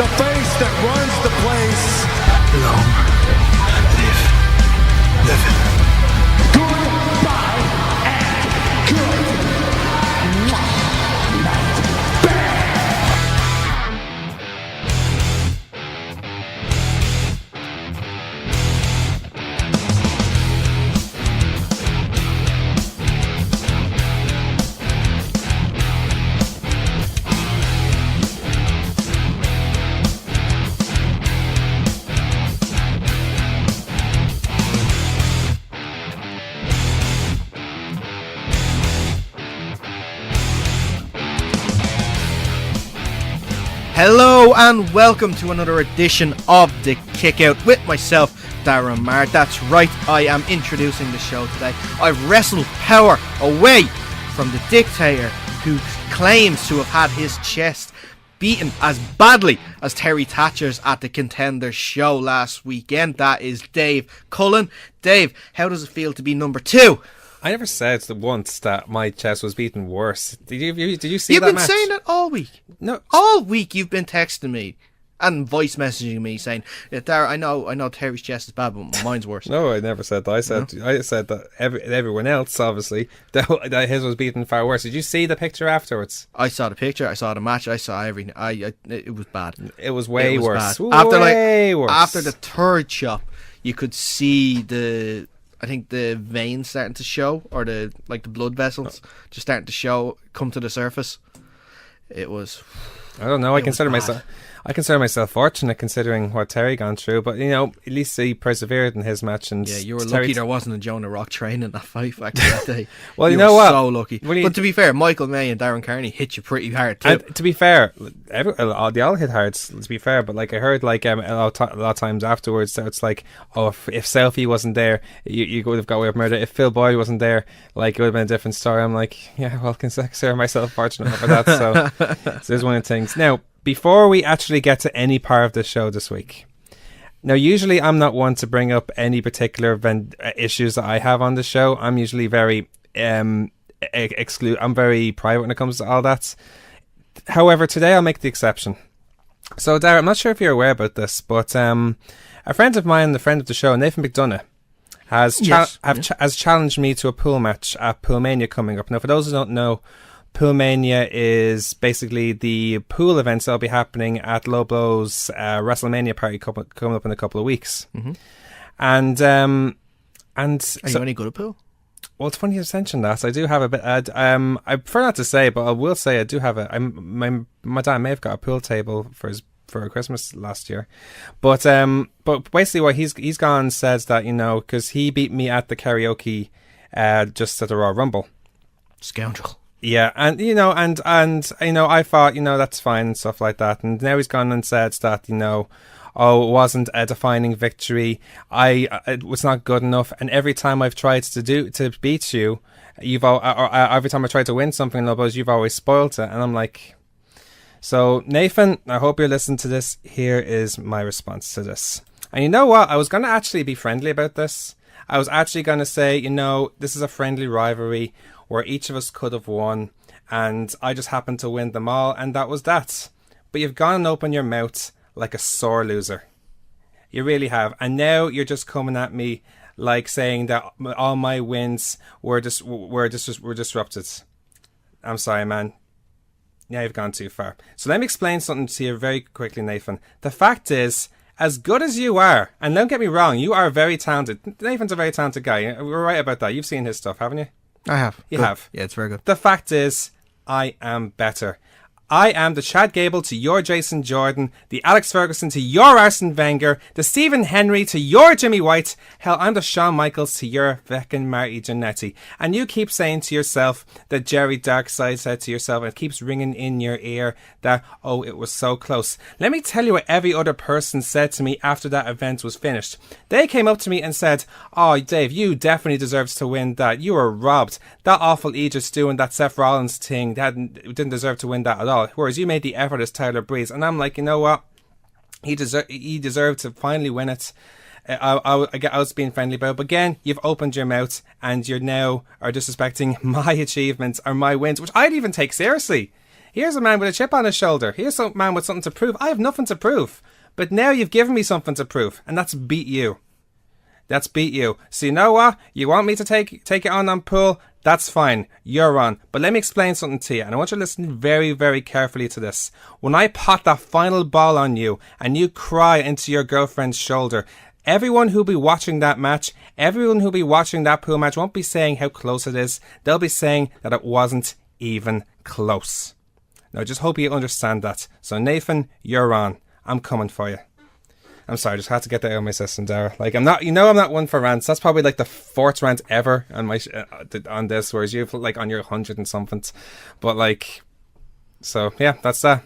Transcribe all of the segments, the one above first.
the face that runs the place. Long live living. Goodbye and good night. Hello and welcome to another edition of The Kickout with myself, Daragh Maher. That's right, I am introducing the show today. I've wrestled power away from the dictator who claims to have had his chest beaten as badly as Terry Thatcher's at the Contenders show last weekend. That is Dave Cullen. Dave, how does it feel to be number 2? I never said once that my chest was beaten worse. Did you see You've that been match? saying it all week. No. All week you've been texting me and voice messaging me saying, yeah, Daragh, I know Terry's chest is bad, but mine's worse. No, I never said that. I said that everyone else, obviously, that his was beaten far worse. Did you see the picture afterwards? I saw the picture, I saw the match, I saw everything. It was bad. It was way worse. Bad. Way worse. After the third chop, you could see the veins starting to show, or the blood vessels just starting to come to the surface. It was. I don't know. I consider myself fortunate considering what Terry gone through, but at least he persevered in his match. And yeah, you were lucky there wasn't a Jonah Rock train in that fight back that day. Well, you know what? So lucky. But to be fair, Michael May and Darren Carney hit you pretty hard too. And to be fair, they all hit hard. To be fair, but I heard a lot of times afterwards, so it's like, oh, if Selfie wasn't there, you would have got away with murder. If Phil Boyd wasn't there, it would have been a different story. I'm like, yeah, well, consider myself fortunate for that. So there's one of the things. Now, before we actually get to any part of the show this week, now usually I'm not one to bring up any particular issues that I have on the show. I'm usually very I'm very private when it comes to all that. However, today I'll make the exception. So, Daragh, I'm not sure if you're aware about this, but a friend of mine, the friend of the show, Nathan McDonough, has challenged me to a pool match at Poolmania coming up. Now, for those who don't know, Poolmania is basically the pool events that'll be happening at Low Blow's Wrestlemania party coming up in a couple of weeks. Mm-hmm. And are you any good at pool? Well, it's funny you mentioned that. I do have a bit. I prefer not to say, but I will say I do have my dad may have got a pool table for Christmas last year, but basically what he's gone and says that because he beat me at the karaoke, just at the Raw Rumble. Scoundrel. Yeah, and I thought that's fine and stuff like that, and now he's gone and said that oh, it wasn't a defining victory. It was not good enough, and every time I've tried to beat you, every time I tried to win something, you've always spoiled it, and I'm like, so Nathan, I hope you're listening to this. Here is my response to this, and you know what? I was going to actually be friendly about this. I was actually going to say, this is a friendly rivalry where each of us could have won, and I just happened to win them all, and that was that. But you've gone and opened your mouth like a sore loser. You really have. And now you're just coming at me like saying that all my wins were disrupted. I'm sorry, man. Now you've gone too far. So let me explain something to you very quickly, Nathan. The fact is, as good as you are, and don't get me wrong, you are very talented. Nathan's a very talented guy. We're right about that. You've seen his stuff, haven't you? I have. You have. Yeah, it's very good. The fact is, I am better. I am the Chad Gable to your Jason Jordan, the Alex Ferguson to your Arsene Wenger, the Stephen Henry to your Jimmy White. Hell, I'm the Shawn Michaels to your feckin' Marty Jannetty. And you keep saying to yourself that Jerry Darkside said to yourself, and it keeps ringing in your ear that, oh, it was so close. Let me tell you what every other person said to me after that event was finished. They came up to me and said, oh, Dave, you definitely deserved to win that. You were robbed. That awful Aegis doing that Seth Rollins thing, didn't deserve to win that at all. Whereas you made the effort as Tyler Breeze, and I'm like, you know what? He deserved to finally win it. I was being friendly about it, but again, you've opened your mouth and you're now are disrespecting my achievements or my wins, which I'd even take seriously. Here's a man with a chip on his shoulder. Here's a man with something to prove. I have nothing to prove. But now you've given me something to prove, and that's beat you. That's beat you. So you know what? You want me to take it on Pool? That's fine. You're on. But let me explain something to you, and I want you to listen very, very carefully to this. When I pot that final ball on you, and you cry into your girlfriend's shoulder, everyone who'll be watching that match, everyone who'll be watching that pool match won't be saying how close it is. They'll be saying that it wasn't even close. Now, just hope you understand that. So, Nathan, you're on. I'm coming for you. I'm sorry, I just had to get that out of my system, Daragh. Like, I'm not one for rants. That's probably like the 4th rant ever on my on this, whereas you've like on your 100 and something. But like, so yeah, that's that.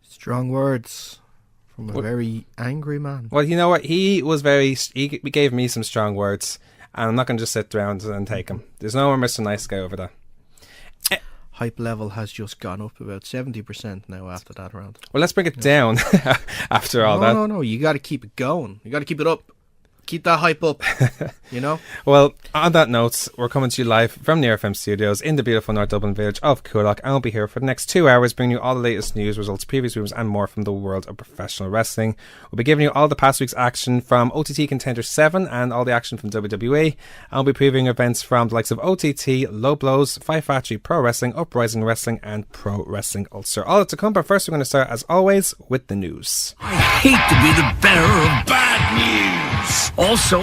Strong words from a very angry man. Well, you know what? He gave me some strong words, and I'm not going to just sit around and take them. There's no more Mr. Nice Guy over there. Hype level has just gone up about 70% now after that round. Well, let's bring it down after all that. No, you got to keep it going. You got to keep it up. Keep that hype up, you know? Well, on that note, we're coming to you live from the RFM studios in the beautiful North Dublin village of Coolock, and I'll be here for the next 2 hours bringing you all the latest news, results, previews, rumors and more from the world of professional wrestling. We'll be giving you all the past week's action from OTT Contenders 7 and all the action from WWE. I'll be previewing events from the likes of OTT, Low Blows, Fight Factory, Pro Wrestling, Uprising Wrestling and Pro Wrestling Ulster. All to come, but first we're going to start, as always, with the news. I hate to be the bearer of bad news. Also,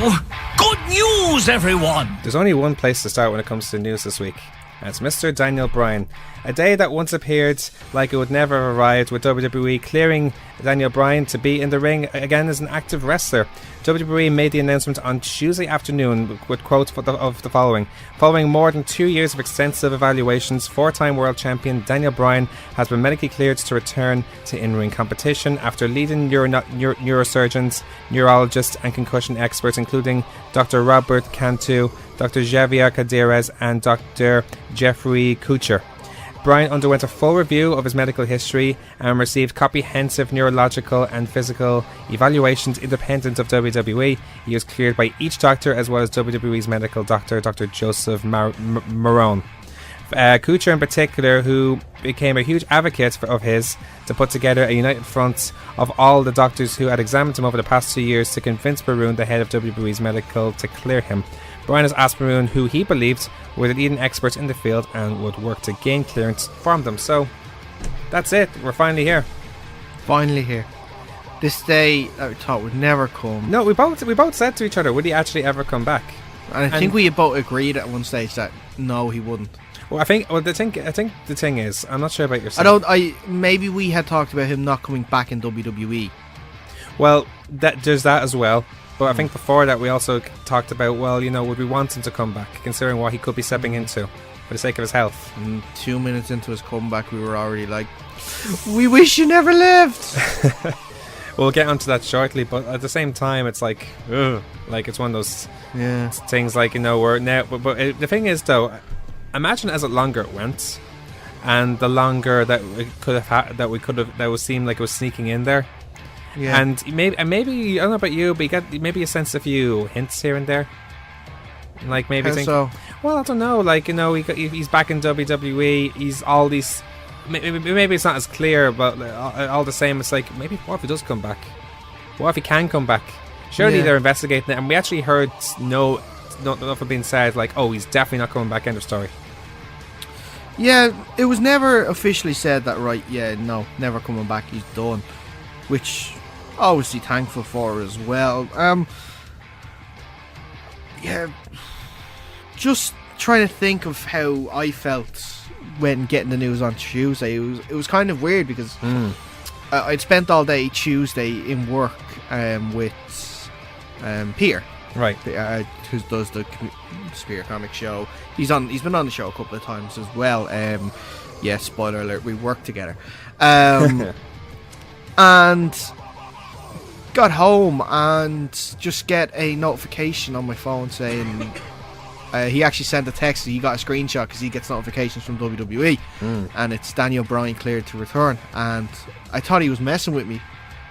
good news, everyone! There's only one place to start when it comes to news this week, and it's Mr. Daniel Bryan. A day that once appeared like it would never have arrived, with WWE clearing Daniel Bryan to be in the ring again as an active wrestler. WWE made the announcement on Tuesday afternoon with quotes of the following. Following more than 2 years of extensive evaluations, 4-time world champion Daniel Bryan has been medically cleared to return to in-ring competition after leading neurosurgeons, neurologists and concussion experts including Dr. Robert Cantu, Dr. Javier Cadires and Dr. Jeffrey Kucher. Bryan underwent a full review of his medical history and received comprehensive neurological and physical evaluations independent of WWE. He was cleared by each doctor as well as WWE's medical doctor, Dr. Joseph Marone. Kucher in particular, who became a huge advocate of his to put together a united front of all the doctors who had examined him over the past 2 years to convince Maroon, the head of WWE's medical, to clear him. Bryan has asked Maroon, who he believed were the leading experts in the field, and would work to gain clearance from them. So, that's it. We're finally here. Finally here. This day that we thought would never come. No, we both said to each other, would he actually ever come back? And I think we both agreed at one stage that no, he wouldn't. Well, I think the thing is, I'm not sure about yourself. Maybe we had talked about him not coming back in WWE. Well, there's that as well. But I think before that we also talked about, well, you know, would we want him to come back, considering what he could be stepping into for the sake of his health. And 2 minutes into his comeback, we were already like, we wish you never lived. We'll get onto that shortly, but at the same time, it's like, ugh, like it's one of those things, like, you know, where now. But the thing is, though, imagine as longer it went, and the longer that we could have that would seem like it was sneaking in there. Yeah. And maybe I don't know about you, but you got maybe a sense of a few hints here and there. Like maybe think, so? Well, I don't know. Like, you know, he's back in WWE. He's all these. Maybe it's not as clear, but all the same, it's like, maybe what if he does come back? What if he can come back? Surely they're investigating it, and we actually heard not enough of being said. Like, oh, he's definitely not coming back. End of story. Yeah, it was never officially said that. Right? Yeah, no, never coming back. He's done. Which, obviously, thankful for as well. Yeah, just trying to think of how I felt when getting the news on Tuesday. It was kind of weird because I'd spent all day Tuesday in work with Peter, right? Who does the Sphere Comic Show. He's been on the show a couple of times as well. Yeah, spoiler alert, we work together. And got home and just get a notification on my phone saying he actually sent a text. He got a screenshot because he gets notifications from WWE, and it's Daniel Bryan cleared to return. And I thought he was messing with me,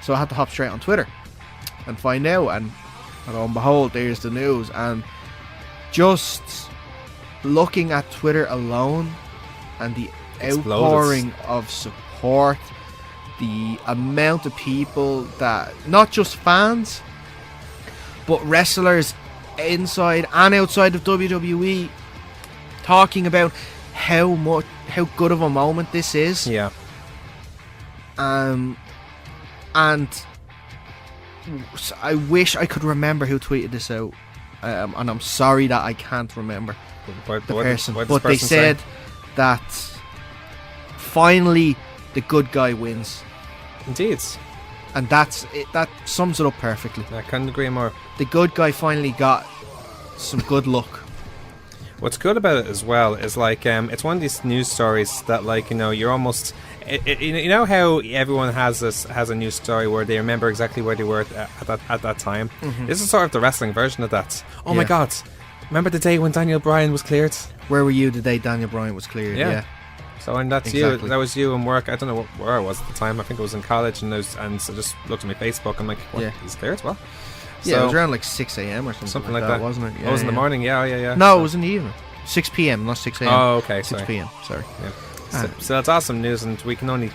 so I had to hop straight on Twitter and find out. And lo and behold, there's the news. And just looking at Twitter alone and the outpouring of support, the amount of people that, not just fans, but wrestlers inside and outside of WWE, talking about how good of a moment this is. Yeah. And I wish I could remember who tweeted this out, and I'm sorry that I can't remember the person. But they said that finally the good guy wins. Indeed. And that's it. That sums it up perfectly. I couldn't agree more. The good guy finally got some good luck. What's good about it as well is like it's one of these news stories that, like, you know, you're almost you know how everyone has a news story where they remember exactly where they were at that time. Mm-hmm. This is sort of the wrestling version of that. Oh my God, remember the day when Daniel Bryan was cleared? Where were you the day Daniel Bryan was cleared? Yeah. So, and that's exactly. That was you in work. I don't know where I was at the time. I think I was in college, and so I just looked at my Facebook. I'm like, what? Yeah. He's cleared? Well, yeah, it was around like 6 a.m. or something like that, wasn't it? Yeah, it was in the morning. Yeah. No, it was in the evening. 6 p.m., not 6 a.m. Oh, okay. 6 p.m. Sorry. Yeah. So that's awesome news, and we can only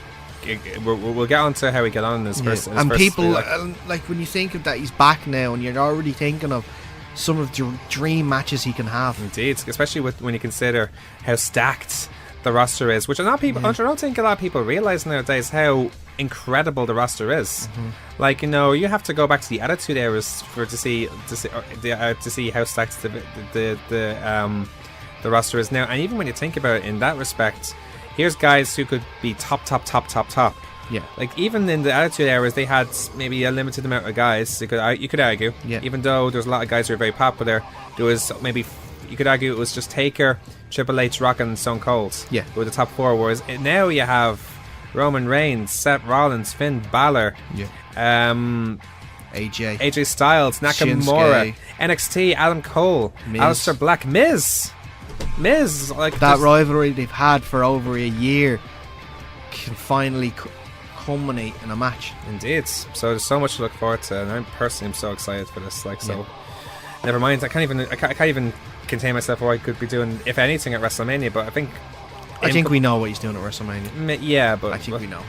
we'll get on to how we get on in this first. And people like when you think of that he's back now, and you're already thinking of some of the dream matches he can have. Indeed, especially when you consider how stacked the roster is, which I don't think a lot of people realize nowadays how incredible the roster is. Mm-hmm. Like, you know, you have to go back to the Attitude Eras to see how stacked the roster is now. And even when you think about it in that respect, here's guys who could be top. Yeah. Like, even in the Attitude Eras, they had maybe a limited amount of guys. You could argue. Yeah. Even though there's a lot of guys who are very popular, there was maybe, you could argue it was just Taker, Triple H, Rock, and Stone Cold. Yeah. Who were the top four. Whereas now you have Roman Reigns, Seth Rollins, Finn Balor. Yeah. AJ Styles, Nakamura, Shinsuke. NXT, Adam Cole, Miz. Aleister Black, Miz, like that rivalry they've had for over a year can finally culminate in a match. Indeed. So there's so much to look forward to, and I personally am so excited for this. Like, so never mind. I can't even contain myself what I could be doing, if anything, at WrestleMania. But I think we know what he's doing at WrestleMania. Yeah, but I think we know.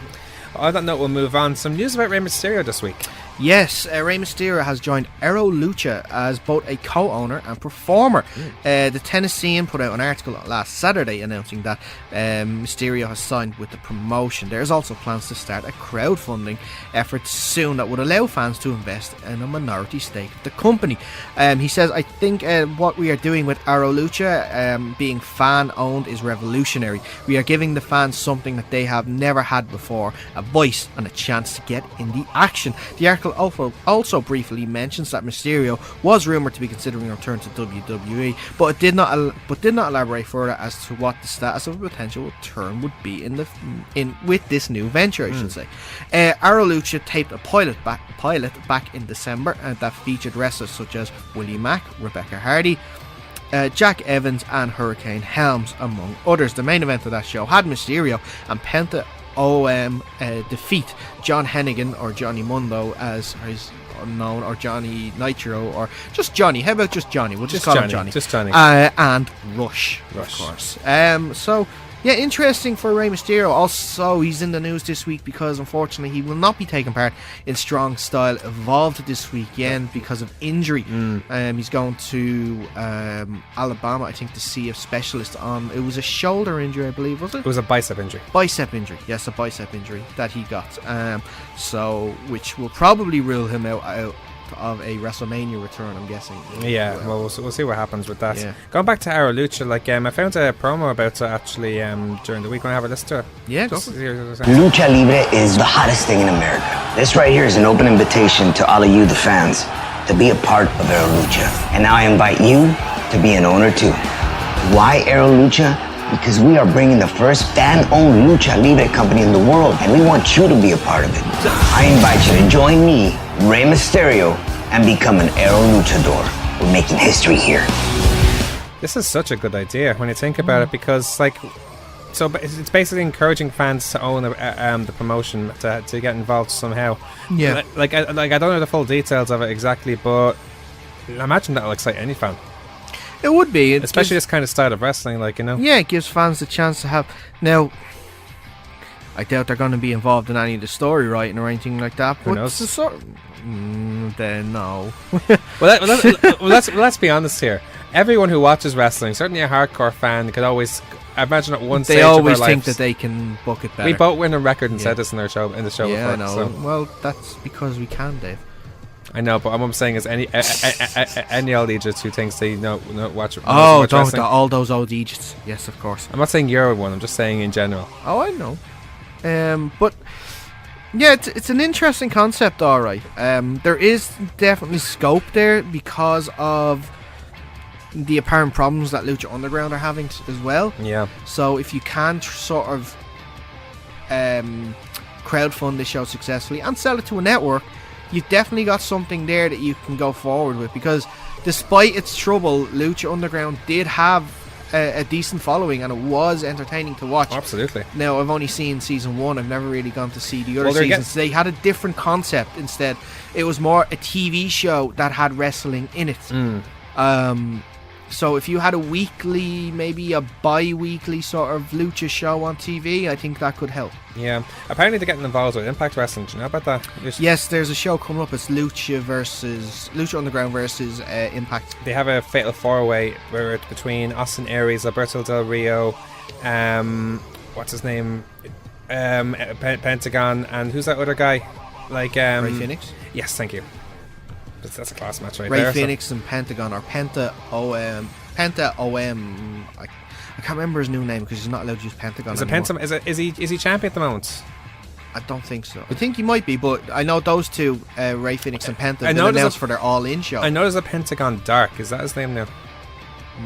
On that note, we'll move on. Some news about Rey Mysterio this week. Yes, Rey Mysterio has joined Aero Lucha as both a co-owner and performer. The Tennessean put out an article last Saturday announcing that Mysterio has signed with the promotion. There's also plans to start a crowdfunding effort soon that would allow fans to invest in a minority stake of the company. He says, I think what we are doing with Aero Lucha, being fan-owned, is revolutionary. We are giving the fans something that they have never had before, a voice and a chance to get in the action. The article also briefly mentions that Mysterio was rumoured to be considering a return to WWE, but did not elaborate further as to what the status of a potential return would be with this new venture, I should say. Aero Lucha taped a pilot back in December that featured wrestlers such as Willie Mack, Rebecca Hardy, Jack Evans and Hurricane Helms, among others. The main event of that show had Mysterio and Penta defeat John Hennigan, or Johnny Mundo as he's known, or Johnny Nitro, or just Johnny. How about just Johnny? We'll just call him Johnny. Just Johnny. And Rush, of course. So yeah, interesting for Rey Mysterio. Also, he's in the news this week because unfortunately he will not be taking part in Strong Style Evolved this weekend because of injury. He's going to Alabama, I think, to see a specialist on. It was a shoulder injury, I believe, was it? It was a bicep injury. Bicep injury, yes, a bicep injury that he got. So, which will probably rule him out of a WrestleMania return, I'm guessing. Yeah, well, we'll see what happens with that. Yeah. Going back to Aero Lucha, like, I found a promo about it actually during the week. Want to have a listen to it? Yeah, go. Lucha Libre is the hottest thing in America. This right here is an open invitation to all of you, the fans, to be a part of Aero Lucha. And now I invite you to be an owner too. Why Aero Lucha? Because we are bringing the first fan-owned Lucha Libre company in the world, and we want you to be a part of it. I invite you to join me, Rey Mysterio, and become an Aero Luchador. We're making history here. This is such a good idea when you think about it, because, like, so it's basically encouraging fans to own the promotion, to get involved somehow. Yeah. Like I don't know the full details of it exactly, but I imagine that'll excite any fan. It would be. Especially this kind of style of wrestling, like, you know. Yeah, it gives fans the chance to have. Now, I doubt they're going to be involved in any of the story writing or anything like that. Who knows? Then no. Let's be honest here. Everyone who watches wrestling, certainly a hardcore fan, could always, I imagine at one stage they always of their think lives, that they can book it better. we both win a record and said this in the show Yeah, before. I know. So. Well, that's because we can, Dave. I know, but what I'm saying is any old Egypt who thinks they watch. Oh, watch wrestling. all those old Egypts. Yes, of course. I'm not saying you're one. I'm just saying in general. Oh, I know. But yeah, it's an interesting concept, all right. There is definitely scope there because of the apparent problems that Lucha Underground are having as well. Yeah. So if you can sort of crowdfund this show successfully and sell it to a network, you've definitely got something there that you can go forward with, because despite its trouble, Lucha Underground did have a decent following and it was entertaining to watch. Absolutely. Now, I've only seen season 1. I've never really gone to see the other Well, seasons. They had a different concept instead. It was more a TV show that had wrestling in it. So if you had a weekly, maybe a bi-weekly sort of lucha show on TV, I think that could help. Yeah. Apparently they're getting involved with Impact Wrestling. Do you know about that? Yes, there's a show coming up. It's Lucha Underground versus Impact. They have a fatal four-way where it's between Austin Aries, Alberto Del Rio, what's his name, Pentagon, and who's that other guy? Like Ray Phoenix? Yes, thank you. That's a class match right Ray there. Phoenix and Pentagon, or Penta OM. I can't remember his new name because he's not allowed to use Pentagon anymore. Is he champion at the moment? I don't think so. I think he might be, but I know those two, Ray Phoenix and Penta, I have know been there's announced a- for their All-In show. I know there's a Pentagon Dark. Is that his name now?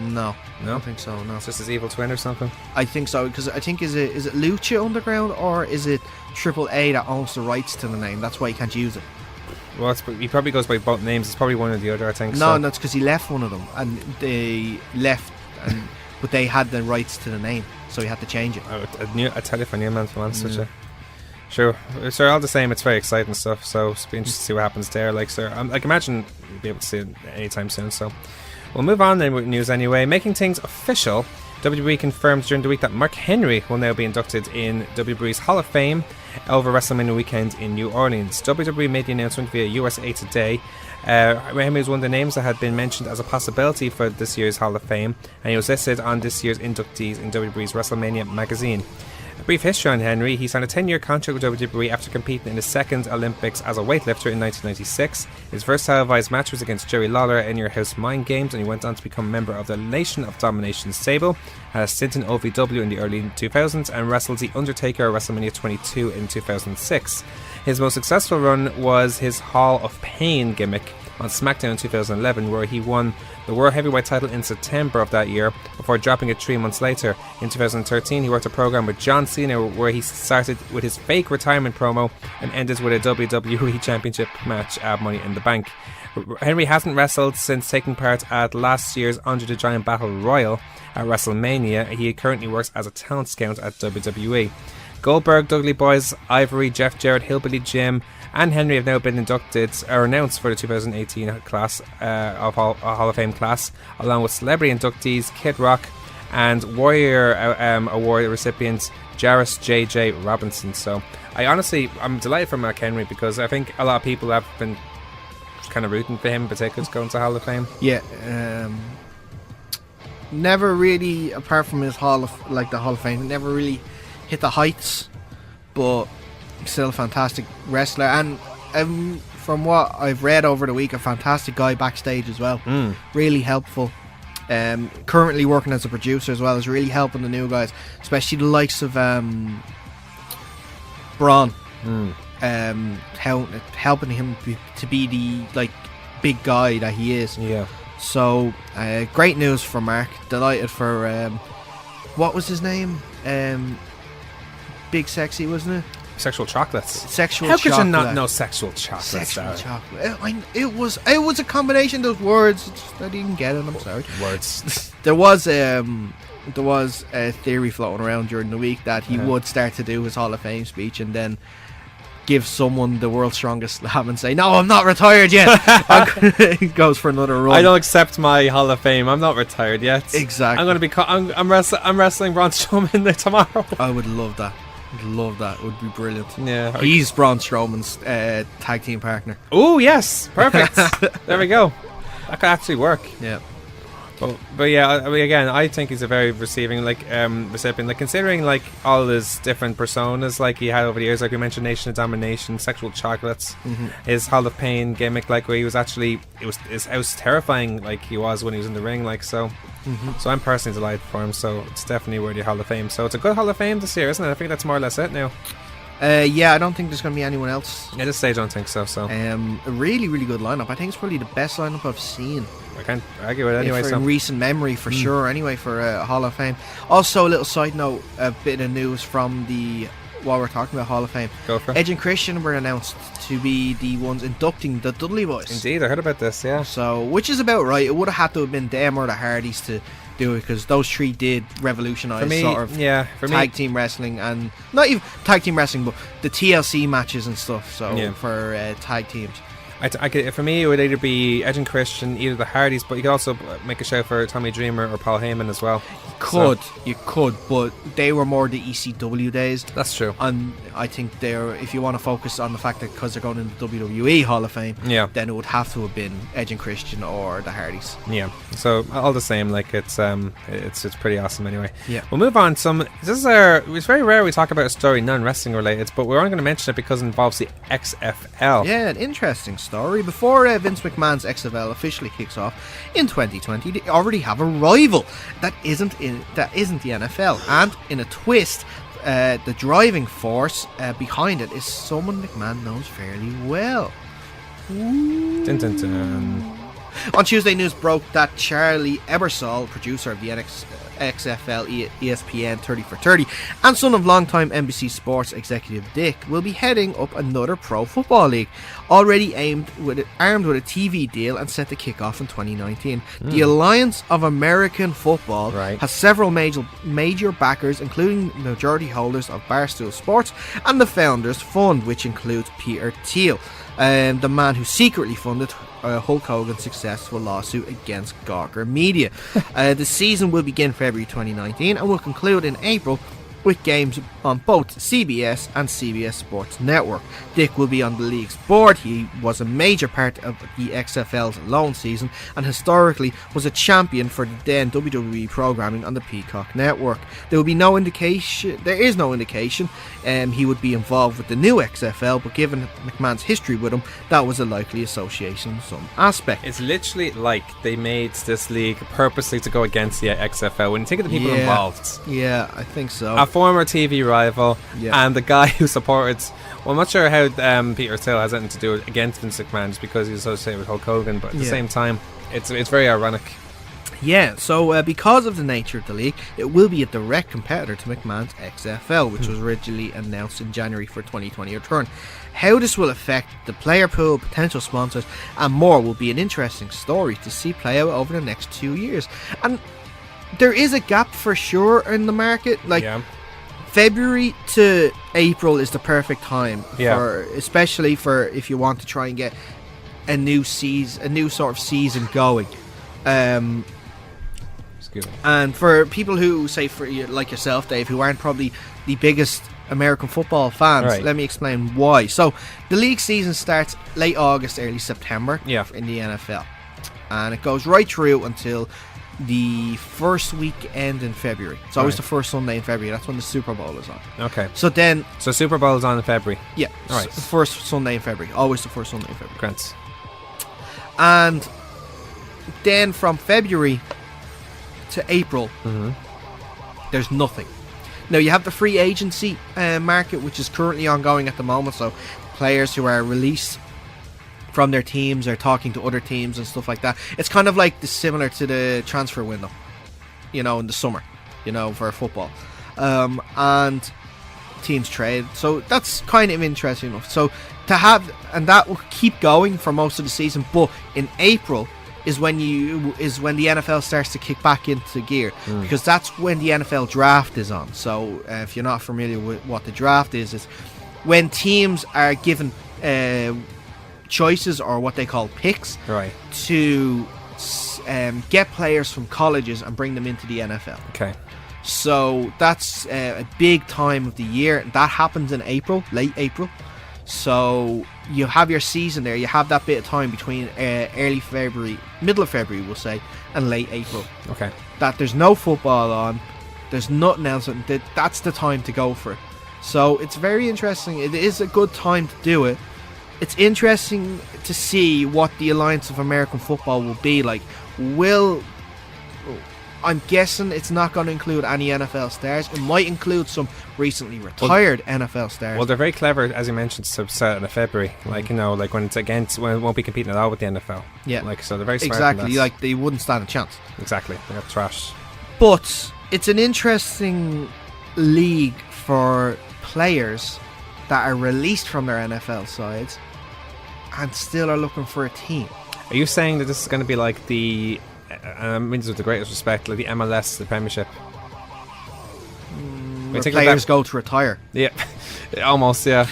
No, I don't think so. No, It's just his evil twin or something. I think so, because I think is it Lucha Underground or is it AAA that owns the rights to the name? That's why you can't use it. Well, he probably goes by both names. It's probably one or the other, I think. No, it's because he left one of them, and they left, but they had the rights to the name, so he had to change it. I tell you for Newman for once, which sure, all the same, it's very exciting stuff. So it's be interesting to see what happens there. Like, sir, I can imagine we'll be able to see it anytime soon. So we'll move on then with news anyway. Making things official, WWE confirmed during the week that Mark Henry will now be inducted in WWE's Hall of Fame over WrestleMania weekend in New Orleans. WWE made the announcement via USA Today. Henry was one of the names that had been mentioned as a possibility for this year's Hall of Fame, and he was listed on this year's inductees in WWE's Wrestlemania magazine. A brief history on Henry: he signed a 10-year contract with WWE after competing in his second Olympics as a weightlifter in 1996. His first televised match was against Jerry Lawler in Your House Mind Games, and he went on to become a member of the Nation of Domination Sabre, had a stint in OVW in the early 2000s, and wrestled The Undertaker at WrestleMania 22 in 2006. His most successful run was his Hall of Pain gimmick on Smackdown in 2011, where he won the World Heavyweight title in September of that year before dropping it 3 months later. In 2013, he worked a program with John Cena where he started with his fake retirement promo and ended with a WWE Championship match at Money in the Bank. Henry hasn't wrestled since taking part at last year's Andre the Giant Battle Royal at WrestleMania. He currently works as a talent scout at WWE. Goldberg, Dudley Boyz, Ivory, Jeff Jarrett, Hillbilly Jim, and Henry have now been inducted or announced for the 2018 class of Hall of Fame class, along with celebrity inductees Kid Rock and Warrior Award recipient Jarvis J.J. Robinson. So I'm delighted for Mark Henry, because I think a lot of people have been kind of rooting for him in particular to go into Hall of Fame. Yeah, never really, apart from his the Hall of Fame, never really hit the heights, but still a fantastic wrestler, and from what I've read over the week, a fantastic guy backstage as well. Really helpful. Currently working as a producer as well, is really helping the new guys, especially the likes of Braun, helping him to be the big guy that he is. Yeah. So great news for Mark. Delighted for what was his name? Big Sexy, wasn't it? Sexual chocolates. Sexual How chocolate. could you not know sexual chocolates? Sexual Darryl? chocolate. It was a combination of those words. I didn't get it. I'm sorry. Words. There was a theory floating around during the week that he would start to do his Hall of Fame speech and then give someone the world's strongest slam and say, "No, I'm not retired yet." He goes for another run. I don't accept my Hall of Fame. I'm not retired yet. Exactly. I'm going to be. I'm wrestling Braun Strowman tomorrow. I would love that. Love that. It would be brilliant. Yeah. He's Braun Strowman's tag team partner. Oh yes, perfect. There we go. That could actually work. Yeah. But yeah, I mean, again, I think he's a very receiving recipient. Like, considering like all his different personas like he had over the years, like we mentioned, Nation of Domination, Sexual Chocolates, his Hall of Pain gimmick, like where he was actually it was terrifying like he was when he was in the ring, like so. So I'm personally delighted for him. So it's definitely worthy of Hall of Fame. So it's a good Hall of Fame this year, isn't it? I think that's more or less it now. Yeah, I don't think there's going to be anyone else. At this stage, I don't think so. So A really, really good lineup. I think it's probably the best lineup I've seen. I can't argue with it anyway. In recent memory, for sure. Anyway, for Hall of Fame. Also, a little side note, a bit of news from while we're talking about Hall of Fame. Go for it. Edge and Christian were announced to be the ones inducting the Dudley Boys. Indeed, I heard about this. Yeah. So, which is about right. It would have had to have been them or the Hardys to do it, because those three did revolutionise tag team wrestling, and not even tag team wrestling, but the TLC matches and stuff. So for tag teams. For me, it would either be Edge and Christian, either the Hardys, but you could also make a shout for Tommy Dreamer or Paul Heyman as well. You could, but they were more the ECW days. That's true. And I think if you want to focus on the fact that because they're going into the WWE Hall of Fame, then it would have to have been Edge and Christian or the Hardys. Yeah. So all the same, like it's pretty awesome anyway. Yeah. We'll move on. It's very rare we talk about a story non-wrestling related, but we're only going to mention it because it involves the XFL. Yeah, an interesting story. Before Vince McMahon's XFL officially kicks off in 2020, they already have a rival that isn't the NFL, and in a twist, the driving force behind it is someone McMahon knows fairly well. Dun, dun, dun. On Tuesday, news broke that Charlie Ebersol, producer of the XFL ESPN 30 for 30 and son of longtime NBC Sports executive Dick, will be heading up another pro football league, already armed with a TV deal and set to kick off in 2019. The Alliance of American Football has several major backers, including majority holders of Barstool Sports and the Founders Fund, which includes Peter Thiel, the man who secretly funded Hulk Hogan's successful lawsuit against Gawker Media. The season will begin February 2019 and will conclude in April with games on both CBS and CBS Sports Network. Dick will be on the league's board. He was a major part of the XFL's lone season and historically was a champion for the then WWE programming on the Peacock Network. There is no indication he would be involved with the new XFL, but given McMahon's history with him, that was a likely association in some aspect. It's literally like they made this league purposely to go against the XFL. When you think of the people involved. Yeah, I think so. A former TV rival and the guy who supported. Well, I'm not sure how Peter Thiel has anything to do against Vince McMahon, just because he's associated with Hulk Hogan, but at the same time, it's very ironic. Yeah, so because of the nature of the league, it will be a direct competitor to McMahon's XFL, which was originally announced in January for 2020 return. How this will affect the player pool, potential sponsors, and more will be an interesting story to see play out over the next 2 years. And there is a gap for sure in the market. February to April is the perfect time, especially for if you want to try and get a new sort of season going. And for people who say, for like yourself, Dave, who aren't probably the biggest American football fans, let me explain why. So the league season starts late August, early September in the NFL, and it goes right through until the first weekend in February. It's always the first Sunday in February. That's when the Super Bowl is on. Okay. So Super Bowl is on in February. Yeah. All right. The first Sunday in February. Always the first Sunday in February. Grants. And then from February to April, there's nothing. Now you have the free agency market, which is currently ongoing at the moment. So players who are released from their teams are talking to other teams and stuff like that. It's kind of like similar to the transfer window, in the summer, for football. And teams trade. So that's kind of interesting enough. So and that will keep going for most of the season. But in April is when the NFL starts to kick back into gear, because that's when the NFL draft is on. So if you're not familiar with what the draft is when teams are given choices, or what they call picks, Right. to get players from colleges and bring them into the NFL. Okay. So that's a big time of the year. That happens in April, late April. So you have your season there. You have that bit of time between early February, middle of February, we'll say, and late April. Okay. That there's no football on. There's nothing else. That's the time to go for it. So it's very interesting. It is a good time to do it. It's interesting to see what the Alliance of American Football will be like. I'm guessing it's not going to include any NFL stars. It might include some recently retired NFL stars. Well, they're very clever, as you mentioned, to start in February. Like, you know, like when it's against, when it won't be competing at all with the NFL. Yeah. Like, so they're very smart. Exactly. Like, they wouldn't stand a chance. Exactly. They got trash. But it's an interesting league for players that are released from their NFL sides and still are looking for a team. Are you saying that this is going to be like the, I mean this with the greatest respect, like the MLS, the Premiership? Where players go to retire. Yeah, almost, yeah.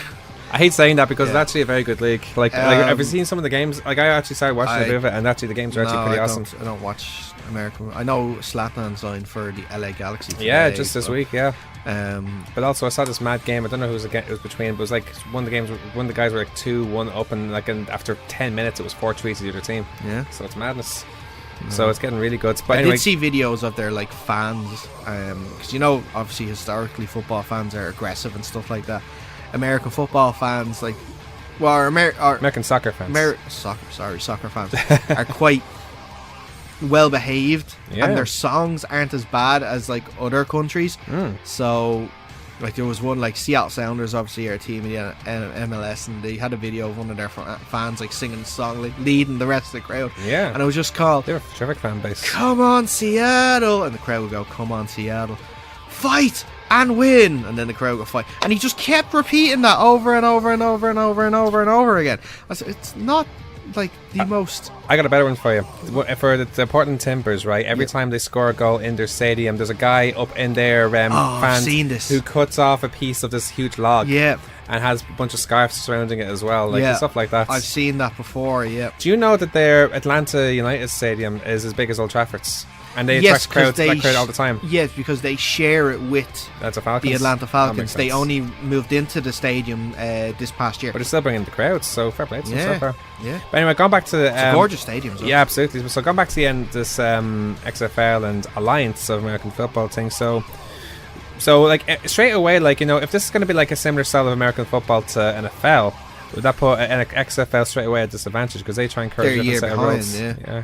I hate saying that because it's actually a very good league. Like have you seen some of the games? Like, I actually started watching a bit of it, and actually the games are actually pretty awesome. I don't watch American. I know Zlatan signed for the LA Galaxy today, yeah, just this week, yeah. But also I saw this mad game. I don't know who it was between, but it was like one of the games, one of the guys were like 2-1 up, and like after 10 minutes it was 4-3 to the other team. Yeah, so it's madness. So it's getting really good. But anyway, I did see videos of their like fans, because you know, obviously historically football fans are aggressive and stuff like that. American football fans, like, well, American soccer fans, soccer fans are quite well behaved, and their songs aren't as bad as like other countries. So like there was one, like Seattle Sounders, obviously our team in the MLS, and they had a video of one of their fans like singing the song, like leading the rest of the crowd. Yeah, and it was just called, they're a terrific fan base, "Come on Seattle," and the crowd would go, "Come on Seattle, fight and win," and then the crowd would fight, and he just kept repeating that over and over and over and over and over and over again. I said, it's not like the most. I got a better one for you. For the Portland Timbers, right? Every time they score a goal in their stadium, there's a guy up in their fans I've seen this, who cuts off a piece of this huge log. Yeah. And has a bunch of scarves surrounding it as well, like stuff like that. I've seen that before. Yeah. Do you know that their Atlanta United stadium is as big as Old Trafford's? And they attract crowds all the time. Yes, because they share it with the Atlanta Falcons. They only moved into the stadium this past year. But they're still bringing the crowds, so fair play to them so far. Yeah. But anyway, going back to it's a gorgeous stadium. Yeah, absolutely. So going back to the end of this XFL and Alliance of American Football thing. So like straight away, like, you know, if this is going to be like a similar style of American football to NFL, would that put an XFL straight away at disadvantage because they try and encourage different set of rules? Yeah.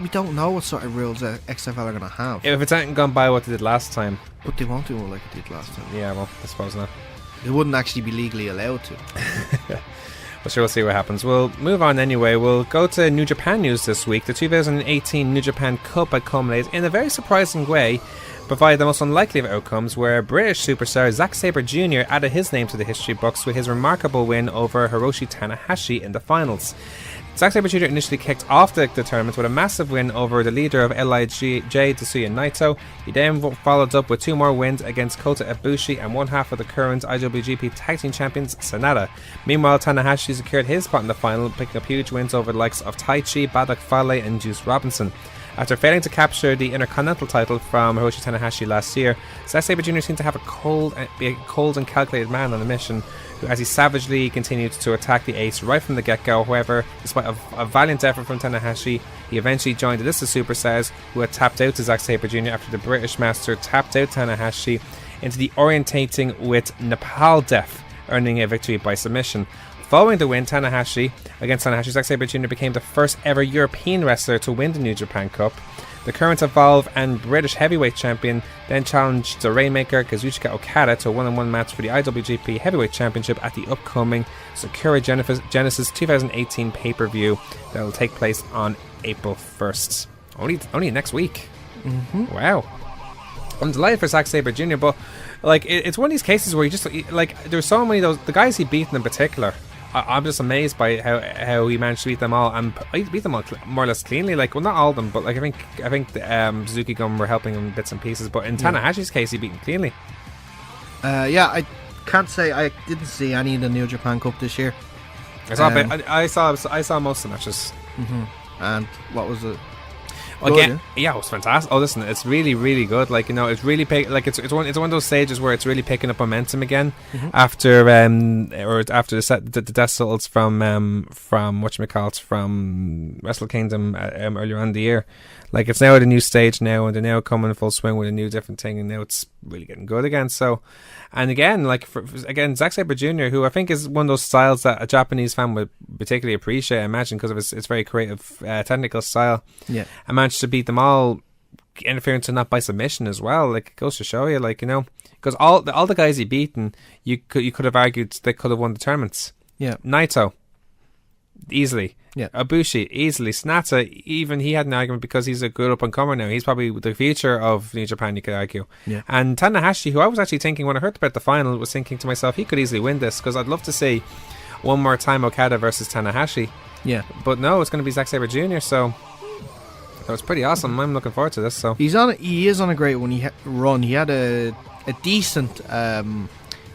We don't know what sort of rules XFL are going to have. If it's anything gone by what they did last time. But they won't do it like it did last time. Yeah, well, I suppose not. They wouldn't actually be legally allowed to. Well, sure, we'll see what happens. We'll move on anyway. We'll go to New Japan news this week. The 2018 New Japan Cup had culminated in a very surprising way, provided the most unlikely of outcomes, where British superstar Zack Sabre Jr. added his name to the history books with his remarkable win over Hiroshi Tanahashi in the finals. Zack Sabre Jr. initially kicked off the tournament with a massive win over the leader of LIJ, Tetsuya Naito. He then followed up with 2 more wins against Kota Ibushi and one half of the current IWGP Tag Team Champions, Sanada. Meanwhile, Tanahashi secured his spot in the final, picking up huge wins over the likes of Taichi, Baddock Fale and Juice Robinson. After failing to capture the Intercontinental title from Hiroshi Tanahashi last year, Zack Sabre Jr. seemed to have be a cold and calculated man on a mission, as he savagely continued to attack the ace right from the get-go. However, despite a valiant effort from Tanahashi, he eventually joined the list of superstars who had tapped out to Zack Sabre Jr. after the British Master tapped out Tanahashi into the orientating with Nepal Death, earning a victory by submission. Following the win against Tanahashi, Zack Sabre Jr. became the first ever European wrestler to win the New Japan Cup. The current Evolve and British Heavyweight Champion then challenged the Rainmaker Kazuchika Okada to a 1-on-1 match for the IWGP Heavyweight Championship at the upcoming Sakura Genesis 2018 pay-per-view that will take place on April 1st. Only next week. Mm-hmm. Wow. I'm delighted for Zack Sabre Jr., but like it's one of these cases where you just like there's so many of the guys he beat in particular. I'm just amazed by how he managed to beat them all, and he beat them all more or less cleanly. Like, well, not all of them, but like I think Suzuki Gun were helping him bits and pieces. But in Tanahashi's case, he beat him cleanly. I can't say I didn't see any in the New Japan Cup this year. I saw most of the matches. And what was it? Again, yeah, it was fantastic. Oh, listen, it's really, really good. Like, you know, it's really it's one of those stages where it's really picking up momentum again after the death results from whatchamacallit, from Wrestle Kingdom earlier on in the year. Like, it's now at a new stage now, and they're now coming in full swing with a new different thing, and now it's really getting good again. So, and again, like again, Zack Sabre Jr., who I think is one of those styles that a Japanese fan would particularly appreciate, I imagine, because of its very creative, technical style. Yeah, I managed to beat them all, interference and not by submission as well. Like, it goes to show you, like, you know, because all the guys he beaten, you could have argued they could have won the tournaments. Yeah, Naito, easily. Yeah, Ibushi, easily. Sonata, even he had an argument because he's a good up-and-comer now. He's probably the future of New Japan, you could argue. Yeah. And Tanahashi, who I was actually thinking, when I heard about the final, was thinking to myself, he could easily win this, because I'd love to see one more time Okada versus Tanahashi. Yeah. But no, it's going to be Zack Sabre Jr., so that was pretty awesome. I'm looking forward to this. So he is on a great run. He had a decent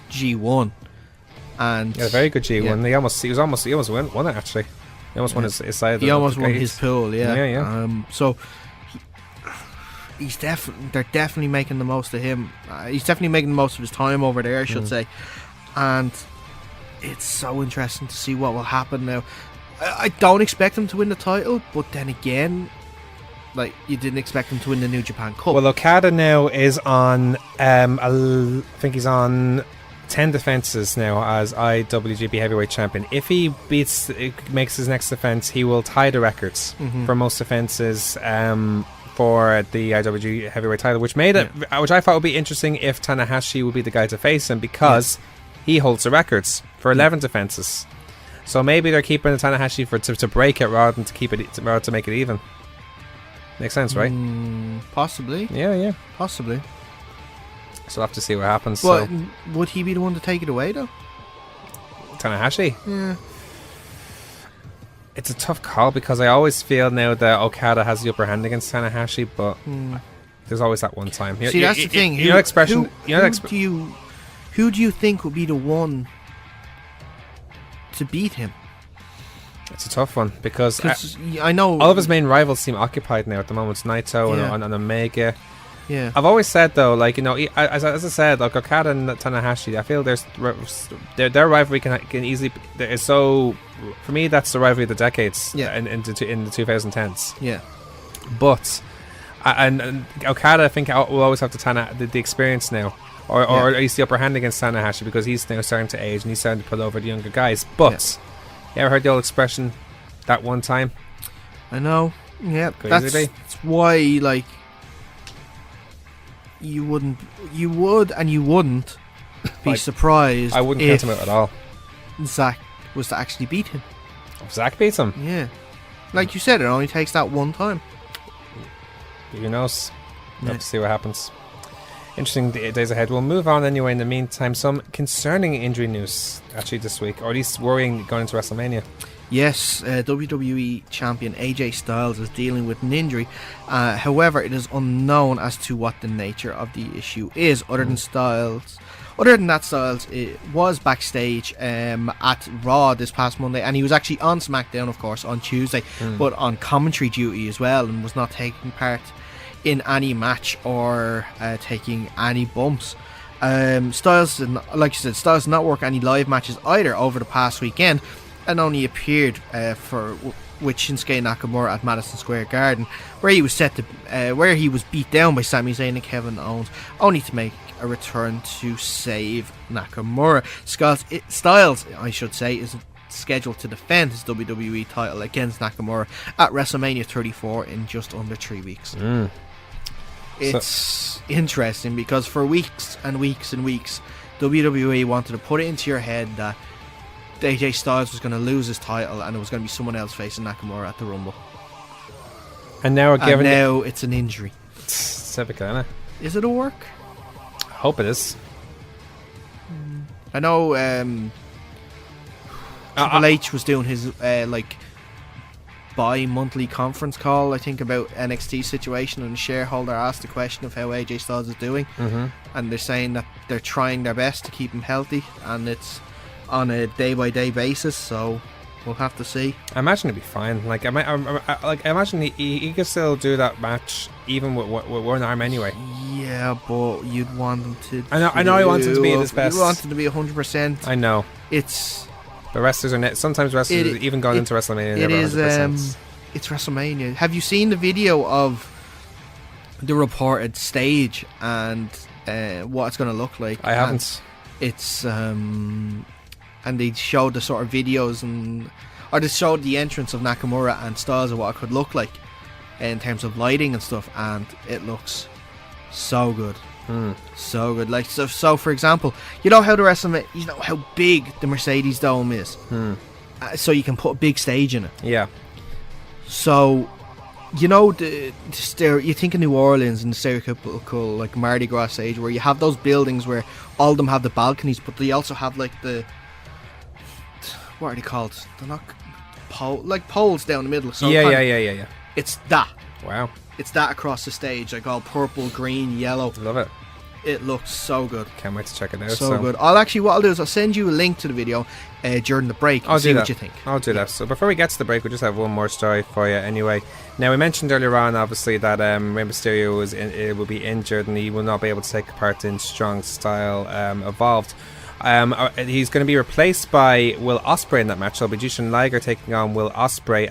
G1. And yeah, a very good G1. Yeah. He almost won it, actually. He almost won his side. He almost won his pool, yeah. So they're definitely making the most of him. He's definitely making the most of his time over there, I should say. And it's so interesting to see what will happen now. I don't expect him to win the title, but then again, like, you didn't expect him to win the New Japan Cup. Well, Okada now is on, I think he's on 10 defenses now as IWGP Heavyweight Champion. If he makes his next defense, he will tie the records for most defenses for the IWGP Heavyweight title, which which I thought would be interesting if Tanahashi would be the guy to face him, because he holds the records for 11 defenses. So maybe they're keeping the Tanahashi to break it rather than to keep it to make it even. Makes sense, right? Possibly. Yeah. Possibly. So we'll have to see what happens. But would he be the one to take it away, though? Tanahashi? Yeah. It's a tough call, because I always feel now that Okada has the upper hand against Tanahashi, but there's always that one time. See, that's the thing. Who do you think would be the one to beat him? It's a tough one, because I know all of his main rivals seem occupied now at the moment. It's Naito and Omega. Yeah, I've always said, though, like, you know, as I said, like, Okada and Tanahashi, I feel their rivalry can easily is so. For me, that's the rivalry of the decades. Yeah, in the 2010s. Yeah, but and Okada, I think, will always have the experience now, or at least the upper hand against Tanahashi, because he's now starting to age and he's starting to pull over the younger guys. But you ever heard the old expression, "that one time"? I know. Yeah, that's why, like. You would and you wouldn't be surprised. I wouldn't count him out at all. Zack was to actually beat him. If Zack beats him? Yeah. Like you said, it only takes that one time. Who knows? We'll have to see what happens. Interesting days ahead. We'll move on anyway. In the meantime, some concerning injury news actually this week, or at least worrying going into WrestleMania. Yes, WWE champion AJ Styles is dealing with an injury. However, it is unknown as to what the nature of the issue is. Other than that, Styles was backstage at Raw this past Monday, and he was actually on Smackdown, of course, on Tuesday, but on commentary duty as well, and was not taking part in any match or taking any bumps. Styles, like you said, Styles did not work any live matches either over the past weekend, and only appeared with Shinsuke Nakamura at Madison Square Garden, where he was where he was beat down by Sami Zayn and Kevin Owens, only to make a return to save Nakamura. Styles, I should say, is scheduled to defend his WWE title against Nakamura at WrestleMania 34 in just under 3 weeks. It's interesting, because for weeks and weeks and weeks, WWE wanted to put it into your head that AJ Styles was going to lose his title and it was going to be someone else facing Nakamura at the Rumble. And now it's an injury. It's typical, isn't it? Is it a work? I hope it is. I know Triple H was doing his bi-monthly conference call, I think, about NXT situation, and a shareholder asked the question of how AJ Styles is doing, and they're saying that they're trying their best to keep him healthy, and it's on a day-by-day basis, so we'll have to see. I imagine it'd be fine. Like, I imagine he could still do that match even with one arm anyway. Yeah, but you'd want him to. I know. I want him to be at his best. You want him to be 100%. I know. It's. The wrestlers are sometimes wrestlers even gone into WrestleMania. It never is. 100%. It's WrestleMania. Have you seen the video of the reported stage and what it's going to look like? I haven't. It's and they showed the sort of videos or they showed the entrance of Nakamura and Styles of what it could look like in terms of lighting and stuff, and it looks so good. So good. Like so for example, you know how the WrestleMania, you know how big the Mercedes Dome is, so you can put a big stage in it. Yeah. So you know you think of New Orleans and the stereotypical like Mardi Gras stage where you have those buildings where all of them have the balconies, but they also have like the, what are they called? They're not poles down the middle. So Yeah. It's that. Wow. It's that across the stage, like all purple, green, yellow. Love it. It looks so good. Can't wait to check it out. So good. What I'll do is I'll send you a link to the video during the break and see what you think. I'll do that. So before we get to the break, we'll just have one more story for you anyway. Now, we mentioned earlier on, obviously, that Rey Mysterio will be injured and he will not be able to take part in Strong Style Evolved. He's going to be replaced by Will Ospreay in that match. So it'll be Jushin Liger taking on Will Ospreay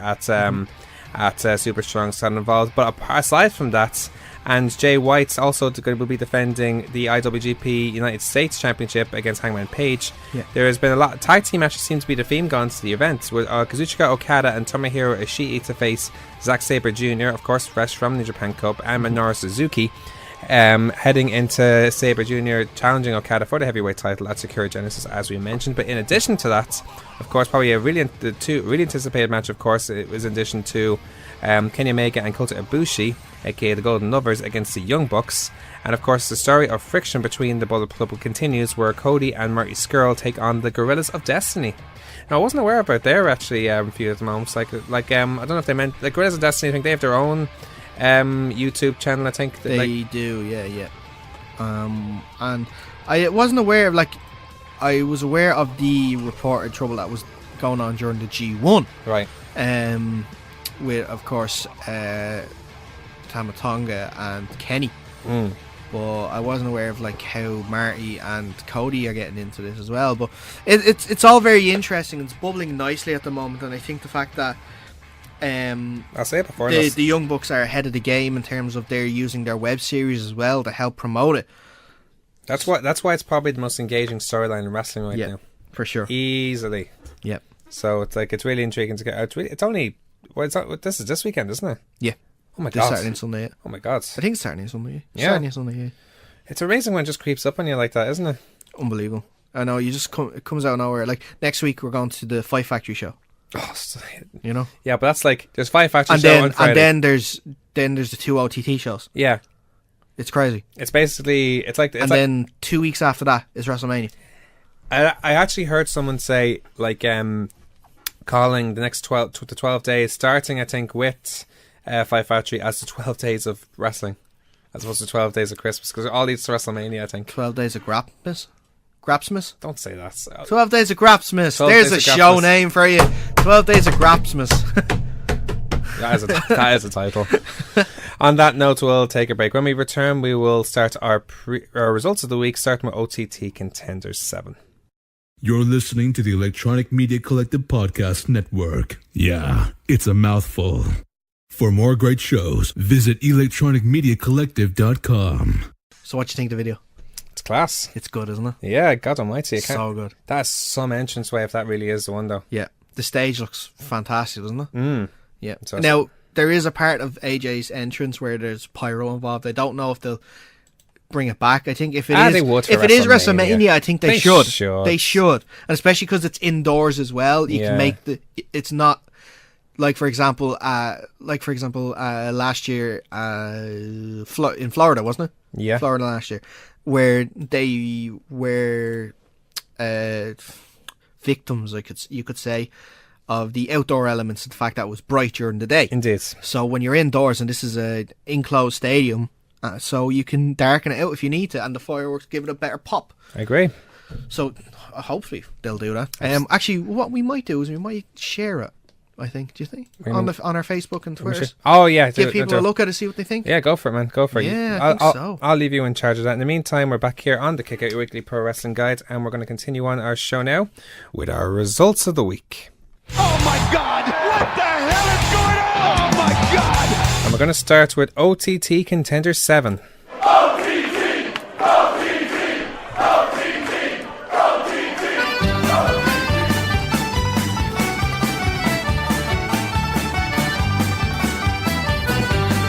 at Super Strong Style Evolved. But aside from that, and Jay White's also will be defending the IWGP United States Championship against Hangman Page. Yeah. There has been a lot of tag team matches seem to be the theme gone to the event, with Kazuchika Okada and Tomohiro Ishii to face Zack Sabre Jr., of course, fresh from the Japan Cup, and Minoru Suzuki. Heading into Sabre Jr. challenging Okada for the heavyweight title at Sakura Genesis, as we mentioned. But in addition to that, of course, probably the two really anticipated match, of course, it was in addition to Kenny Omega and Kota Ibushi, aka the Golden Lovers, against the Young Bucks. And of course, the story of friction between the Bullet Club continues, where Cody and Marty Scurll take on the Gorillas of Destiny. Now, I wasn't aware about there actually a few of the moments. Like I don't know if they meant the Gorillas of Destiny. I think they have their own YouTube channel. I think they do. Yeah. And I wasn't aware of I was aware of the reported trouble that was going on during the G1. Right. With of course Tama Tonga and Kenny. But I wasn't aware of how Marty and Cody are getting into this as well. But it's all very interesting. It's bubbling nicely at the moment, and I think the fact that I'll say it before the Young Bucks are ahead of the game in terms of they're using their web series as well to help promote it. That's why it's probably the most engaging storyline in wrestling right now. For sure. Easily. Yep. So it's really intriguing to get out. It's only this is this weekend, isn't it? Yeah. Oh my This god. Saturday and Sunday. Yeah. Oh my god. I think it's Saturday and Sunday. Yeah. Saturday and Sunday. Yeah. It's amazing when it just creeps up on you like that, isn't it? Unbelievable. I know, it comes out of nowhere. Like next week we're going to the Fight Factory show. Oh, you know? Yeah, but that's there's Fight Factory and show then, on Friday. And then there's the 2 OTT shows. Yeah. It's crazy. It's basically then 2 weeks after that is WrestleMania. I actually heard someone say calling the next 12 days, starting I think with Fight Factory as the 12 days of wrestling, as opposed to 12 days of Christmas, because it all leads to WrestleMania. I think 12 days of Grapsmas. Don't say that. 12 days of Grapsmas. There's a show name for you. 12 days of Grapsmas. That is a title. On that note, we'll take a break. When we return, we will start our results of the week, starting with OTT Contenders 7. You're listening to the Electronic Media Collective Podcast Network. Yeah, it's a mouthful. For more great shows, visit electronicmediacollective.com. So what do you think of the video? It's class. It's good, isn't it? Yeah, God almighty. So good. That's some entranceway if that really is the one, though. Yeah. The stage looks fantastic, doesn't it? Yeah. So now, there is a part of AJ's entrance where there's pyro involved. I don't know if they'll bring it back. I think if it is WrestleMania, I think they should. They should. And especially because it's indoors as well. You can make it's not for example, last year in Florida, wasn't it? Yeah. Florida last year, where they were victims, you could say, of the outdoor elements, the fact that it was bright during the day. Indeed. So when you're indoors, and this is a enclosed stadium, so you can darken it out if you need to, and the fireworks give it a better pop. I agree. So hopefully they'll do that. Actually, what we might do is we might share it. I think. Do you think on our Facebook and Twitter? Oh yeah, give people a look at it, see what they think. Yeah, go for it, man. Go for it. Yeah, I think so. I'll leave you in charge of that. In the meantime, we're back here on the Kick Out Your Weekly Pro Wrestling Guide, and we're going to continue on our show now with our results of the week. Oh my God! What the hell is going on? Oh my God! And we're going to start with OTT Contenders 7.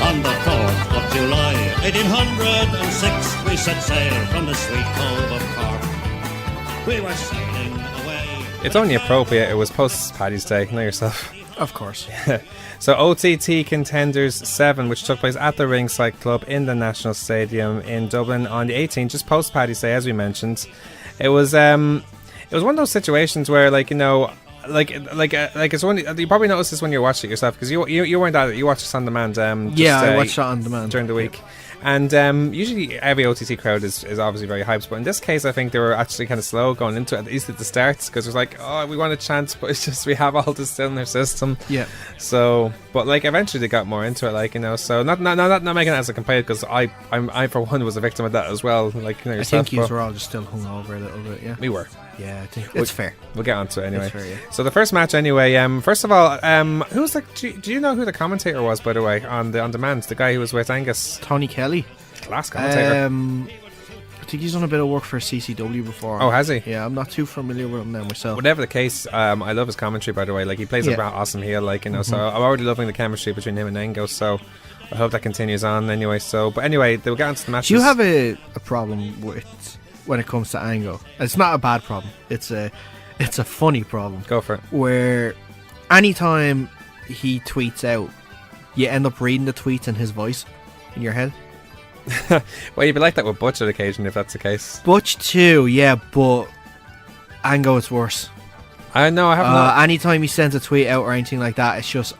On the 4th of July, 1806, we set sail from the sweet cove of Cork. We were sailing away. It's only appropriate. It was post Paddy's Day. Know yourself. Of course. So OTT Contenders 7, which took place at the Ringside Club in the National Stadium in Dublin on the 18th, just post Paddy's Day, as we mentioned. It was one of those situations where, like, you know, like it's one you probably noticed this when you watched it yourself, because you weren't at it. You watched this on demand. I watched it on demand during the week. And usually every OTT crowd is obviously very hyped, but in this case I think they were actually kind of slow going into it, at least at the start, because it was like, oh, we want a chance, but it's just we have all this still in their system. Yeah. So, but like eventually they got more into it, like, you know. So not making it as a complaint, because I for one was a victim of that as well. Like, you know, yourself, I think you were all just still hungover a little bit. Yeah. We were. Yeah, I think it's fair. We'll get onto it anyway. Fair, yeah. So the first match anyway. First of all, who was like? Do you know who the commentator was, by the way, on demand? The guy who was with Angus. Tony Kelly. Class commentator. I think he's done a bit of work for CCW before. Oh, has he? Yeah, I'm not too familiar with him now myself. Whatever the case, I love his commentary, by the way. Like, he plays a awesome heel, like, you know. So I'm already loving the chemistry between him and Angus. So I hope that continues on anyway. So, but anyway, they'll get into the matches. Do you have a problem with when it comes to Angle? It's not a bad problem. It's a funny problem. Go for it. Where anytime he tweets out, you end up reading the tweets in his voice in your head. Well, you'd be like that with Butch on occasion, if that's the case. Butch too, yeah, but Angle, it's worse. I know, I have not. Anytime he sends a tweet out or anything like that, it's just,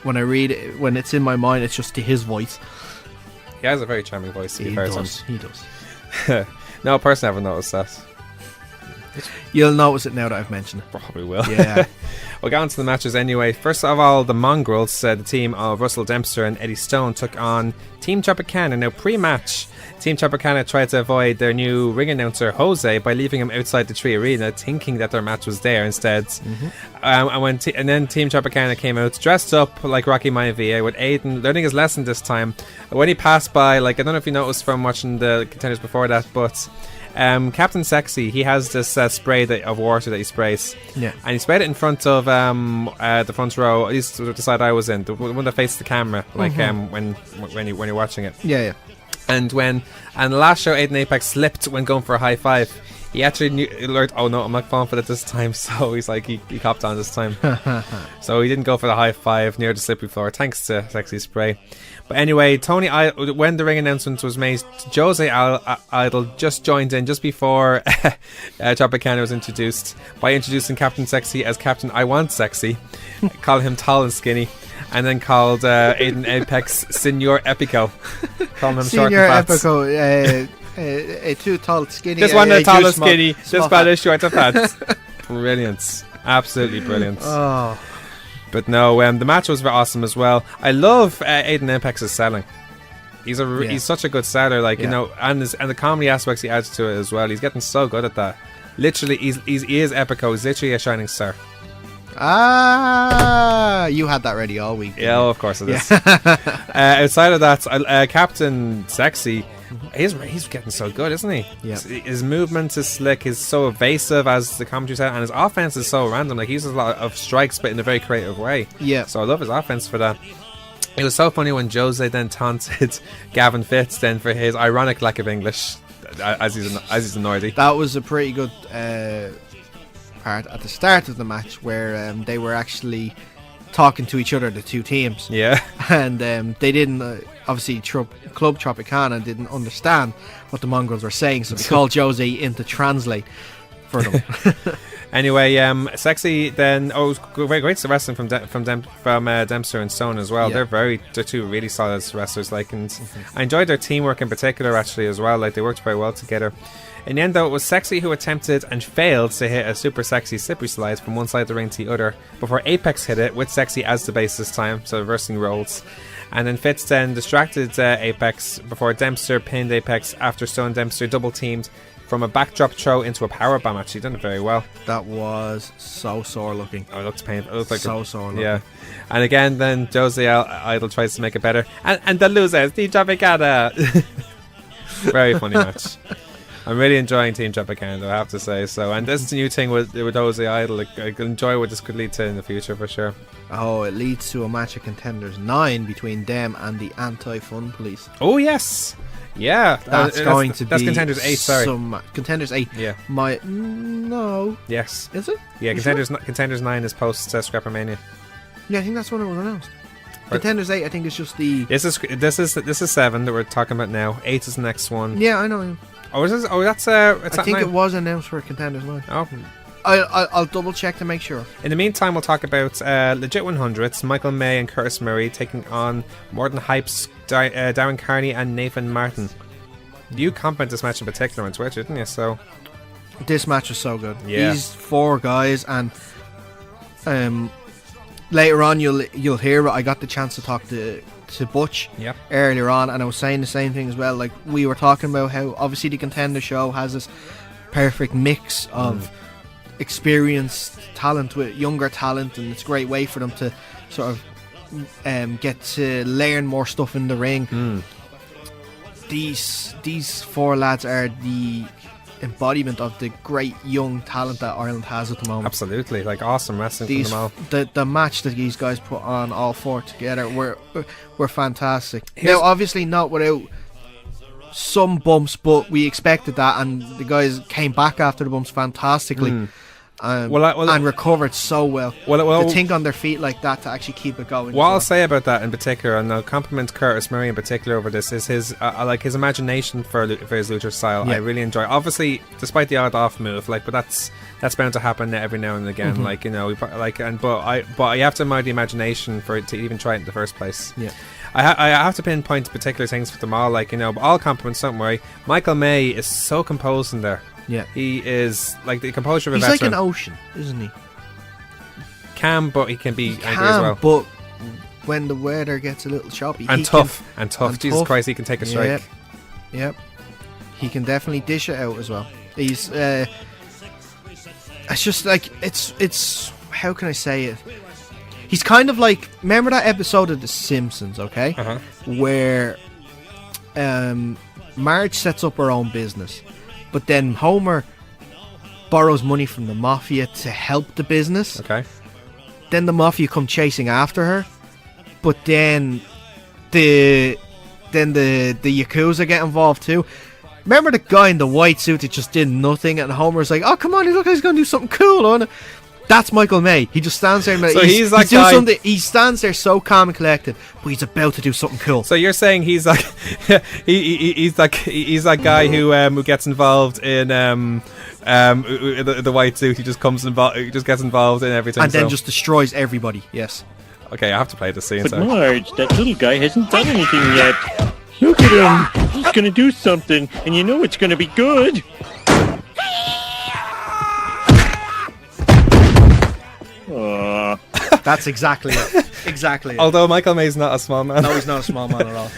when I read it, when it's in my mind, it's just to his voice. He has a very charming voice, to be fair to him. He does. No, a person haven't noticed that. You'll notice it now that I've mentioned it. Probably will. Yeah. We'll get on to the matches anyway. First of all, the Mongrels, the team of Russell Dempster and Eddie Stone, took on Team Tropicana. Now, pre-match, Team Tropicana tried to avoid their new ring announcer, Jose, by leaving him outside the Tree Arena, thinking that their match was there instead. And then Team Tropicana came out, dressed up like Rocky Maivia, with Aiden learning his lesson this time. When he passed by, like, I don't know if you noticed from watching the contenders before that, but Captain Sexy, he has this spray of water that he sprays. Yeah. And he sprayed it in front of the front row, at least the side I was in, the one that faced the camera, like when you're watching it. Yeah, yeah. And the last show, Aiden Apex slipped when going for a high five. He actually learned, oh no, I'm not falling for that this time. So he's like, he copped on this time. So he didn't go for the high five near the slippery floor, thanks to Sexy Spray. But anyway, when the ring announcement was made, Jose Idol just joined in just before Tropicana was introduced, by introducing Captain Sexy as Captain I Want Sexy, call him tall and skinny, and then called Aiden Apex Senor Epico. Call him short and fat. Senor Epico, too tall, skinny. This one tall and skinny, this one is short and fat. Brilliant. Absolutely brilliant. Oh. But no, the match was very awesome as well. I love Aiden Apex's selling. He's such a good seller, like, you know, and the comedy aspects he adds to it as well. He's getting so good at that. Literally, he is Epico. He's literally a shining star. You had that ready all week. Yeah, of course it is. Outside of that, Captain Sexy, he's getting so good, isn't he? Yeah. His movement is slick. He's so evasive, as the commentary said, and his offense is so random. Like, he uses a lot of strikes, but in a very creative way. Yeah. So I love his offense for that. It was so funny when Jose then taunted Gavin Fitz then for his ironic lack of English, as he's a Nordy. That was a pretty good part at the start of the match, where they were actually talking to each other, the two teams. Yeah. And they didn't, obviously Club Tropicana didn't understand what the Mongrels were saying, so they called Jose in to translate for them. Anyway, Sexy then. Oh, it was great wrestling from Dempster and Stone as well. Yeah. They're two really solid wrestlers. Like, and I enjoyed their teamwork in particular actually as well. Like, they worked very well together. In the end, though, it was Sexy who attempted and failed to hit a super sexy slippery slide from one side of the ring to the other before Apex hit it with Sexy as the base this time, so reversing roles. And then Fitz then distracted Apex before Dempster pinned Apex after Stone and Dempster double teamed from a backdrop throw into a powerbomb. Actually done it very well. That was so sore looking. Oh, it looks painful. It looked like so sore looking. Yeah. And again, then Josie Idol tries to make it better. And the loser is Team Tropicana. Very funny match. I'm really enjoying Team Tropicana, I have to say. So, and this is the new thing with Josie Idol. Like, I can enjoy what this could lead to in the future for sure. Oh, it leads to a match of Contenders 9 between them and the Anti-Fun Police. Oh, yes. Yeah. That's going to be... That's Contenders 8, sorry. Contenders 8. Yeah. No. Yes. Is it? Yeah, You Contenders 9 is post Scrappermania. Yeah, I think that's when it was announced. Contenders 8, I think, is just the... This is 7 that we're talking about now. 8 is the next one. Yeah, I know. Oh, is this? Oh, that's I think it was announced for Contenders 9. Oh. I'll double check to make sure. In the meantime, we'll talk about Legit 100s, Michael May and Curtis Murray taking on More Than Hype's Darren Carney and Nathan Martin. You complimented this match in particular on Twitter, didn't you? So this match was so good. Yeah. These four guys, and later on you'll hear it. I got the chance to talk to Butch earlier on, and I was saying the same thing as well. Like, we were talking about how obviously the Contender show has this perfect mix of experienced talent with younger talent, and it's a great way for them to sort of get to learn more stuff in the ring. These four lads are the embodiment of the great young talent that Ireland has at the moment. Absolutely, like awesome wrestling from them all. The match that these guys put on, all four together, were fantastic. Now, obviously not without some bumps, but we expected that, and the guys came back after the bumps fantastically. And recovered so well. To think on their feet like that, to actually keep it going. What I'll say about that in particular, and I'll compliment Curtis Murray in particular over this, is his like his imagination for his lucha style. Yeah. I really enjoy. Obviously, despite the odd off move, like, but that's bound to happen every now and again. Like, you know, like, and but you have to admire the imagination for it to even try it in the first place. Yeah. I have to pinpoint particular things for them all, like, you know, but all compliments, don't worry. Michael May is so composed in there. Yeah. He is like the composure of a He's veteran. like an ocean, isn't he? Calm, but he can be angry as well. But when the weather gets a little choppy, and tough. Jesus Christ, he can take a strike. Yep. He can definitely dish it out as well. He's it's just like it's how can I say it? He's kind of like, remember that episode of The Simpsons, okay? Where Marge sets up her own business, but then Homer borrows money from the mafia to help the business. Okay. Then the mafia come chasing after her, but then the Yakuza get involved too. Remember the guy in the white suit that just did nothing, and Homer's like, "Oh, come on, look, he's gonna do something cool on it." That's Michael May. He just stands there. So he's like guy. Something. He stands there so calm and collected, but he's about to do something cool. So you're saying he's like he's that guy who gets involved in the white suit. He just gets involved in everything, and then just destroys everybody. Yes. Okay, I have to play the scene. But Marge, that little guy hasn't done anything yet. Look at him. He's gonna do something, and you know it's gonna be good. That's exactly it. Exactly it. Although Michael May's not a small man. No, he's not a small man at all.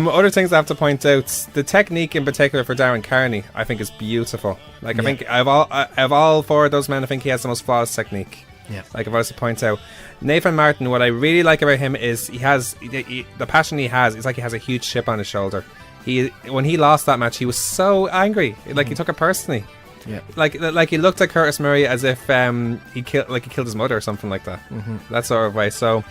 Other things I have to point out, the technique in particular for Darren Carney, I think, is beautiful. Like, I think of all four of those men, I think he has the most flawless technique. Yeah. Like, if I was to point out Nathan Martin, what I really like about him is he has the passion he has. It's like he has a huge chip on his shoulder. When he lost that match, he was so angry. Like, he took it personally. Yeah. Like he looked at Curtis Murray as if he killed his mother or something like that. That sort of way. So,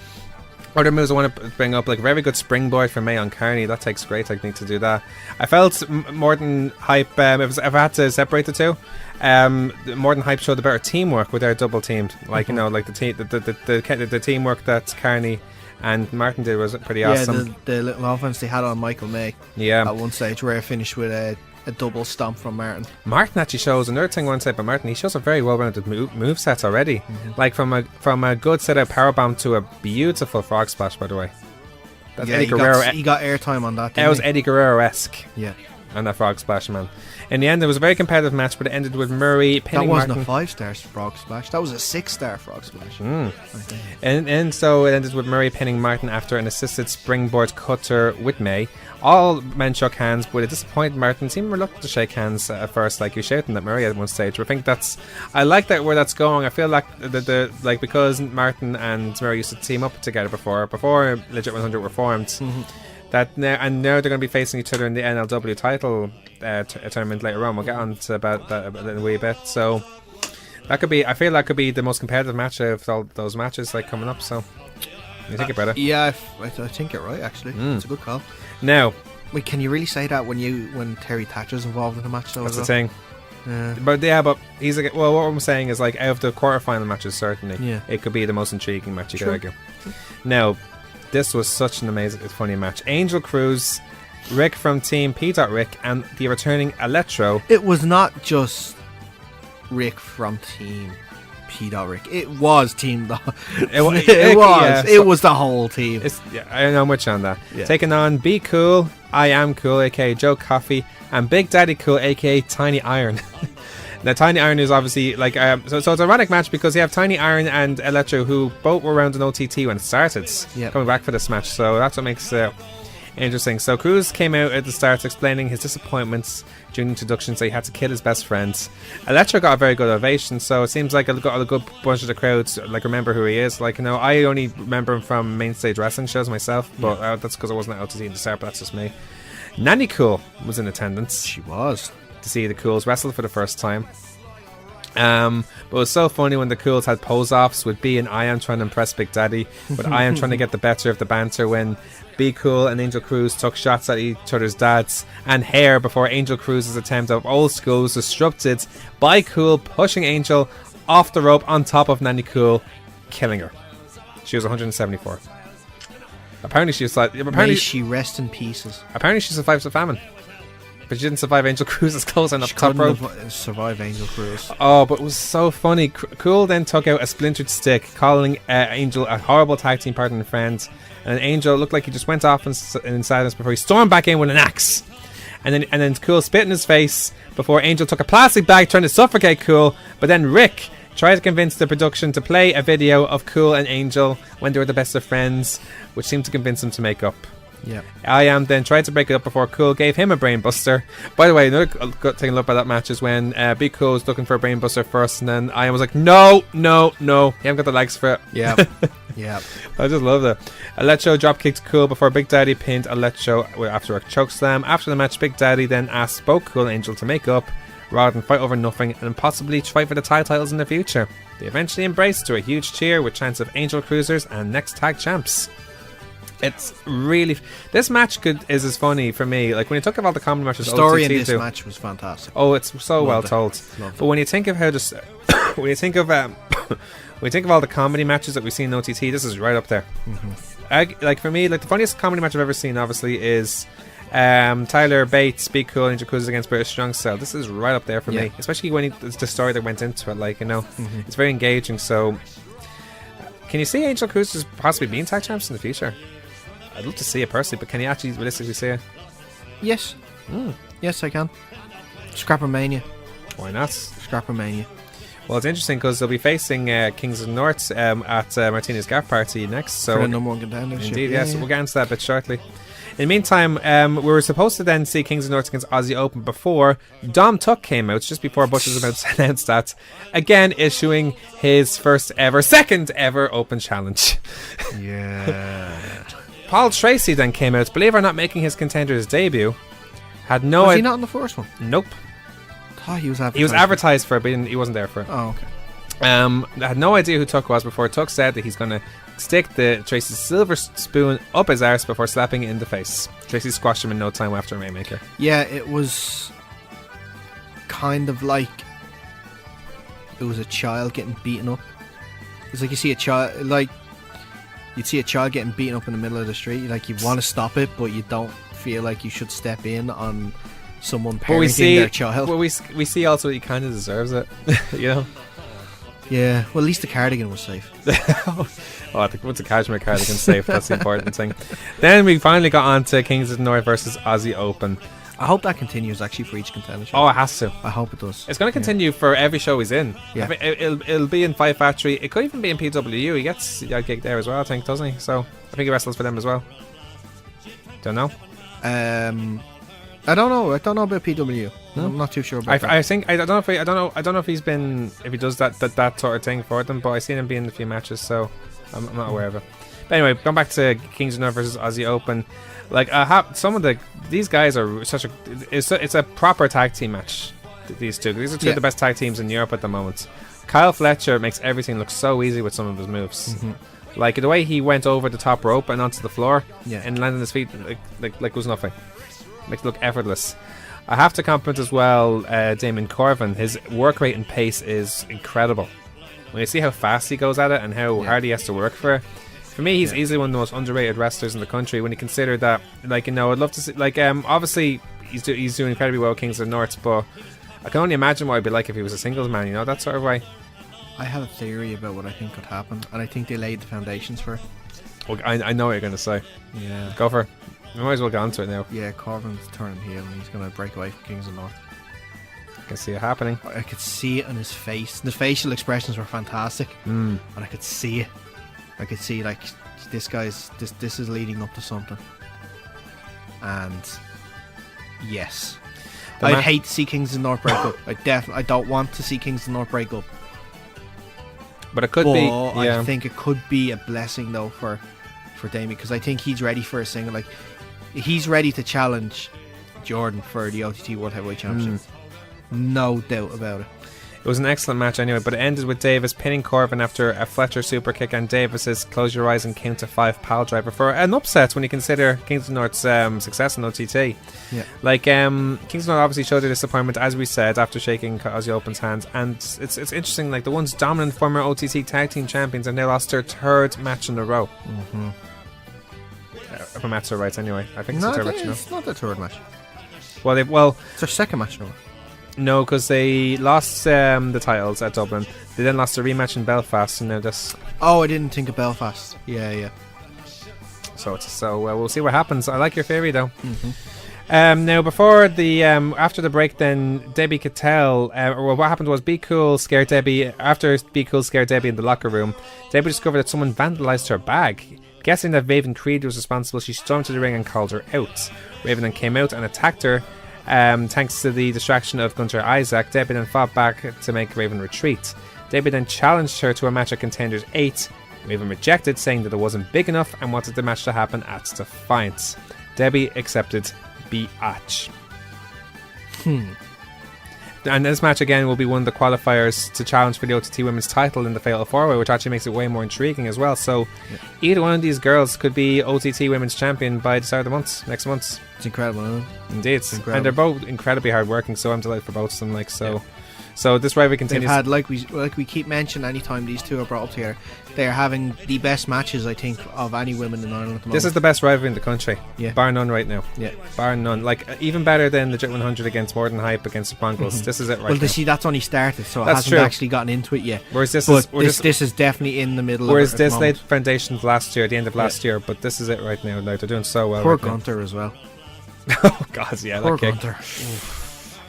other moves I want to bring up, like, very good springboard from May on Carney. That takes great technique to do that. I felt More Than Hype. If I had to separate the two, More Than Hype showed a better teamwork with their double teamed. Like, you know, like the teamwork that Carney and Martin did was pretty awesome. The little offense they had on Michael May. Yeah. At one stage where it finished with a double stomp from Martin. Martin actually shows, another thing I want to say about Martin, he shows a very well-rounded moveset already. Like from a good set-out powerbomb to a beautiful frog splash, by the way. That's Eddie Guerrero. He got airtime on that, It was Eddie Guerrero-esque. Yeah. And that frog splash, man. In the end, it was a very competitive match, but it ended with Murray pinning Martin. That wasn't a 5-star frog splash. That was a 6-star frog splash. And so it ended with Murray pinning Martin after an assisted springboard cutter with May. All men shook hands, but a disappointed Martin seemed reluctant to shake hands at first, like he was shouting at Murray at one stage. But I think I like that where that's going. I feel like like because Martin and Murray used to team up together before Legit 100 were formed. That now they're going to be facing each other in the NLW title tournament later on. We'll get on to about that in a wee bit. So I feel that could be the most competitive match of all those matches like coming up. So you think about it? Yeah, I think you're right. Actually, it's a good call. Now, wait, can you really say that when Terry Thatcher's involved in the match? Though, that's the thing. But he's like, well, what I'm saying is like out of the quarterfinal matches, certainly, it could be the most intriguing match you could argue. Now, this was such an amazing, funny match. Angel Cruz, Rick from Team P. Rick, and the returning Electro. It was not just Rick from Team P. Rick. It was Team. It was the whole team. I know much on that. Yeah. Taking on Be Cool, I Am Cool, aka Joe Coffey, and Big Daddy Cool, aka Tiny Iron. Now, Tiny Iron is obviously like so it's an ironic match because you have Tiny Iron and Electro, who both were around in OTT when it started, coming back for this match. So that's what makes it interesting. So Cruz came out at the start explaining his disappointments during the introduction, so he had to kill his best friend. Electro got a very good ovation, so it seems like it got a good bunch of the crowds like remember who he is. Like, I only remember him from main stage wrestling shows myself, but that's because I wasn't at OTT in the start, but that's just me. Nanny Cool was in attendance. She was. To see the Cools wrestle for the first time. But it was so funny when the Cools had pose-offs with B and I Am trying to impress Big Daddy, but I Am trying to get the better of the banter when Be Cool and Angel Cruz took shots at each other's dads and hair before Angel Cruz's attempt of old school was disrupted by Cool pushing Angel off the rope on top of Nanny Cool, killing her. She was 174. Apparently she was like... May she rest in pieces. Apparently she survived the famine. But she didn't survive Angel Cruz's close on the top rope. Survive Angel Cruz. Oh, but it was so funny. Cool then took out a splintered stick, calling Angel a horrible tag team partner and friend. And Angel looked like he just went off in silence before he stormed back in with an axe. And then Cool spit in his face before Angel took a plastic bag trying to suffocate Cool. But then Rick tried to convince the production to play a video of Cool and Angel when they were the best of friends, which seemed to convince him to make up. Yeah. I Am then tried to break it up before Cool gave him a brainbuster. By the way, another good thing I love about that match is when Be Cool was looking for a brainbuster first, and then I Am was like, no, you haven't got the legs for it. Yeah. Yeah. I just love that. Electro dropkicked Cool before Big Daddy pinned Electro after a chokeslam. After the match, Big Daddy then asked both Cool and Angel to make up rather than fight over nothing and possibly fight for the tag titles in the future. They eventually embraced to a huge cheer with chants of Angel Cruisers and next tag champs. It's really... This match is as funny for me. Like, when you talk about the comedy matches... The story OTT in this match was fantastic. Oh, it's so well told. But when you think of how this... when you think of all the comedy matches that we've seen in OTT, this is right up there. Like, for me, like, the funniest comedy match I've ever seen, obviously, is Tyler Bates, Be Cool, and Angel Cruz against British Strong Style. This is right up there for me. Especially when it's the story that went into it. Like, it's very engaging. So, can you see Angel Cruz just possibly being tag champs in the future? I'd love to see it personally, but can you actually realistically see it? Yes. Yes, I can. Scrappermania. Why not? Scrappermania. Well, it's interesting because they'll be facing Kings of the North at Martina's Gaff party next. So for the number one contenders. Indeed, yes. We'll get into that a bit shortly. In the meantime, we were supposed to then see Kings of the North against Aussie Open before Dom Tuck came out, just before Butch was about to announce that. Again, issuing his second ever Open challenge. Yeah. Paul Tracy then came out, believe it or not, making his Contenders debut. Was he not in the first one? Nope. He was advertised. He was advertised for it, but he wasn't there for it. Oh, okay. I had no idea who Tuck was before Tuck said that he's going to stick the Tracy's silver spoon up his arse before slapping it in the face. Tracy squashed him in no time after Rainmaker. Yeah, it was kind of like it was a child getting beaten up. It's like you see a child, like you'd see a child getting beaten up in the middle of the street. Like you want to stop it, but you don't feel like you should step in on someone But we parenting see, their child. but we see also he kind of deserves it, you know. Yeah, well, at least the cardigan was safe. Once a cashmere cardigan safe, that's the important thing. Then we finally got on to Kings of the North versus Aussie Open. I hope that continues actually for each contender show. Oh, it has to. I hope it does. It's going to continue for every show he's in. Yeah. I mean, it'll be in Fight Factory. It could even be in PWU. He gets a gig there as well, I think, doesn't he? So I think he wrestles for them as well. Don't know. I don't know. I don't know about PW. I'm not too sure about that. I don't know if he's been, if he does that sort of thing for them. But I've seen him be in a few matches, so I'm not aware of it. But anyway, going back to Kings of the North versus Aussie Open. Like these guys are it's a proper tag team match. These two of the best tag teams in Europe at the moment. Kyle Fletcher makes everything look so easy with some of his moves. Mm-hmm. Like the way he went over the top rope and onto the floor and landed his feet like it was nothing. Makes it look effortless. I have to compliment as well Damon Corvin. His work rate and pace is incredible. When you see how fast he goes at it and how hard he has to work for it. For me, he's easily one of the most underrated wrestlers in the country. When you consider that, like, you know, I'd love to see, like, obviously he's doing incredibly well with Kings of the North, but I can only imagine what it'd be like if he was a singles man, you know, that sort of way. I have a theory about what I think could happen, and I think they laid the foundations for it. Well, I know what you're going to say. Yeah. Go for it. We might as well get onto it now. Yeah, Corvin's turning heel, and he's going to break away from Kings of the North. I can see it happening. I could see it on his face. The facial expressions were fantastic, and I could see it. I could see, like, this is leading up to something. And yes, I'd hate to see Kings of the North break up. I don't want to see Kings of the North break up. But it could be. Yeah. I think it could be a blessing though for Damien, because I think he's ready for a single. Like, he's ready to challenge Jordan for the OTT World Heavyweight Championship. No doubt about it. It was an excellent match anyway, but it ended with Davis pinning Corvin after a Fletcher super kick and Davis's close your eyes and count to 5 pile driver for an upset when you consider Kings of the North's success in OTT. Yeah. Like, Kings of the North obviously showed their disappointment, as we said, after shaking Aussie Open's hands, and it's interesting, like, the once dominant former OTT tag team champions have now lost their third match in a row. If my maths are right anyway. I think it's the third match. It's not the third match. Well, it's their second match in a row. No, because they lost the titles at Dublin. They then lost a rematch in Belfast, and now this. Oh, I didn't think of Belfast. Yeah. So we'll see what happens. I like your theory though. Now before the after the break, then Debbie could tell. Or what happened was Be Cool scared Debbie. After Be Cool scared Debbie in the locker room, Debbie discovered that someone vandalized her bag. Guessing that Raven Creed was responsible, she stormed to the ring and called her out. Raven then came out and attacked her. Thanks to the distraction of Gunter Isaac, Debbie then fought back to make Raven retreat. Debbie then challenged her to a match at Contenders 8. Raven rejected, saying that it wasn't big enough and wanted the match to happen at Defiant. Debbie accepted biatch. And this match again will be one of the qualifiers to challenge for the OTT Women's title in the Fatal 4-Way, which actually makes it way more intriguing as well. So either one of these girls could be OTT Women's Champion by the start of the month, next month. It's incredible, isn't it? Indeed. It's incredible. And they're both incredibly hard working, so I'm delighted for both of them. Like, so So this rivalry continues. They've had, like we keep mentioning, anytime these two are brought up together, they are having the best matches, I think, of any women in Ireland at the moment. This is the best rivalry in the country, bar none right now. Yeah, bar none. Like even better than the Jet 100 against More Than Hype against the Bongos. This is it right now. Well, see, that's only started, so it that's hasn't true. actually gotten into it yet. Whereas this this is definitely in the middle. Whereas of it this laid foundations last year, at the end of last year, but this is it right now. Like they're doing so well. Poor right Gunter now. As well. Oh God, yeah, poor that kick. Gunter.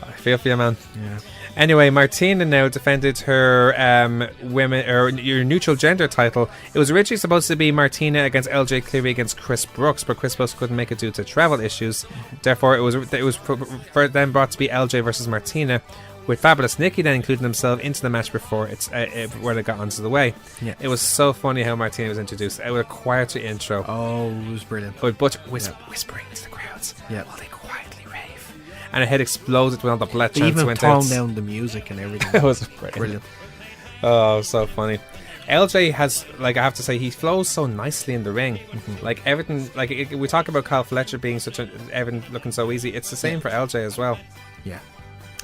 I feel for you, man. Yeah. Anyway, Martina now defended her women or your neutral gender title. It was originally supposed to be Martina against LJ Cleary against Chris Brooks, but Chris Brooks couldn't make it due to travel issues. Therefore, it was then brought to be LJ versus Martina, with Fabulous Nikki then including himself into the match before where they got onto the way. Yeah. It was so funny how Martina was introduced. It was a quieter intro. Oh, it was brilliant. But Butch whispering to the crowds. Yeah. While they quietly rave. And her head exploded when all the blood They chants even went out. toned down the music and everything. It was brilliant. Oh, so funny. LJ has, like, I have to say, he flows so nicely in the ring. Like everything, like we talk about Kyle Fletcher being everything looking so easy. It's the same for LJ as well. Yeah.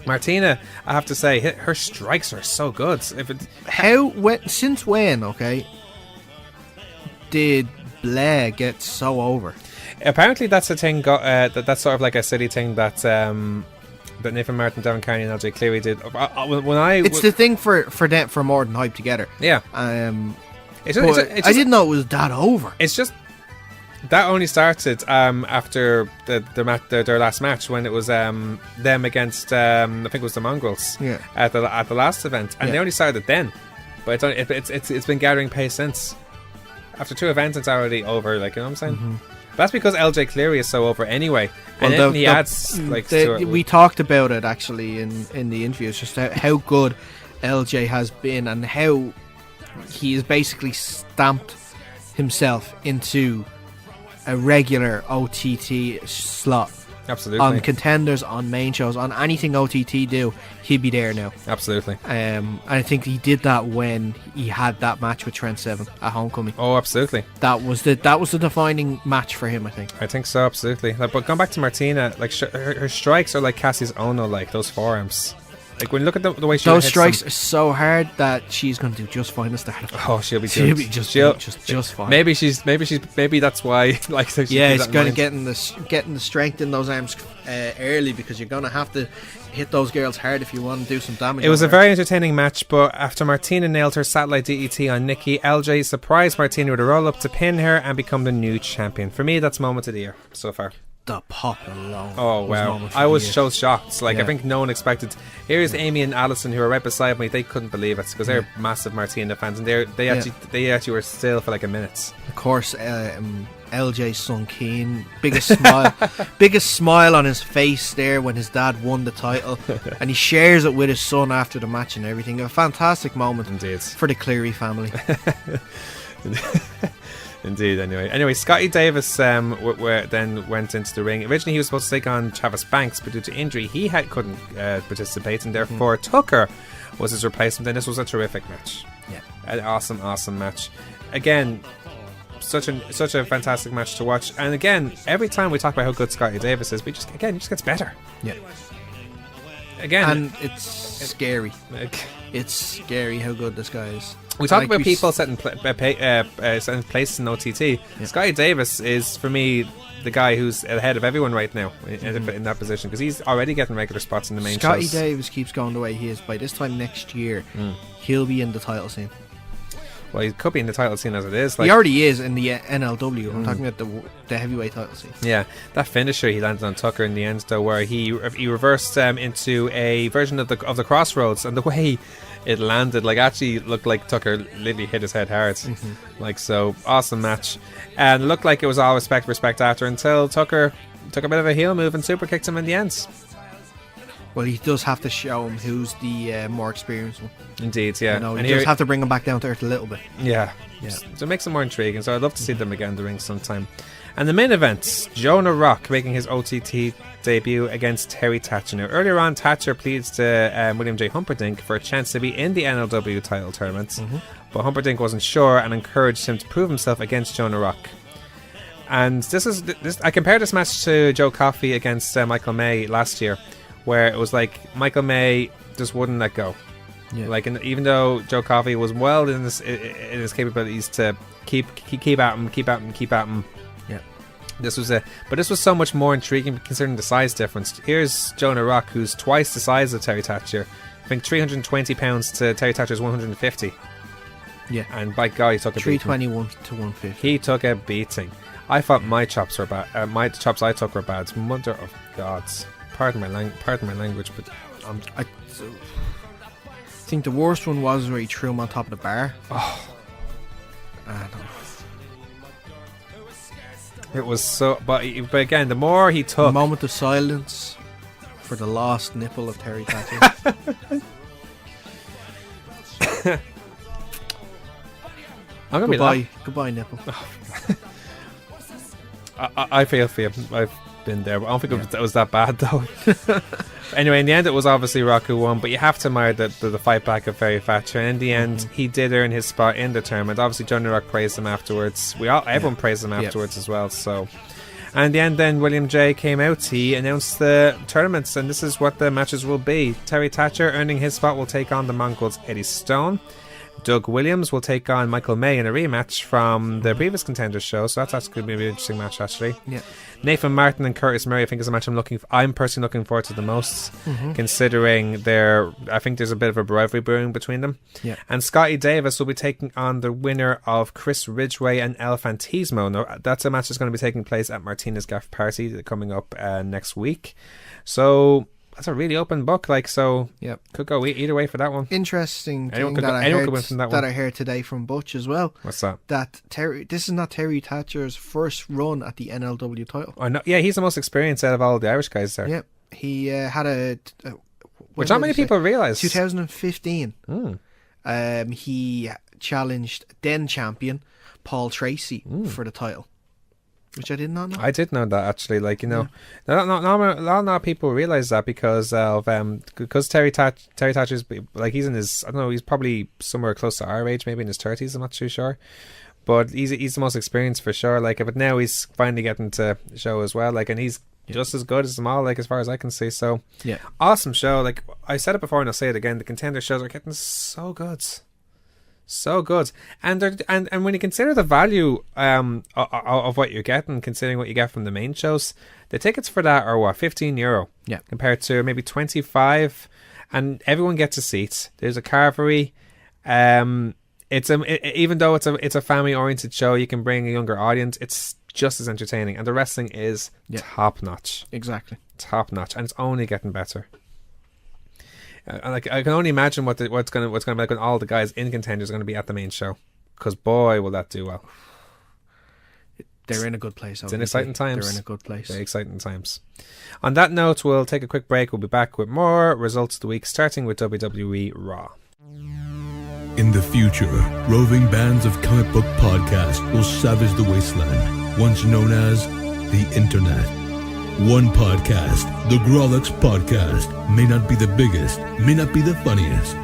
Martina, I have to say, her strikes are so good. Since when? Okay. Did Blair get so over? Apparently, that's a thing. That's sort of like a silly thing that that Nathan Martin, Devin Carney, and LJ Cleary did. It's the thing for more than hype together. Yeah. I didn't know it was that over. It's just that only started after their last match, when it was them against I think it was the Mongrels at the last event, and they only started then. But it's been gathering pace since. After 2 events, it's already over. Like, you know what I'm saying? Mm-hmm. That's because LJ Cleary is so over anyway, and then he adds to it. We talked about it actually in the interview. It's just how good LJ has been, and how he has basically stamped himself into a regular OTT slot. Absolutely. On Contenders, on main shows, on anything OTT do, he'd be there now. Absolutely. And I think he did that when he had that match with Trent Seven at Homecoming. Oh, absolutely. That was the defining match for him, I think. I think so, absolutely. Like, but going back to Martina, like her strikes are like Cassie's Ono, like those forearms. Like, when you look at the way she those strikes are so hard that she's going to do just fine at the start. Oh, she'll be just fine. Maybe that's why. Like, it's going to getting the strength in those arms early, because you're going to have to hit those girls hard if you want to do some damage. It was a very entertaining match, but after Martina nailed her satellite DET on Nikki, LJ surprised Martina with a roll up to pin her and become the new champion. For me, that's moment of the year so far. The pop alone. Oh wow! I was so shocked. Like, I think no one expected. Here's Amy and Alison, who are right beside me. They couldn't believe it, because they're massive Martina fans, and they actually were still for like a minute. Of course, LJ's son Keane, biggest smile on his face there when his dad won the title, and he shares it with his son after the match and everything. A fantastic moment, indeed, for the Cleary family. Indeed. Anyway, Scotty Davis then went into the ring. Originally, he was supposed to take on Travis Banks, but due to injury, he couldn't participate, and therefore Tucker was his replacement. And this was a terrific match. Yeah, an awesome match. Again, such a fantastic match to watch. And again, every time we talk about how good Scotty Davis is, he just gets better. Yeah. Again, and it's scary. It's scary how good this guy is. We talk about people setting places in OTT. Yeah. Scotty Davis is, for me, the guy who's ahead of everyone right now in that position, because he's already getting regular spots in the main Scotty shows. Davis keeps going the way he is. By this time next year, he'll be in the title scene. Well, he could be in the title scene as it is. He already is in the NLW. I'm talking about the heavyweight title scene. Yeah, that finisher he landed on Tucker in the end, though, where he reversed into a version of the Crossroads, and the way it landed, like, actually looked like Tucker literally hit his head hard. Like, so awesome match, and it looked like it was all respect after, until Tucker took a bit of a heel move and super kicked him in the end. Well, he does have to show him who's the more experienced one. Indeed, yeah. And he does have to bring him back down to earth a little bit. Yeah. So it makes them more intriguing. So I'd love to see them again in the ring sometime. And the main event, Jonah Rock making his OTT debut against Terry Thatcher. Now, earlier on, Thatcher pleads to William J. Humperdinck for a chance to be in the NLW title tournament, but Humperdinck wasn't sure and encouraged him to prove himself against Jonah Rock. And this I compared this match to Joe Coffey against Michael May last year, where it was like Michael May just wouldn't let go. Yeah. Like, even though Joe Coffey was well in his capabilities to keep at him. Yeah. This was so much more intriguing considering the size difference. Here's Jonah Rock, who's twice the size of Terry Thatcher. I think 320 pounds to Terry Thatcher's 150. Yeah. And by God, he took a 321 to 150. He took a beating. I thought my chops were bad. My chops I took were bad. Mother of gods. Pardon my language, but I think the worst one was where he threw him on top of the bar. Oh, it was so. But again, the more he took, a moment of silence for the lost nipple of Terry Thatcher. I'm gonna be goodbye, nipple. I feel for you. I've been there, but I don't think it was that bad though. Anyway, in the end, it was obviously Rock who won, but you have to admire the fight back of Terry Thatcher. And in the end, he did earn his spot in the tournament. Obviously, Johnny Rock praised him afterwards. Everyone praised him afterwards as well. So, and in the end, then William J came out. He announced the tournaments, and this is what the matches will be. Terry Thatcher, earning his spot, will take on the Mongols Eddie Stone. Doug Williams will take on Michael May in a rematch from the previous Contenders show, so that's going to be an interesting match, actually. Yeah. Nathan Martin and Curtis Murray, I think, is a match I'm personally looking forward to the most, considering I think there's a bit of a rivalry brewing between them. Yeah. And Scotty Davis will be taking on the winner of Chris Ridgway and El Fantasmo. Now, that's a match that's going to be taking place at Martina's Gaff Party coming up next week. So that's a really open book, so could go either way for that one. Anyone could win from that one. I heard today from Butch as well. What's that? That this is not Terry Thatcher's first run at the NLW title. Oh, no, yeah, he's the most experienced out of all the Irish guys there. Yep, he had which not many people realise. 2015. He challenged then champion Paul Tracy for the title, which I did not know. I did know that, actually. Not a lot of people realise that because Terry Thatcher's he's in his, I don't know, he's probably somewhere close to our age, maybe in his 30s. I'm not too sure, but he's the most experienced for sure. But now he's finally getting to show as well. And he's just as good as them all, as far as I can see. So awesome show. I said it before and I'll say it again. The Contender shows are getting so good. So good, and when you consider the value of what you're getting, considering what you get from the main shows, the tickets for that are what, €15, compared to maybe 25, and everyone gets a seat. There's a carvery. Even though it's a family oriented show, you can bring a younger audience. It's just as entertaining, and the wrestling is top notch. Exactly, top notch, and it's only getting better. I can only imagine what's going to be like when all the guys in Contenders are going to be at the main show, because boy will that do well. They're in a good place. It's in exciting times. They're in a good place. Very exciting times. On that note, we'll take a quick break. We'll be back with more results of the week, starting with WWE Raw. In the future, roving bands of comic book podcasts will savage the wasteland, once known as the Internet. One podcast, the Grolix Podcast, may not be the biggest, may not be the funniest,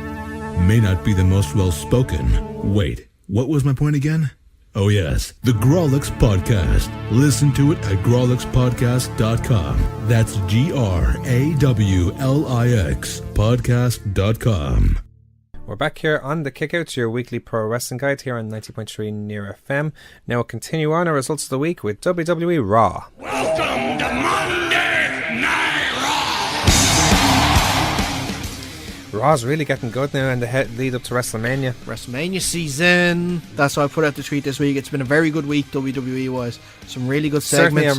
may not be the most well-spoken. Wait, what was my point again? Oh yes, the Grolix Podcast. Listen to it at grolixpodcast.com. That's GRAWLIX podcast.com. We're back here on The Kickout, your weekly pro wrestling guide here on 90.3 Near FM. Now we'll continue on our results of the week with WWE Raw. Welcome to Monday Night Raw! Raw's really getting good now in the lead up to WrestleMania. WrestleMania season. That's why I put out the tweet this week. It's been a very good week WWE-wise. Some really good segments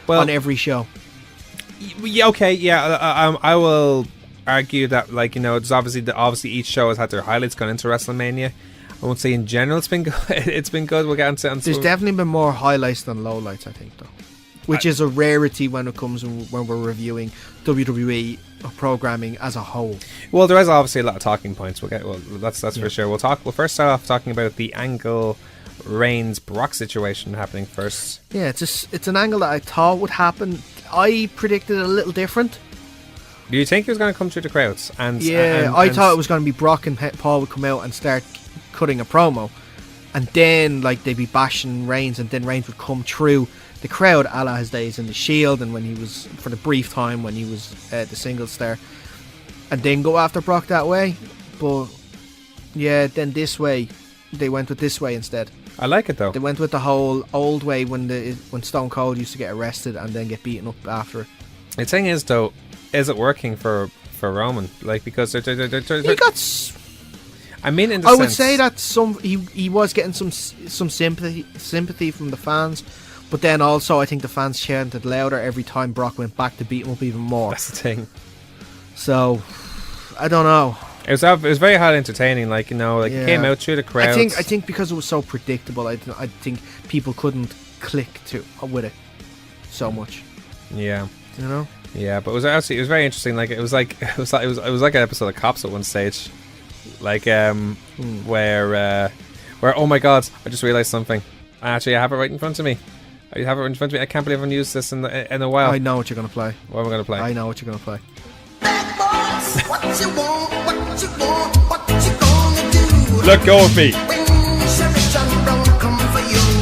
on every show. Yeah, okay, yeah. I will argue that, it's obviously each show has had their highlights gone into WrestleMania. I won't say in general it's been good. It's been good. We'll get into it. There's definitely been more highlights than lowlights, I think, though, which is a rarity when it comes when we're reviewing WWE programming as a whole. Well, there is obviously a lot of talking points. That's for sure. We'll first start off talking about the Angle Reigns Brock situation happening first. Yeah, it's an angle that I thought would happen. I predicted it a little different. Do you think it was going to come through the crowds? I thought it was going to be Brock and Paul would come out and start cutting a promo, and then they'd be bashing Reigns, and then Reigns would come through the crowd, a la his days in the Shield, and when he was, for the brief time when he was the singles star, and then go after Brock that way. But yeah, then they went with this way instead. I like it though. They went with the whole old way when Stone Cold used to get arrested and then get beaten up after it. The thing is though, is it working for Roman? Because they're he got. I mean, in the I would say that he was getting some sympathy from the fans, but then also I think the fans chanted louder every time Brock went back to beat him up even more. That's the thing. So I don't know. It was very hard entertaining. He came out through the crowd. I think because it was so predictable, I think people couldn't click with it so much. Yeah. You know. Yeah, but it was very interesting. It was like an episode of Cops at one stage, where oh my god, I just realised something. Actually, I have it right in front of me. I can't believe I haven't used this in a while. I know what you're gonna play. What am I gonna play? I know what you're gonna play. Let go of me.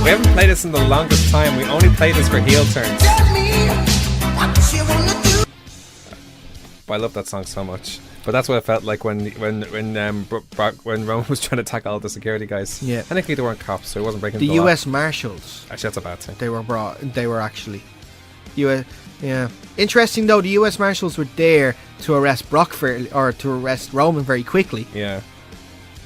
We haven't played this in the longest time. We only played this for heel turns. But I love that song so much. But that's what it felt like when Roman was trying to tackle all the security guys. Yeah. And I think they weren't cops, so it wasn't breaking The the law. US Marshals. Actually, that's a bad thing. They were actually US. Yeah. Interesting though, the US Marshals were there to arrest to arrest Roman very quickly. Yeah.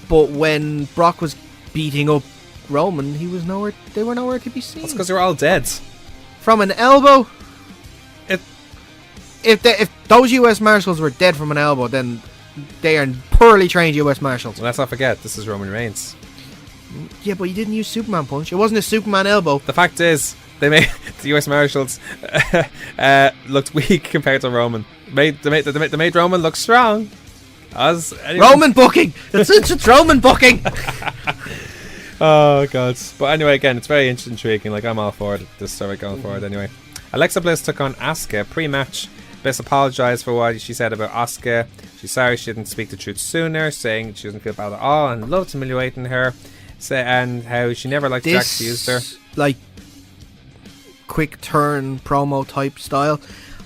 But when Brock was beating up Roman, he was nowhere. They were nowhere to be seen. That's because they were all dead. From an elbow. If those US Marshals were dead from an elbow, then they are poorly trained US Marshals. Well, let's not forget, this is Roman Reigns. Yeah, but he didn't use Superman punch. It wasn't a Superman elbow. The fact is, they made the US Marshals looked weak compared to Roman. They made Roman look strong. Roman booking. It's Roman booking. Oh god. But anyway, again, it's very intriguing. Like, I'm all for this story going forward. Anyway, Alexa Bliss took on Asuka pre-match. Bliss apologised for what she said about Asuka. She's sorry she didn't speak the truth sooner, saying she doesn't feel bad at all and loved humiliating her, and how she never liked Jack used her. Like, quick turn promo type style,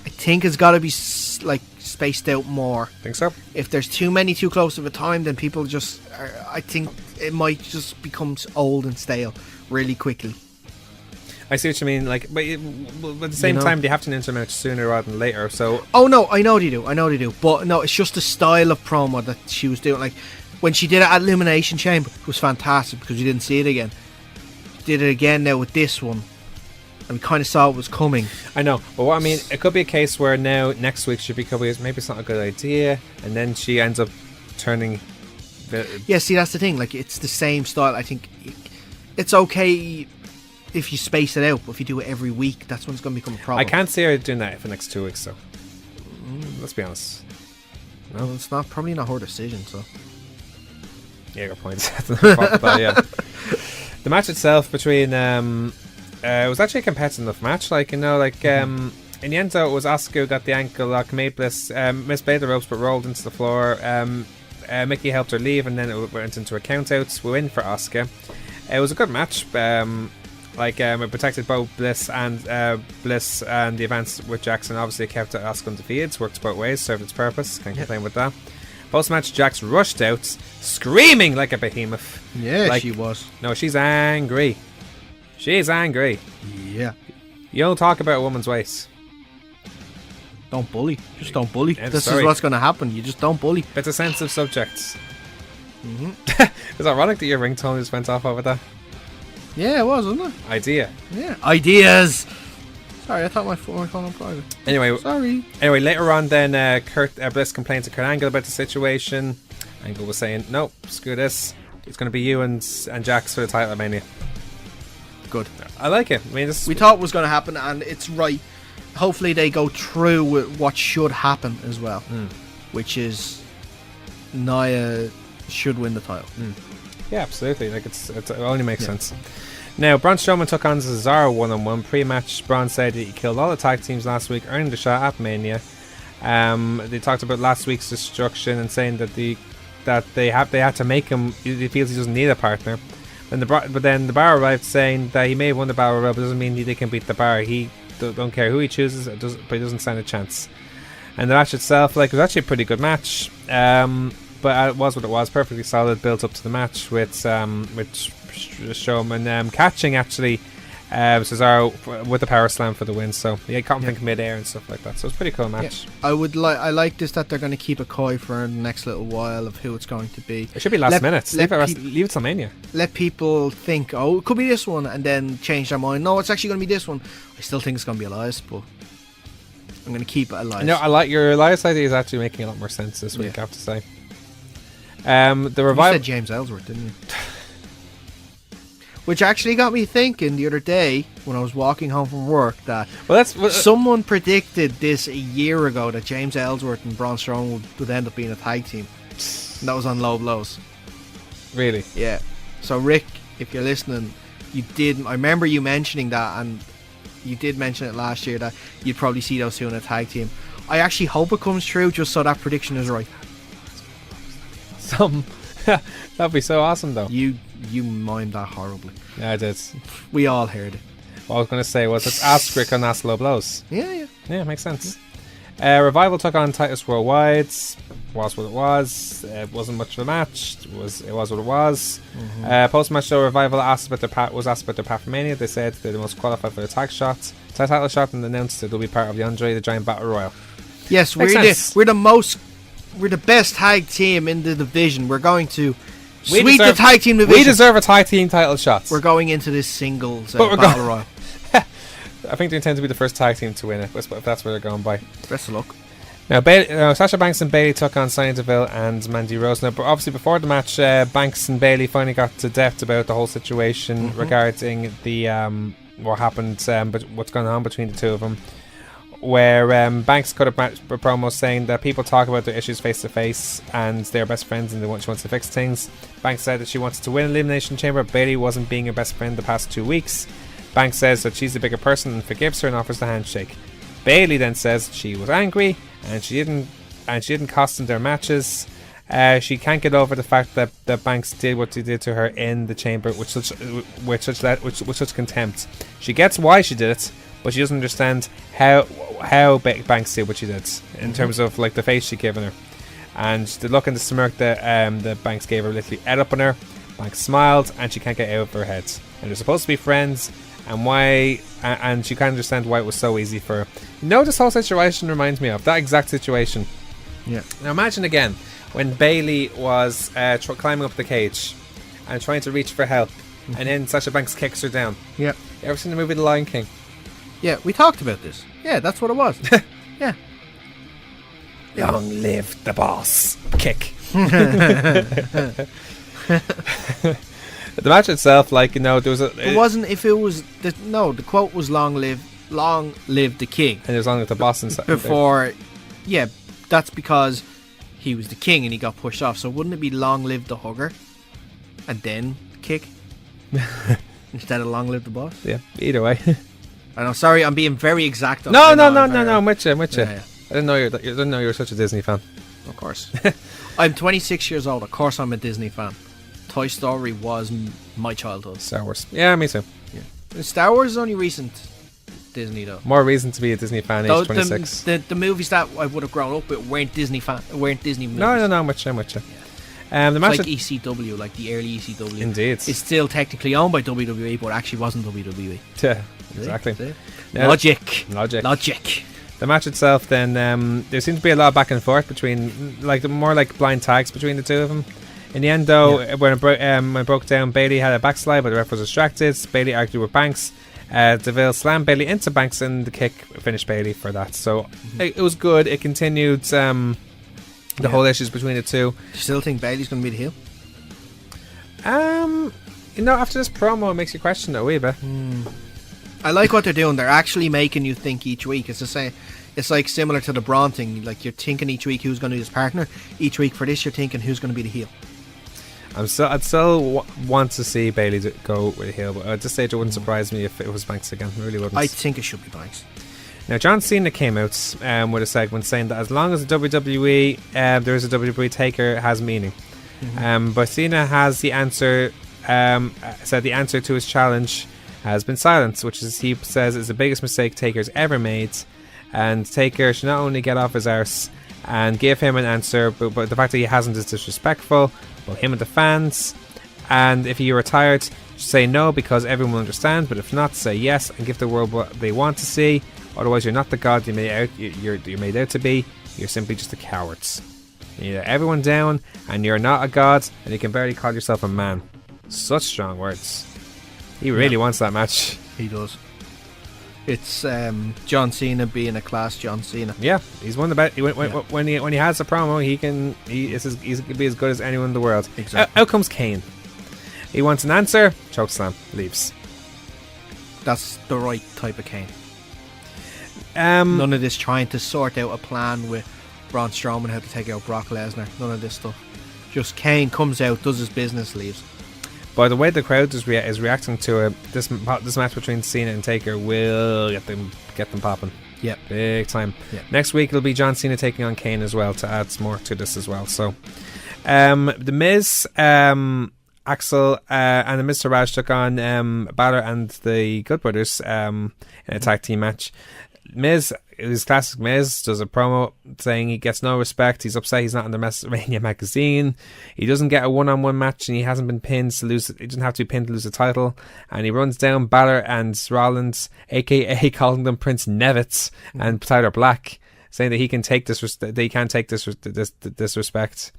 I think it's got to be like spaced out more. Think so? If there's too many too close of a time, then people just I think it might just become old and stale really quickly. I see what you mean. Like, but at the same time, they have to intermatch sooner rather than later. So, oh no, I know they do. But no, it's just the style of promo that she was doing. Like when she did it at Elimination Chamber, it was fantastic because you didn't see it again. She did it again now with this one, and we kind of saw it was coming. I know, but what I mean, it could be a case where now next week she becomes maybe it's not a good idea, and then she ends up turning. Yeah, see, that's the thing. Like, it's the same style. I think it's okay if you space it out, but if you do it every week, that's when it's going to become a problem. I can't see her doing that for the next 2 weeks, though. Let's be honest. No, it's probably not her decision, so. Yeah, your point. Yeah. The match itself between it was actually a competitive enough match. Like, in the end, though, it was Asuka who got the ankle lock, made Bliss misplayed the ropes but rolled into the floor. Mickey helped her leave, and then it went into a count out. We win for Asuka. It was a good match. It protected both Bliss and the events with Jackson. Obviously, it kept Asuka undefeated. Worked both ways, served its purpose. Can't complain with that. Post-match, Jax rushed out, screaming like a behemoth. Yeah, she was. No, she's angry. She's angry. Yeah. You don't talk about a woman's waist. Don't bully. Just don't bully. Yeah, this is what's going to happen. You just don't bully. It's a sensitive subject. It's ironic that your ringtone just went off over that. Yeah, it was, wasn't it? Idea. Yeah. Ideas. Sorry, I thought my phone was on private. Anyway, sorry. Anyway, later on, then Bliss complained to Kurt Angle about the situation. Angle was saying, "Nope, screw this. It's going to be you and Jax for the title at Mania." Good. I like it. I mean, we thought it was going to happen, and it's right. Hopefully, they go through with what should happen as well, which is Nia should win the title. Yeah, absolutely. Like it only makes sense. Now, Braun Strowman took on Cesaro one-on-one pre-match. Braun said that he killed all the tag teams last week, earning the shot at Mania. They talked about last week's destruction and saying that they had to make him. He feels he doesn't need a partner. But then the Bar arrived saying that he may have won the Battle Royal, but doesn't mean they can beat the Bar. He don't care who he chooses, but he doesn't stand a chance. And the match itself, was actually a pretty good match. But it was what it was, perfectly solid build up to the match with Strowman catching actually Cesaro with the power slam for the win. So he caught him mid-air and stuff like that. So it's a pretty cool match. Yeah. I like this that they're going to keep it coy for the next little while of who it's going to be. It should be last minute. Leave it till Mania. Let people think, oh, it could be this one, and then change their mind. No, it's actually going to be this one. I still think it's going to be Elias, but I'm going to keep it Elias. No, I like your Elias idea. Is actually making a lot more sense this week. I have to say. The revival. You said James Ellsworth, didn't you? Which actually got me thinking the other day when I was walking home from work that someone predicted this a year ago that James Ellsworth and Braun Strowman would end up being a tag team. And that was on Low Blows. Really? Yeah. So Rick, if you're listening, you did. I remember you mentioning that, and you did mention it last year that you'd probably see those two in a tag team. I actually hope it comes true, just so that prediction is right. That'd be so awesome, though. You mimed that horribly. Yeah, I did. We all heard it. What I was going to say was it's Ask Rick on Ask Low Blows. Yeah, makes sense. Revival took on Titus Worldwide. Was what it was. It wasn't much of a match. It was what it was. Post-match show, Revival was asked about their path for Mania. They said they're the most qualified for the title shot, and announced that they'll be part of the Andre the Giant Battle Royal. Yes, we're the best tag team in the division. We're going to sweep the tag team division. We deserve a tag team title shot. We're going into this singles battle royal. I think they intend to be the first tag team to win it, if that's where they're going by. Best of luck. Now, Sasha Banks and Bayley took on Sonya Deville and Mandy Rose. Now, but obviously before the match, Banks and Bayley finally got to depth about the whole situation regarding the what happened, but what's going on between the two of them. Where Banks cut a promo saying that people talk about their issues face to face and they're best friends and she wants to fix things. Banks said that she wanted to win Elimination Chamber. Bayley wasn't being her best friend the past 2 weeks. Banks says that she's the bigger person and forgives her and offers the handshake. Bayley then says she was angry and she didn't cost them their matches. She can't get over the fact that Banks did what he did to her in the chamber with such contempt. She gets why she did it, but she doesn't understand how Banks did what she did in terms of like the face she given her, and the look and the smirk that Banks gave her literally ate up on her. Banks smiled and she can't get out of her head. And they're supposed to be friends, and she can't understand why it was so easy for her. This whole situation reminds me of that exact situation. Yeah. Now imagine again when Bayley was climbing up the cage and trying to reach for help, and then Sasha Banks kicks her down. Yeah. You ever seen the movie The Lion King? Yeah, we talked about this. Yeah, that's what it was. Yeah. Long live the boss. Kick. The match itself, there was a... It wasn't if it was... the quote was long live the king. And it was long live the boss inside. Before... Yeah, that's because he was the king and he got pushed off. So wouldn't it be long live the hugger? And then kick? Instead of long live the boss? Yeah, either way. I know, sorry, I'm being very exact on No, I'm with you. Yeah. I didn't know you were such a Disney fan. Of course. I'm 26 years old. Of course I'm a Disney fan. Toy Story was my childhood. Star Wars. Yeah, me too. Yeah. Star Wars is only recent Disney though. More reason to be a Disney fan age 26. The movies that I would have grown up with weren't Disney movies. No, I'm with you. Yeah. The match like ECW, like the early ECW. Indeed. It's still technically owned by WWE, but actually wasn't WWE. Yeah, exactly. See? Logic. The match itself, then, there seemed to be a lot of back and forth between, more like blind tags between the two of them. In the end, though, when it broke down, Bayley had a backslide, but the ref was distracted. Bayley argued with Banks. Deville slammed Bayley into Banks, and the kick finished Bayley for that. So it was good. It continued the whole issues between the two. Do you still think Bayley's going to be the heel? After this promo, it makes you question it a wee bit. I like what they're doing. They're actually making you think each week. It's the same. It's like similar to the Braun thing. Like you're thinking each week who's going to be his partner. Each week for this, you're thinking who's going to be the heel. I'd still want to see Bayley go with a heel, but at this stage it wouldn't surprise me if it was Banks again. It really wouldn't. I think it should be Banks. Now John Cena came out with a segment saying that as long as the WWE there is a WWE Taker has meaning. But Cena has the answer. Said the answer to his challenge has been silence, which is he says is the biggest mistake Taker's ever made, and Taker should not only get off his arse and give him an answer, but the fact that he hasn't is disrespectful. Him and the fans, and if you retired, say no because everyone will understand, but if not, say yes and give the world what they want to see. Otherwise you're not the god you're made out to be. You're simply just a coward. You let everyone down and you're not a god, and you can barely call yourself a man. Such strong words. He really wants that match. He does. It's John Cena being a class John Cena. Yeah, he's one of the best. When he has a promo, he can be as good as anyone in the world. Exactly. Out comes Kane. He wants an answer. Chokeslam. Leaves. That's the right type of Kane. None of this trying to sort out a plan with Braun Strowman how to take out Brock Lesnar. None of this stuff. Just Kane comes out, does his business, leaves. By the way the crowd is reacting to it, this match between Cena and Taker will get them popping. Yeah, big time. Yep. Next week it'll be John Cena taking on Kane as well to add more to this as well. So, the Miz, Axel, and the Mr. Raj took on Balor and the Good Brothers in a tag team match. Miz, his classic Miz, does a promo saying he gets no respect. He's upset he's not in the Wrestlemania magazine. He doesn't get a one-on-one match, and he hasn't been pinned to lose. He doesn't have to be pinned to lose the title. And he runs down Balor and Rollins, aka calling them Prince Nevitz and Tyler Black, saying that he can take this. They can't take this disrespect.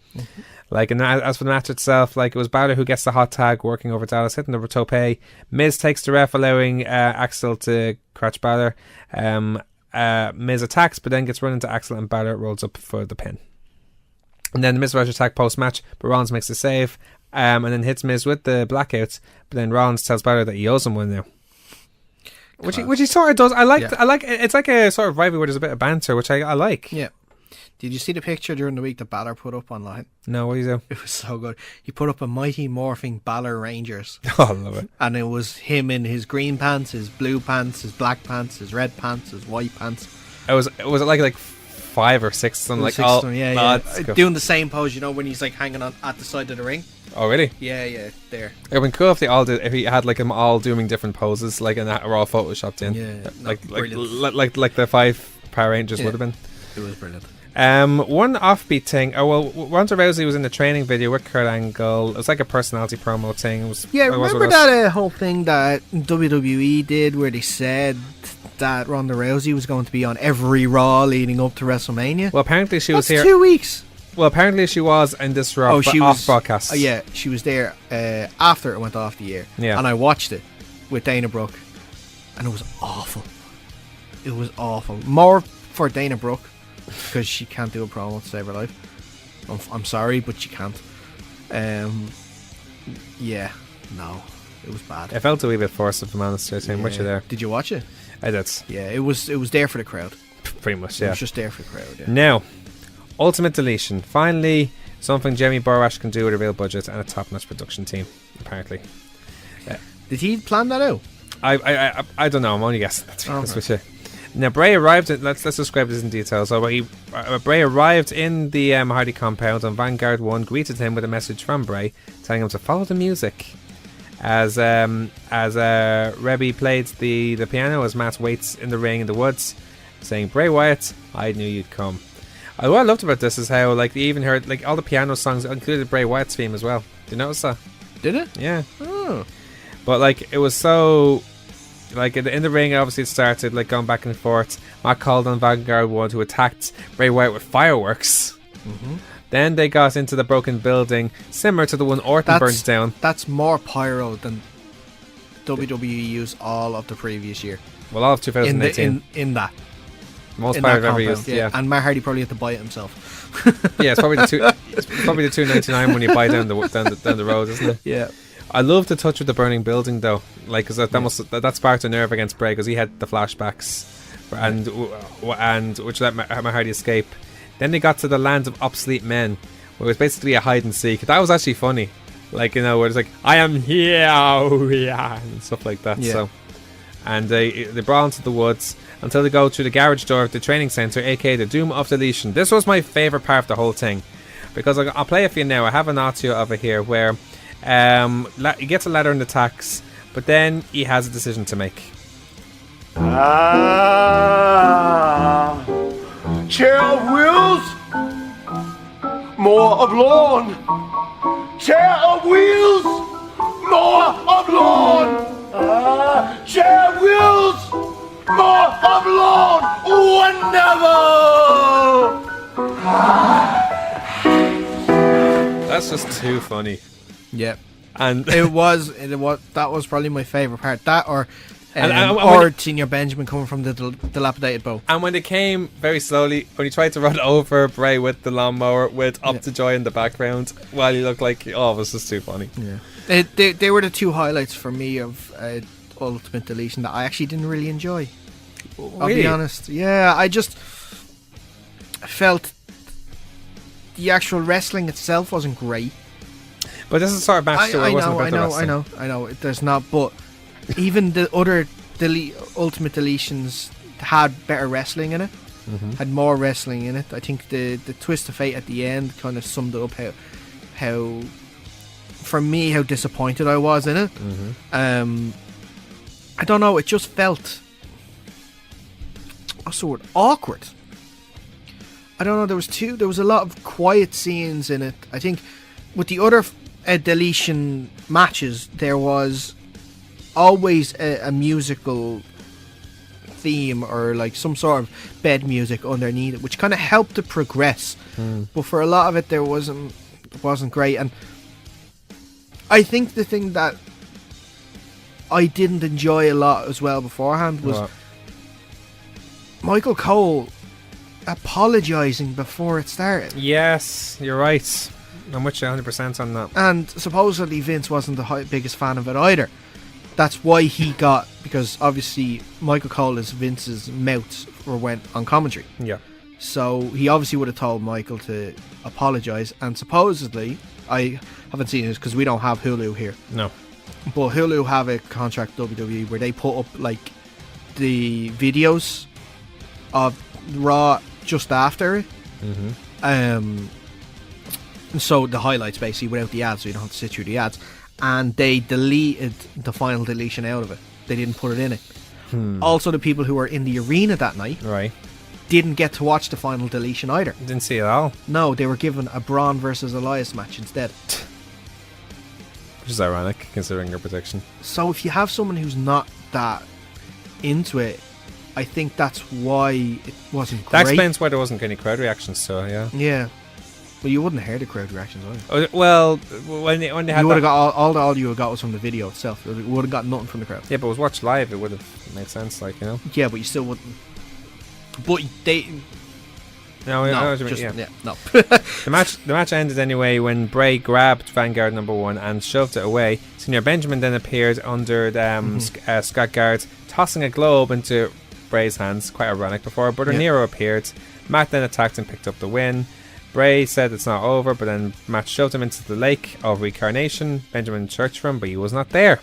Like, and as for the match itself, like, it was Balor who gets the hot tag, working over Dallas, hitting the tope. Miz takes the ref, allowing Axel to crotch Balor. Miz attacks, but then gets run into Axel, and Balor rolls up for the pin. And then the Miz Roger attack post match, but Rollins makes a save, and then hits Miz with the blackouts. But then Rollins tells Balor that he owes him one now. Which he sort of does. I like. It's like a sort of rivalry where there's a bit of banter, which I like. Yeah. Did you see the picture during the week that Balor put up online? No, what do you do? It was so good. He put up a Mighty Morphing Balor Rangers. Oh, I love it. And it was him in his green pants, his blue pants, his black pants, his red pants, his white pants. Was it like 5 or 6 of them? Like, six of them, yeah. Cool. Doing the same pose, you know, when he's like hanging on at the side of the ring. Oh, really? Yeah, there. It would be cool if they all did. If he had like them all doing different poses, like, and that were all photoshopped in. Yeah, like the 5 Power Rangers would have been. It was brilliant. One offbeat thing. Ronda Rousey was in the training video with Kurt Angle. It was like a personality promo thing. Remember that whole thing that WWE did where they said that Ronda Rousey was going to be on every Raw leading up to WrestleMania? Well, apparently she was here 2 weeks. Well, apparently she was in this Raw off broadcast. Yeah, she was there after it went off the air. Yeah. And I watched it with Dana Brooke, and it was awful. It was awful. More for Dana Brooke, because she can't do a promo to save her life. I'm sorry, but she can't. Yeah, no, it was bad. It felt a wee bit forced, if I'm honest with you. Were you there? Did you watch it? I did. Yeah, it was there for the crowd. Pretty much, yeah. It was just there for the crowd, yeah. Now, Ultimate Deletion. Finally, something Jeremy Borash can do with a real budget and a top-notch production team, apparently. Did he plan that out? I don't know. I'm only guessing. That's with you. Now, Bray arrived. Let's describe this in detail. So, Bray arrived in the Hardy compound, and Vanguard 1 greeted him with a message from Bray, telling him to follow the music. As Rebby played the piano, as Matt waits in the ring in the woods, saying, "Bray Wyatt, I knew you'd come." What I loved about this is how, like, they even heard, like, all the piano songs included Bray Wyatt's theme as well. Did you notice that? Did it? Yeah. Oh. But, like, it was so... Like, in the ring, obviously, it started, like, going back and forth. Matt called on Vanguard 1, who attacked Bray Wyatt with fireworks. Mm-hmm. Then they got into the broken building, similar to the one Orton burns down. That's more pyro than WWE used all of the previous year. Well, all of 2018. In that. Most pyro I've ever used, yeah. And Matt Hardy probably had to buy it himself. Yeah, it's probably the $2.99 when you buy down the road, isn't it? Yeah. I love the touch with the burning building, though. Like, cause that sparked a nerve against Bray, because he had the flashbacks, and which let Matt Hardy escape. Then they got to the land of obsolete men, where it was basically a hide and seek. That was actually funny, like, you know, where it's like, "I am here," and stuff like that. Yeah. So, and they brawl into the woods until they go through the garage door of the training center, aka the Doom of Deletion. This was my favorite part of the whole thing, because I'll play it for you now. I have an audio of it here where. He gets a ladder and attacks, but then he has a decision to make. Chair of wheels, more of lawn. Chair of wheels, more of lawn. Chair of wheels, more of lawn. Wonderful. That's just too funny. Yeah, and that was probably my favourite part. That or Senior Benjamin coming from the dilapidated boat. And when they came very slowly, when he tried to run over Bray with the lawnmower with Up to Joy in the background, while he looked like, it was just too funny. Yeah, they were the two highlights for me of Ultimate Deletion that I actually didn't really enjoy. I'll be honest. Yeah, I just felt the actual wrestling itself wasn't great. But this is the sort of match where it wasn't about the wrestling. I know. There's not, but even the other Ultimate Deletions had better wrestling in it. Mm-hmm. Had more wrestling in it. I think the twist of fate at the end kind of summed up how for me, how disappointed I was in it. Mm-hmm. I don't know. It just felt. sort of awkward. I don't know, there was a lot of quiet scenes in it. I think with the other deletion matches, there was always a musical theme or like some sort of bed music underneath it, which kind of helped to progress. But for a lot of it, it wasn't great. And I think the thing that I didn't enjoy a lot as well beforehand was Michael Cole apologising before it started. Yes, you're right. I'm with you 100% on that. And supposedly Vince wasn't the biggest fan of it either. That's why he got, because obviously Michael Cole is Vince's mouth or went on commentary. Yeah. So he obviously would have told Michael to apologise, and supposedly, I haven't seen this because we don't have Hulu here. No. But Hulu have a contract with WWE where they put up like the videos of Raw just after it. So the highlights basically without the ads, so you don't have to sit through the ads. And they deleted the final deletion out of it. They didn't put it in it. Also, the people who were in the arena that night didn't get to watch the final deletion either. Didn't see it all. No, they were given a Braun versus Elias match instead. Which is ironic, considering your prediction. So if you have someone who's not that into it, I think that's why it wasn't great. That explains why there wasn't any crowd reactions, so yeah. Yeah. Well, you wouldn't hear the crowd reactions either. Well, when they had you would have got all you would have got was from the video itself. You would have got nothing from the crowd. Yeah, but it was watched live, it would have made sense, like, you know? Yeah, but you still wouldn't. But they... No, I know what you mean, just, yeah. No. The match ended anyway when Bray grabbed Vanguard number 1 and shoved it away. Senior Benjamin then appeared under Scott Guard, tossing a globe into Bray's hands. Quite ironic. Before Brother Nero appeared. Matt then attacked and picked up the win. Bray said it's not over, but then Matt shoved him into the lake of reincarnation. Benjamin searched for him, but he was not there.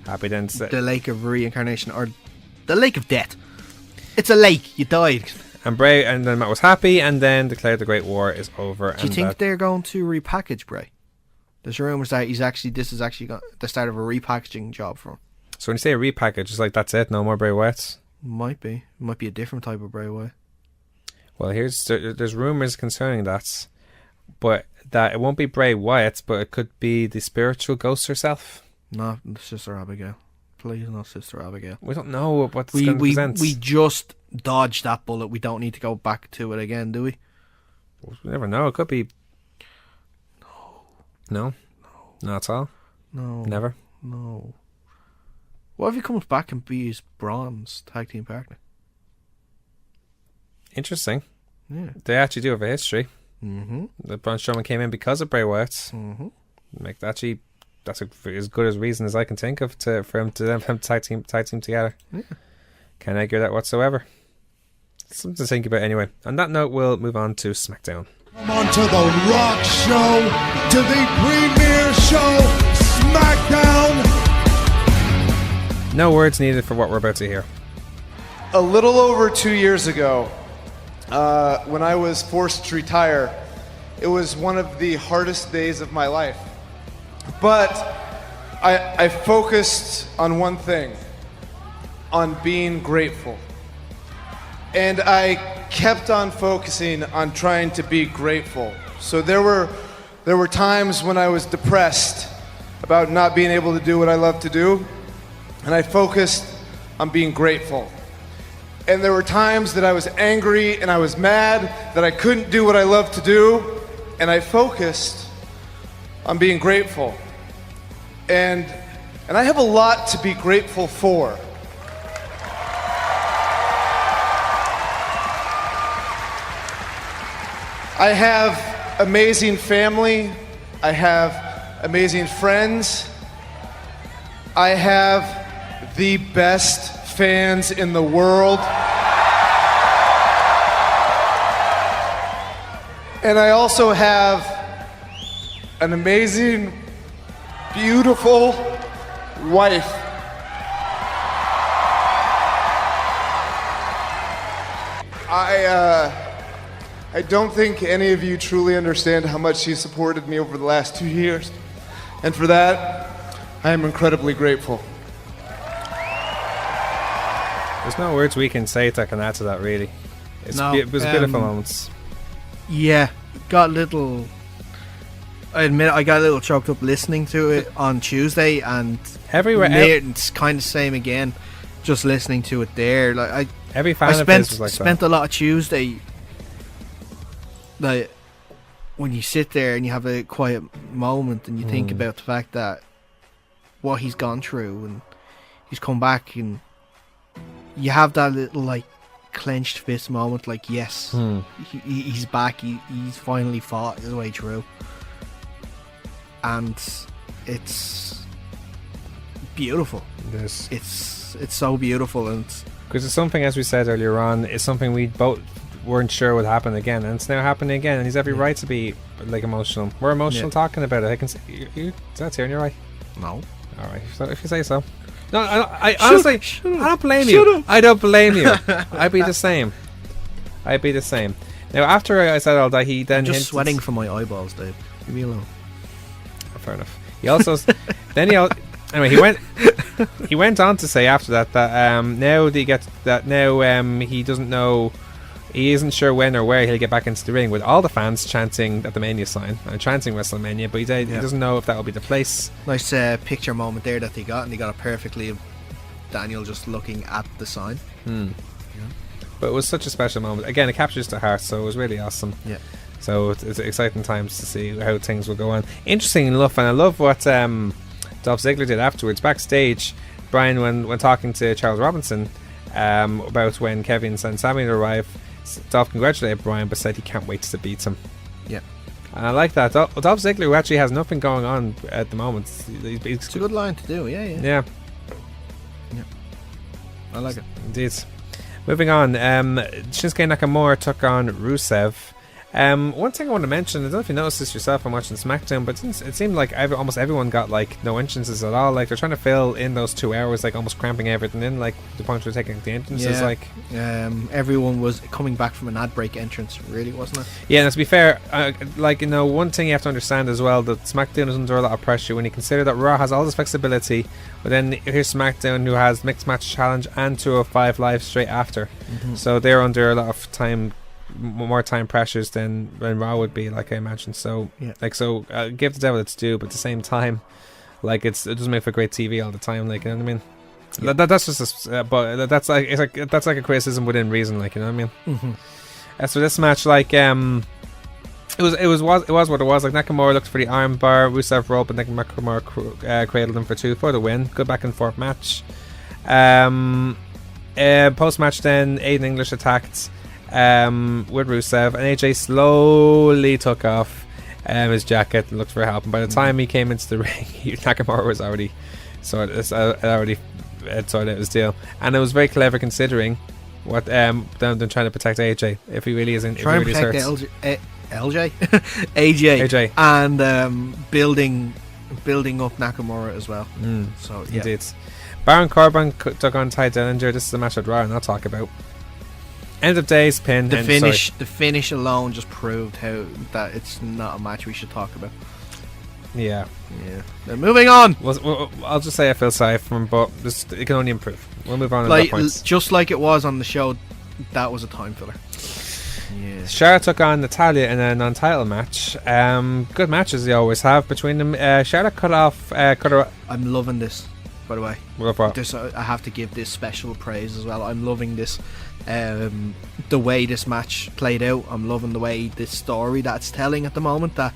Happy then said, the lake of reincarnation, or the lake of death. It's a lake. You died. And Bray, and then Matt was happy, and then declared the Great War is over. Do you think they're going to repackage Bray? There's rumours that this is actually the start of a repackaging job for him. So when you say a repackage, it's like that's it, no more Bray Wyatts? Might be a different type of Bray Wyatt. Well, there's rumours concerning that, but that it won't be Bray Wyatt, but it could be the spiritual ghost herself. No, Sister Abigail. Please, not Sister Abigail. We don't know what it's going to present. We just dodged that bullet. We don't need to go back to it again, do we? We never know. It could be. No. Not at all. No. Never. No. What if he comes back and be his bronze tag team partner? Interesting. Yeah. They actually do have a history. Mm-hmm. The Braun Strowman came in because of Bray Wyatt. Mm-hmm. That's as good a reason as I can think of for him to tag team together. Yeah. Can't argue that whatsoever. Something to think about anyway. On that note, we'll move on to SmackDown. Come on to the Rock Show, to the premiere show, SmackDown. No words needed for what we're about to hear. A little over 2 years ago, when I was forced to retire, it was one of the hardest days of my life. But I focused on one thing, on being grateful. And I kept on focusing on trying to be grateful. So there were times when I was depressed about not being able to do what I love to do, and I focused on being grateful. And there were times that I was angry and I was mad that I couldn't do what I love to do, and I focused on being grateful. And I have a lot to be grateful for. I have amazing family. I have amazing friends. I have the best fans in the world. And I also have an amazing, beautiful wife. I don't think any of you truly understand how much she supported me over the last 2 years. And for that, I am incredibly grateful. There's no words we can say that can add to that, really. No, it was beautiful moments. Yeah, got a little... I admit I got a little choked up listening to it on Tuesday, and it's kind of same again, just listening to it there. Like every fan of his was like spent a lot of Tuesday, like when you sit there and you have a quiet moment and you think about the fact that what he's gone through, and he's come back, and you have that little like clenched fist moment, like yes, he's back. He's finally fought his way through. And it's beautiful. It's so beautiful, and because it's something, as we said earlier on, it's something we both weren't sure would happen again, and it's now happening again. And he's every right to be like emotional. We're emotional talking about it. I can say you that's here in your eye. No, all right. If you say so. No, I honestly, I don't blame you. I don't blame you. I'd be the same. Now, after I said all that, he then just sweating from my eyeballs, Dave. Leave me alone. Fair enough. He also anyway he went on to say after that now he doesn't know, he isn't sure when or where he'll get back into the ring, with all the fans chanting at the Mania sign and chanting Wrestlemania, but he doesn't know if that will be the place. Nice picture moment there that they got, and they got it perfectly of Daniel just looking at the sign. But it was such a special moment. Again, it captures the heart, so it was really awesome. Yeah. So it's exciting times to see how things will go on. Interesting enough, and I love what Dolph Ziggler did afterwards. Backstage, Bryan, when talking to Charles Robinson about when Kevin and Sami arrive, Dolph congratulated Bryan, but said he can't wait to beat him. Yeah. And I like that. Dolph Ziggler, who actually has nothing going on at the moment. It's a good line to do, yeah. I like it. Indeed. Moving on, Shinsuke Nakamura took on Rusev. One thing I want to mention, I don't know if you noticed this yourself when watching SmackDown, but it seemed like almost everyone got like no entrances at all. Like they're trying to fill in those 2 hours, like almost cramping everything in, like the point we're taking the entrances. Like everyone was coming back from an ad break entrance, really, wasn't it? Yeah, and to be fair, one thing you have to understand as well, that SmackDown is under a lot of pressure when you consider that Raw has all this flexibility, but then here's SmackDown, who has Mixed Match Challenge and 205 Live straight after, so they're under a lot of more time pressures than Raw would be, like I imagine. So give the devil its due, but at the same time, like it doesn't make for great TV all the time, like, you know what I mean? Yeah. That's just but that's like a criticism within reason, like, you know what I mean? So this match, like it was what it was. Like Nakamura looked for the armbar, Rusev rope, and Nakamura cradled him for 2 for the win. Good back and forth match. Post match, then Aiden English attacked with Rusev, and AJ slowly took off his jacket and looked for help, and by the time he came into the ring, Nakamura was already sorted out his deal, and it was very clever considering what them trying to protect AJ if he really isn't trying to protect AJ and building up Nakamura as well. So yeah. Indeed. Baron Corbin took on Ty Dillinger. This is the match I'd rather not talk about. End of days, pin. The finish alone just proved that it's not a match we should talk about. Yeah. Then moving on. Well, I'll just say I feel sorry for him, but it can only improve. We'll move on at that point. Just like it was on the show, that was a time filler. Yeah. Charlotte took on Natalya in a non-title match. Good matches they always have between them. Charlotte cut her. I'm loving this, by the way. What? I have to give this special praise as well. I'm loving this. The way this match played out, I'm loving the way this story that's telling at the moment. That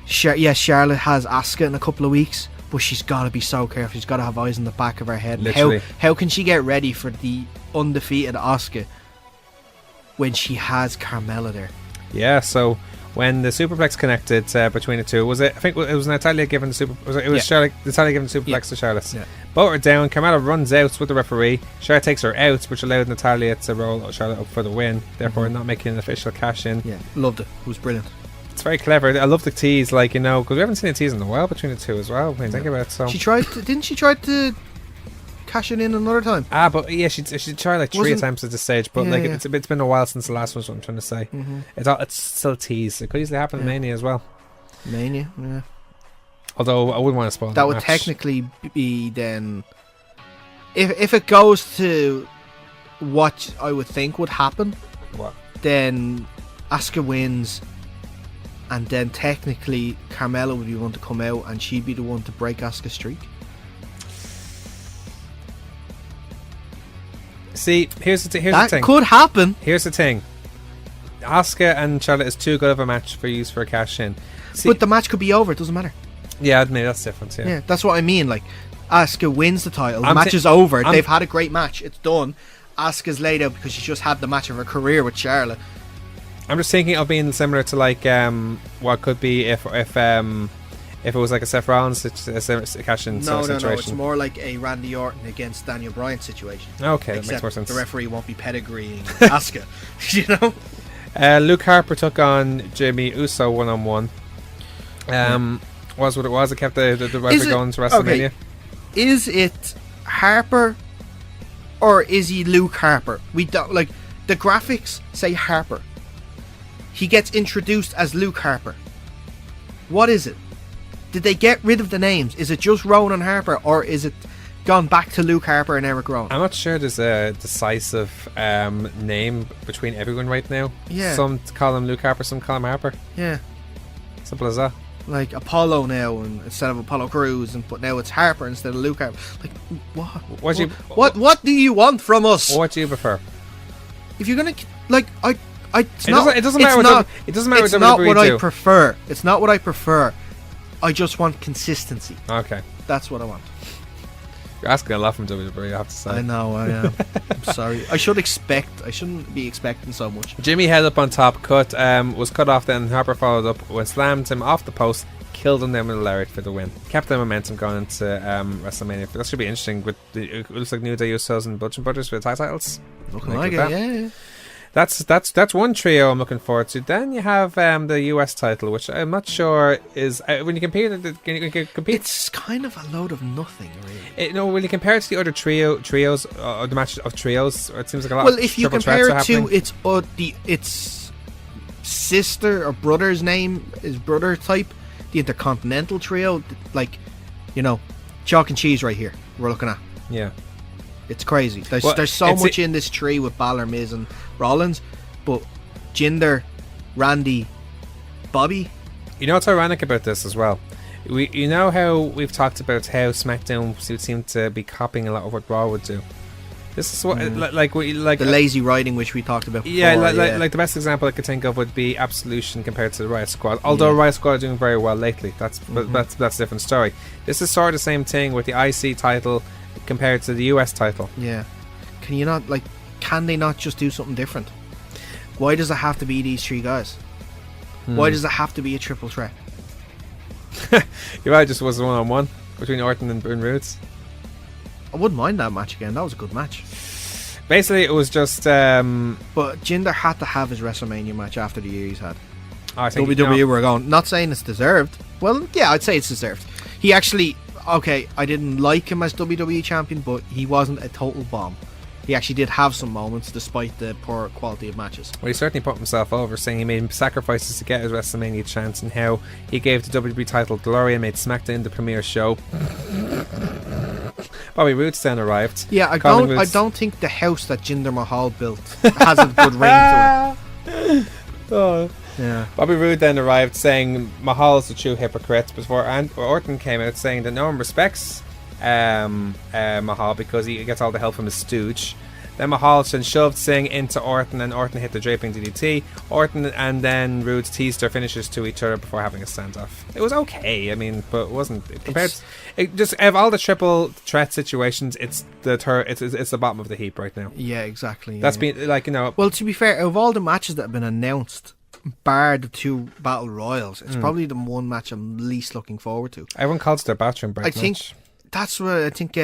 Charlotte has Asuka in a couple of weeks, but she's got to be so careful. She's got to have eyes in the back of her head. Literally. How can she get ready for the undefeated Asuka when she has Carmella there? Yeah, so when the superplex connected between the two, I think it was Natalya giving the super. It was Charlotte. Natalya giving the superplex to Charlotte. Yeah. Both are down. Carmella runs out with the referee. Charlotte takes her out, which allowed Natalya to roll Charlotte up for the win. Therefore, not making an official cash in. Yeah, loved it. It was brilliant. It's very clever. I love the tease, like, you know, because we haven't seen a tease in a while between the two as well. When you think about it, so didn't she try to cash it in another time? But yeah, she tried like 3 attempts at this stage, but it's been a while since the last one. Is what I'm trying to say. It's still a tease. It could easily happen in Mania as well. Mania, yeah. Although I wouldn't want to spoil that would match. Technically be then, if it goes to what I would think would happen. What? Then Asuka wins, and then technically Carmella would be one to come out, and she'd be the one to break Asuka's streak. See, here's the thing. That could happen. Here's the thing. Asuka and Charlotte is too good of a match for use for a cash in. See, But the match could be over. It doesn't matter. yeah, I admit that's different. Yeah, that's what I mean. Like, Asuka wins the title. The I'm match thi- is over. I'm- They've had a great match. It's done. Asuka's laid out because she's just had the match of her career with Charlotte. I'm just thinking of being similar to like what could be if it was like a Seth Rollins cash in No, situation. it's more like a Randy Orton against Daniel Bryan situation. Okay, that Except makes more sense. the referee won't be pedigreeing Asuka. You know? Luke Harper took on Jimmy Uso 1-on-1. Was what it was. It kept the rivalry going to WrestleMania. Okay. Is it Harper or is he Luke Harper? We don't like the graphics say Harper. He gets introduced as Luke Harper. What is it? Did they get rid of the names? Is it just Ronan Harper, or is it gone back to Luke Harper and Eric Rowan? I'm not sure there's a decisive name between everyone right now. Yeah. Some call him Luke Harper, some call him Harper. Yeah. Simple as that. Like Apollo now, and instead of Apollo Crews, but now it's Harper instead of Luke Harper. Like, what? What do you want from us? What do you prefer? If you're gonna like, it doesn't matter what it doesn't matter It's what not WWE what do. I prefer. It's not what I prefer. I just want consistency. Okay. That's what I want. You're asking a lot from WWE, I have to say. I know, I am. I'm sorry. I shouldn't be expecting so much. Jimmy head up on top, was cut off, then Harper followed up, slammed him off the post, killed him then with a lariat for the win. Kept the momentum going into WrestleMania. That should be interesting. It looks like New Day Usos and Butch and Brothers for the tag titles. Looking like it, yeah. That's one trio I'm looking forward to. Then you have the US title, which I'm not sure is when you compare It's kind of a load of nothing, really. When you compare it to the other trios, the match of trios, it seems like a lot. Well, of if you triple compare threats it are to happening. its sister or brother's name, is brother type, the Intercontinental Trio, like, chalk and cheese right here. We're looking at. Yeah. It's crazy. There's so much in this tree with Balor, Miz, and Rollins, but Jinder, Randy, Bobby. You know what's ironic about this as well? You know how we've talked about how SmackDown would seem to be copying a lot of what Raw would do. This is what like the lazy writing, which we talked about before. Yeah, like the best example I could think of would be Absolution compared to the Riot Squad. Although Riot Squad are doing very well lately, that's a different story. This is sort of the same thing with the IC title compared to the US title. Yeah. Can they not just do something different? Why does it have to be these three guys? Why does it have to be a triple threat? You're right, just was 1-on-1 between Orton and Rhodes. I wouldn't mind that match again. That was a good match. Basically, it was just but Jinder had to have his WrestleMania match after the year he's had. I think WWE were going, not saying it's deserved. Well, yeah, I'd say it's deserved. He actually, I didn't like him as WWE champion, but he wasn't a total bomb. He actually did have some moments despite the poor quality of matches. Well, he certainly put himself over, saying he made sacrifices to get his WrestleMania chance, and how he gave the WWE title glory and made SmackDown the premier show. Bobby Roode then arrived. Yeah, I don't think the house that Jinder Mahal built has a good ring to it. Oh. Yeah. Bobby Roode then arrived, saying Mahal is the true hypocrite, before Orton came out saying that no one respects Mahal because he gets all the help from his stooge. Then Mahal then shoved Singh into Orton, and Orton hit the draping DDT. Orton and then Roode teased their finishes to each other before having a standoff. It was okay, but it wasn't compared. Just of all the triple threat situations, it's the bottom of the heap right now. Yeah, exactly. That's been Well, to be fair, of all the matches that have been announced, bar the two battle royals, it's probably the one match I'm least looking forward to. Everyone calls it their bathroom break match. I think that's what I think.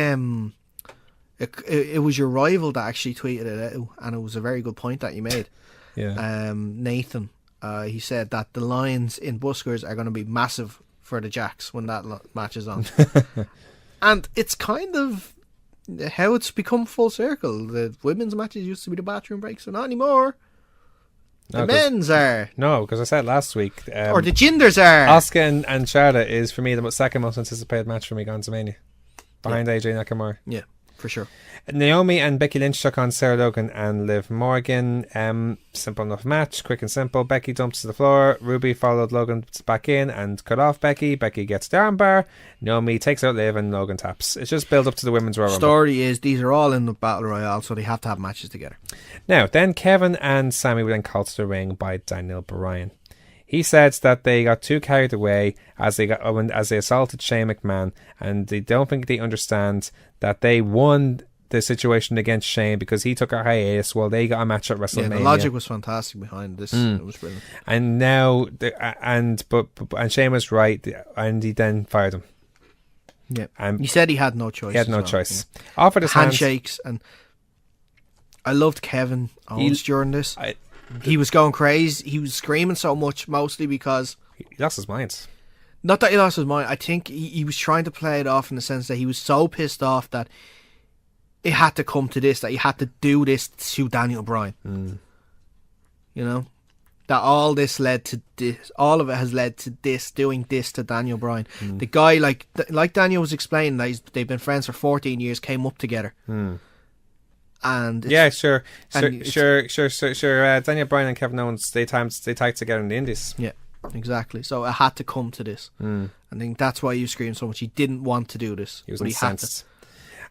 It was your rival that actually tweeted it out, and it was a very good point that you made. Yeah. Nathan, he said that the lines in buskers are going to be massive for the Jacks when that match is on. And it's kind of how it's become full circle. The women's matches used to be the bathroom breaks, so not anymore. The men's are. No, because I said last week. Or the Jinders are. Asuka and Charlotte is, for me, the second most anticipated match for me going to Mania. Behind AJ Nakamura. Yeah. for sure. Naomi and Becky Lynch took on Sarah Logan and Liv Morgan. Simple enough match, quick and simple. Becky dumps to the floor. Ruby followed Logan back in and cut off Becky. Becky gets the armbar. Naomi takes out Liv and Logan taps. It's just build up to the women's Royal Rumble. Story is these are all in the Battle Royale, so they have to have matches together. Now, then Kevin and Sami were then called to the ring by Daniel Bryan. He said that they got too carried away as they assaulted Shane McMahon, and they don't think they understand that they won the situation against Shane because he took a hiatus while they got a match at WrestleMania. Yeah, the logic was fantastic behind this. It was brilliant. And now, and Shane was right, and he then fired him. Yeah, and he said he had no choice. He had no choice. Yeah. Offered his handshakes, and I loved Kevin Owens during this. He was going crazy. He was screaming so much, mostly because he lost his mind. Not that he lost his mind. I think he was trying to play it off in the sense that he was so pissed off that it had to come to this, that he had to do this to Daniel Bryan. You know? That all this led to this. All of it has led to this, doing this to Daniel Bryan. The guy, like Daniel was explaining, that they've been friends for 14 years, came up together. And yeah, sure. Daniel Bryan and Kevin Owens, they tagged together in the Indies. Yeah, exactly. So it had to come to this. I think that's why you screamed so much. He didn't want to do this. He was incensed.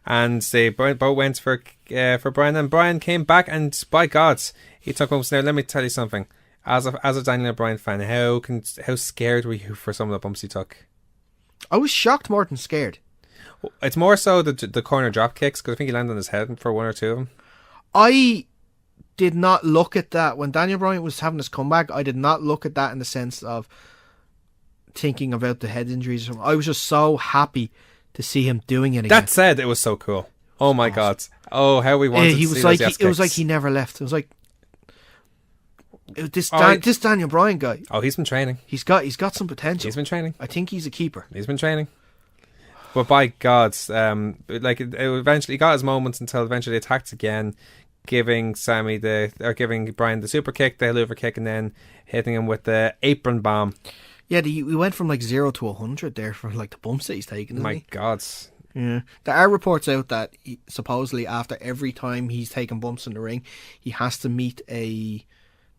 And they both went for Bryan, and Bryan came back, and by God, he took bumps. Now let me tell you something. As a Daniel Bryan fan, how scared were you for some of the bumps he took? I was shocked more than scared. It's more so the corner drop kicks, because I think he landed on his head for one or two of them. I did not look at that when Daniel Bryan was having his comeback. I did not look at that in the sense of thinking about the head injuries. I was just so happy to see him doing it again. That said, it was so cool. Oh my God! Oh, how we wanted to see those kicks. It was like he never left. It was like this Daniel Bryan guy. Oh, he's been training. He's got some potential. He's been training. I think he's a keeper. He's been training. But by God, it eventually got his moments until eventually attacked again, giving Bryan the super kick, the hoover kick, and then hitting him with the apron bomb. Yeah, we went from like 0 to 100 there for like the bumps that he's taken. My God. Yeah, there are reports out that supposedly after every time he's taken bumps in the ring, he has to meet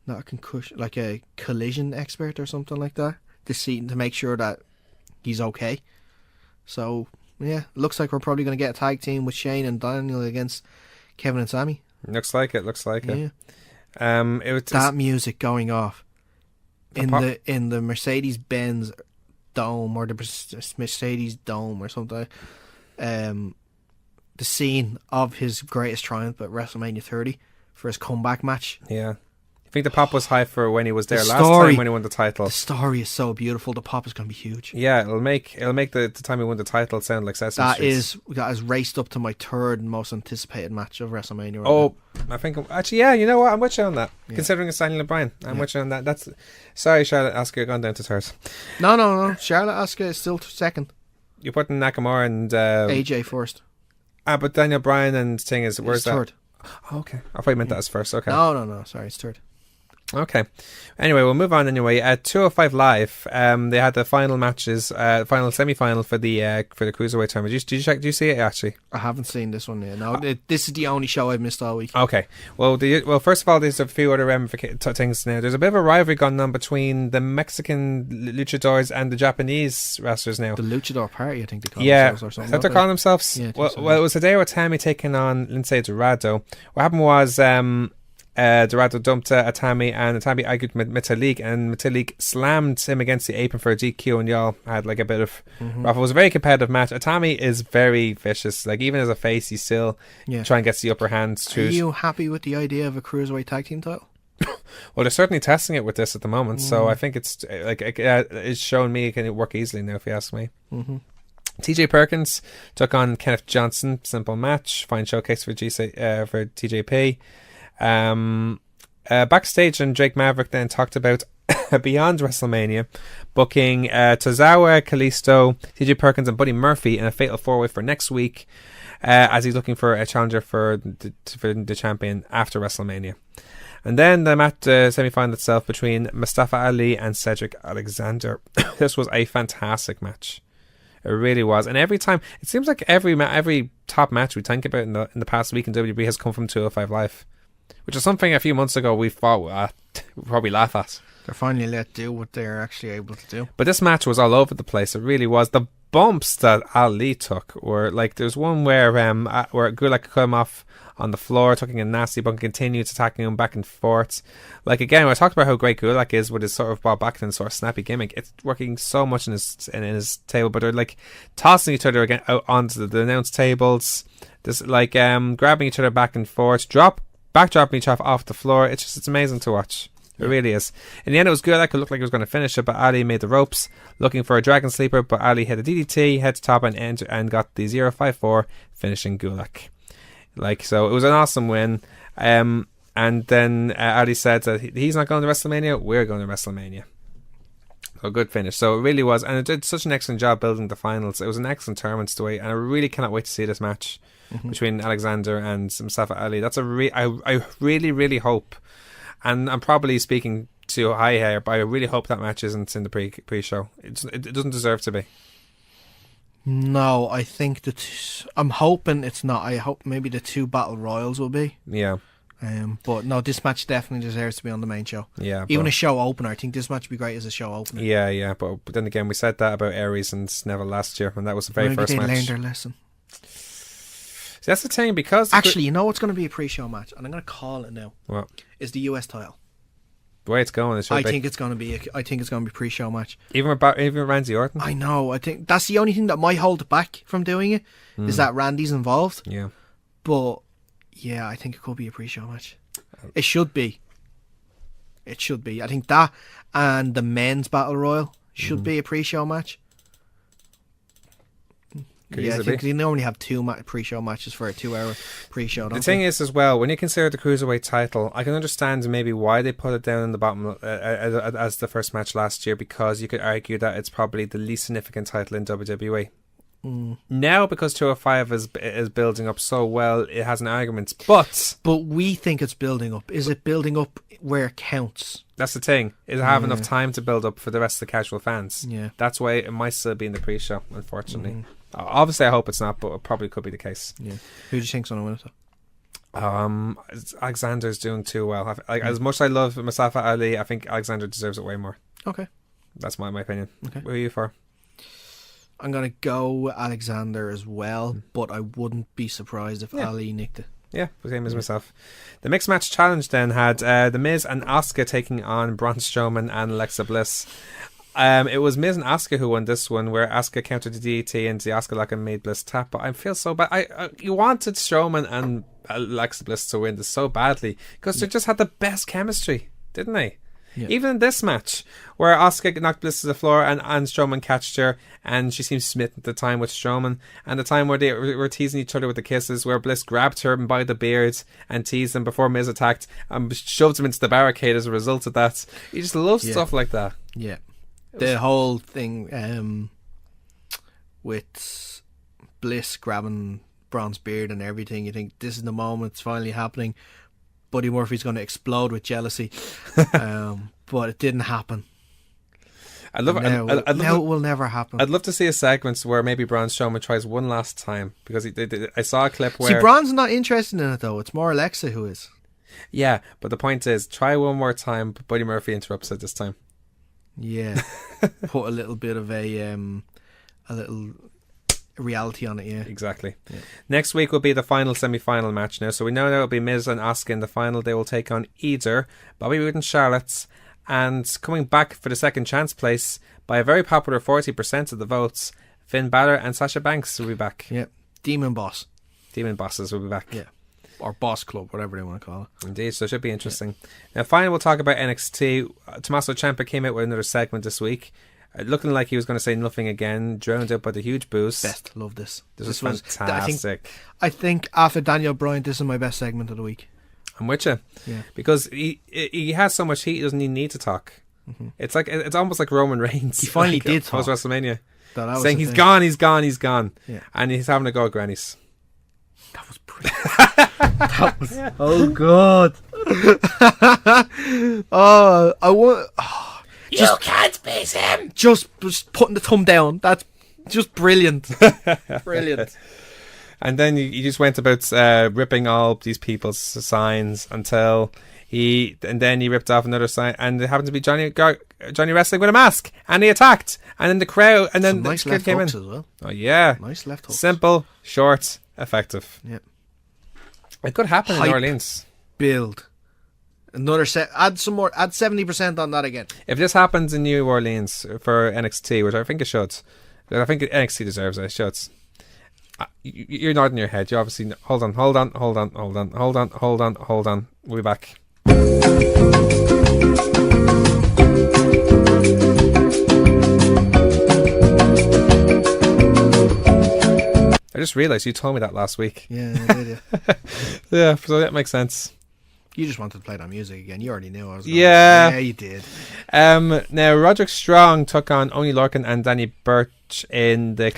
not a concussion, like a collision expert or something like that, to make sure that he's okay. So yeah, looks like we're probably going to get a tag team with Shane and Daniel against Kevin and Sami. Looks like it. Yeah. That music going off in the Mercedes-Benz Dome or the Mercedes Dome or something. The scene of his greatest triumph at WrestleMania 30 for his comeback match. Yeah. I think the pop was high for when he was there last time when he won the title. The story is so beautiful. The pop is going to be huge. Yeah, it'll make the time he won the title sound like Sesame Street. That is raced up to my third most anticipated match of WrestleMania. I think actually, yeah, you know what? I'm with you on that. Yeah. Considering it's Daniel Bryan, I'm with you on that. Sorry, Charlotte Asuka gone down to third. No. Charlotte Asuka is still second. You're putting Nakamura and AJ first. But Daniel Bryan and thing is where's that? Third. Oh, okay, I thought you meant that as first. Okay. No. Sorry, it's third. Okay. Anyway, we'll move on anyway. At 205 Live, they had the final matches, final semi-final for the Cruiserweight tournament. Did you check? Do you see it actually? I haven't seen this one yet. No, this is the only show I've missed all week. Okay. Well, first of all, there's a few other things now. There's a bit of a rivalry going on between the Mexican luchadors and the Japanese wrestlers now. The Luchador Party, I think they call themselves or something. Is that they're calling themselves? Yeah. Well, it was Hideo Itami taking on Lindsay Dorado. What happened was Dorado dumped Atami, and Atami argued with Metalik, and Metalik slammed him against the apron for a DQ, and y'all had like a bit of rough. It was a very competitive match. Atami is very vicious. Like even as a face, he still try and gets the upper hand. Are you happy with the idea of a Cruiserweight tag team title? Well, they're certainly testing it with this at the moment, so I think it's it's showing me it can work easily now, if you ask me. TJ Perkins took on Kenneth Johnson. Simple match, fine showcase for TJP. Backstage, and Drake Maverick then talked about beyond WrestleMania booking Tozawa, Kalisto, TJ Perkins and Buddy Murphy in a fatal 4-way for next week, as he's looking for a challenger for the champion after WrestleMania. And then the semi-final itself between Mustafa Ali and Cedric Alexander. This was a fantastic match. It really was. And every time, it seems like every top match we think about in the past week in WWE has come from 205 Live, which is something a few months ago we thought we'd probably laugh at. They're finally let do what they're actually able to do. But this match was all over the place. It really was. The bumps that Ali took were like, there's one where Gulak cut him off on the floor, taking a nasty bump, continued attacking him back and forth. Like, again, I talked about how great Gulak is with his sort of Bob Backlund sort of snappy gimmick. It's working so much in his table, but they're like tossing each other again out onto the announce tables, just like grabbing each other back and forth, backdropping each other off the floor. It's amazing to watch. It really is. In the end, it was Gulak who looked like he was going to finish it, but Ali made the ropes, looking for a Dragon Sleeper, but Ali hit a DDT, head to top and got the 0-5-4, finishing Gulak. Like, so it was an awesome win. And then Ali said that he's not going to WrestleMania, we're going to WrestleMania. A good finish. So it really was, and it did such an excellent job building the finals. It was an excellent tournament story, and I really cannot wait to see this match between Alexander and Mustafa Ali. That's I really, really hope, and I'm probably speaking too high here, but I really hope that match isn't in the pre-show. It doesn't deserve to be. No, I think I'm hoping it's not. I hope maybe the 2 battle royals will be. Yeah. But no, this match definitely deserves to be on the main show. Yeah. Even a show opener. I think this match would be great as a show opener. Yeah. But then again, we said that about Aries and Neville last year, and that was the very first match. Maybe they learned their lesson. See, that's the thing, because... Actually, you know what's going to be a pre-show match? And I'm going to call it now. What? Is the US title. The way it's going, it should I be. think it's going to be a pre-show match. Even with Randy Orton? I know. I think that's the only thing that might hold it back from doing it, is that Randy's involved. Yeah. But, yeah, I think it could be a pre-show match. It should be. I think that and the men's battle royal should be a pre-show match. I think they normally have 2 pre-show matches for a 2-hour pre-show. The thing is, as well, when you consider the Cruiserweight title, I can understand maybe why they put it down in the bottom as the first match last year, because you could argue that it's probably the least significant title in WWE. Now, because 205 is building up so well, it has an argument. But we think it's building up. Is it building up where it counts? That's the thing. It'll have enough time to build up for the rest of the casual fans. Yeah. That's why it might still be in the pre-show, unfortunately. Obviously, I hope it's not, but it probably could be the case. Yeah. Who do you think's going to win it, though? Alexander's doing too well. As much as I love Mustafa Ali, I think Alexander deserves it way more. Okay. That's my opinion. Okay. Who are you for? I'm going to go Alexander as well, but I wouldn't be surprised if Ali nicked it. Yeah, the same as myself. The mixed match challenge then had The Miz and Asuka taking on Braun Strowman and Alexa Bliss. It was Miz and Asuka who won this one, where Asuka countered the DDT and the Asuka lock and made Bliss tap. But I feel so bad. You wanted Strowman and Alexa Bliss to win this so badly, because they just had the best chemistry, didn't they? Yeah. Even in this match, where Asuka knocked Bliss to the floor and Strowman catched her, and she seems smitten at the time with Strowman, and the time where they were teasing each other with the kisses, where Bliss grabbed her by the beard and teased him before Miz attacked and shoved him into the barricade as a result of that. You just love stuff like that. Yeah. The whole thing with Bliss grabbing Braun's beard and everything, you think this is the moment, it's finally happening. Buddy Murphy's going to explode with jealousy. But it didn't happen. It will never happen. I'd love to see a segment where maybe Braun Strowman tries one last time, because I saw a clip where... See, Braun's not interested in it, though. It's more Alexa who is. Yeah, but the point is, try one more time, but Buddy Murphy interrupts it this time. Yeah. Put a little bit of a little reality on it, yeah. Exactly. Yeah. Next week will be the final semi-final match now. So we know it'll be Miz and Asuka in the final. They will take on either Bobby Roode and Charlotte. And coming back for the second chance place by a very popular 40% of the votes, Finn Balor and Sasha Banks will be back. Yeah. Demon Bosses will be back. Yeah. Or Boss Club, whatever they want to call it. Indeed, so it should be interesting. Yeah. Now finally we'll talk about NXT. Tommaso Ciampa came out with another segment this week. Looking like he was going to say nothing again, drowned out by the huge boost. Best, love this. This was fantastic. I think after Daniel Bryan, this is my best segment of the week. I'm with you. Yeah. Because he has so much heat, he doesn't even need to talk. Mm-hmm. It's almost like Roman Reigns. He finally did talk. Post WrestleMania. Saying he's gone. Yeah. And he's having a go at grannies. That was brilliant. Oh God. I want... You can't beat him. Just putting the thumb down. That's Just brilliant. Brilliant. And then he just went about ripping all these people's signs until he ripped off another sign, and it happened to be Johnny wrestling with a mask, and he attacked, and then the crowd, and then nice the left kid came in. hooks as well. Oh yeah, Nice left hooks. simple, short, effective. Yeah. It could happen in Hype. New Orleans. Build. Another set. Add some more. Add 70% on that again. If this happens in New Orleans for NXT, which I think it should, I think NXT deserves it. It should. You're nodding your head. You obviously know. Hold on. We'll be back. I just realised you told me that last week. Yeah, I did. Yeah. Yeah, so that makes sense. You just wanted to play that music again. You already knew I was. Yeah. Yeah, you did. Now Roderick Strong took on Oney Lorcan and Danny Burch in the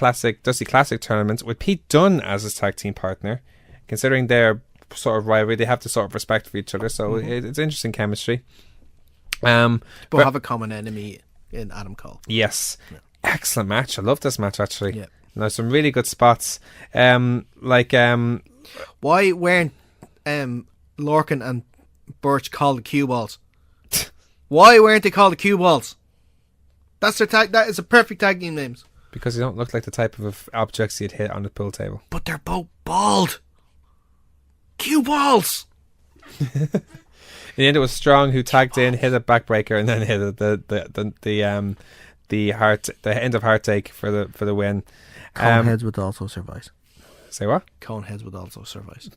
Dusty Classic tournament with Pete Dunne as his tag team partner. Considering their sort of rivalry, they have to sort of respect for each other, so it's interesting chemistry. But have a common enemy in Adam Cole. Yes, excellent match. I love this match actually. Yeah. There's some really good spots. Why weren't Lorcan and Burch called the cue balls? Why weren't they called the cue balls? That's their tag. That is a perfect tag team names. Because they don't look like the type of objects you'd hit on the pool table. But they're both bald. Cue balls. In the end, it was Strong who tagged in, hit a backbreaker, and then hit the end of Heartache for the win. Coneheads would also survive. Say what? Coneheads would also survive.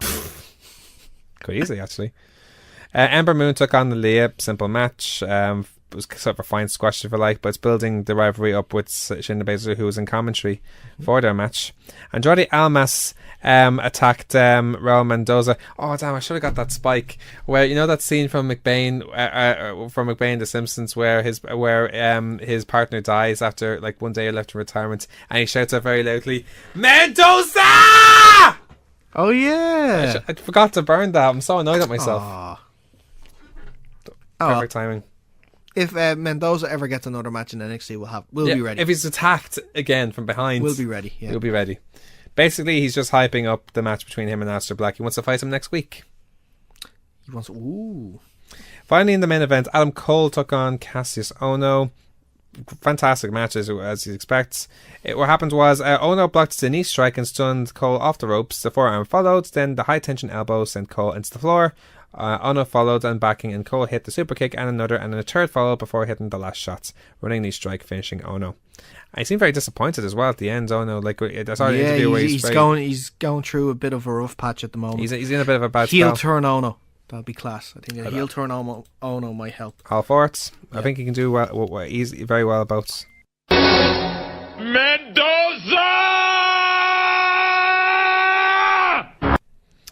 Quite easily, actually. Ember Moon took on the Leah. Simple match. It was sort of a fine squash, if you like, but it's building the rivalry up with Shayna Baszler, who was in commentary for their match. Andrade Almas attacked Raul Mendoza. Oh, damn, I should have got that spike. Where, you know that scene from McBain, The Simpsons, where his partner dies after like one day left in retirement, and he shouts out very loudly, "Mendoza!" Oh, yeah. I forgot to burn that. I'm so annoyed at myself. Perfect timing. If Mendoza ever gets another match in NXT, we'll be ready. If he's attacked again from behind, we'll be ready. Yeah. We'll be ready. Basically, he's just hyping up the match between him and Aleister Black. He wants to fight him next week. He wants. Ooh. Finally, in the main event, Adam Cole took on Cassius Ohno. Fantastic matches, as you'd expect. What happened was Ohno blocked the knee strike and stunned Cole off the ropes. The forearm followed. Then the high tension elbow sent Cole into the floor. Ohno followed and backing, and Cole hit the super kick and another, and then a third followed before hitting the last shots, running knee strike, finishing Ohno. I seemed very disappointed as well at the end. Ohno, like I saw the interview where he's going through a bit of a rough patch at the moment. He's in a bit of a bad heel spell. turn Ohno. That'll be class. I think a heel turn Ohno might help. All for it. Yeah. I think he can do what he's very well about. Mendoza!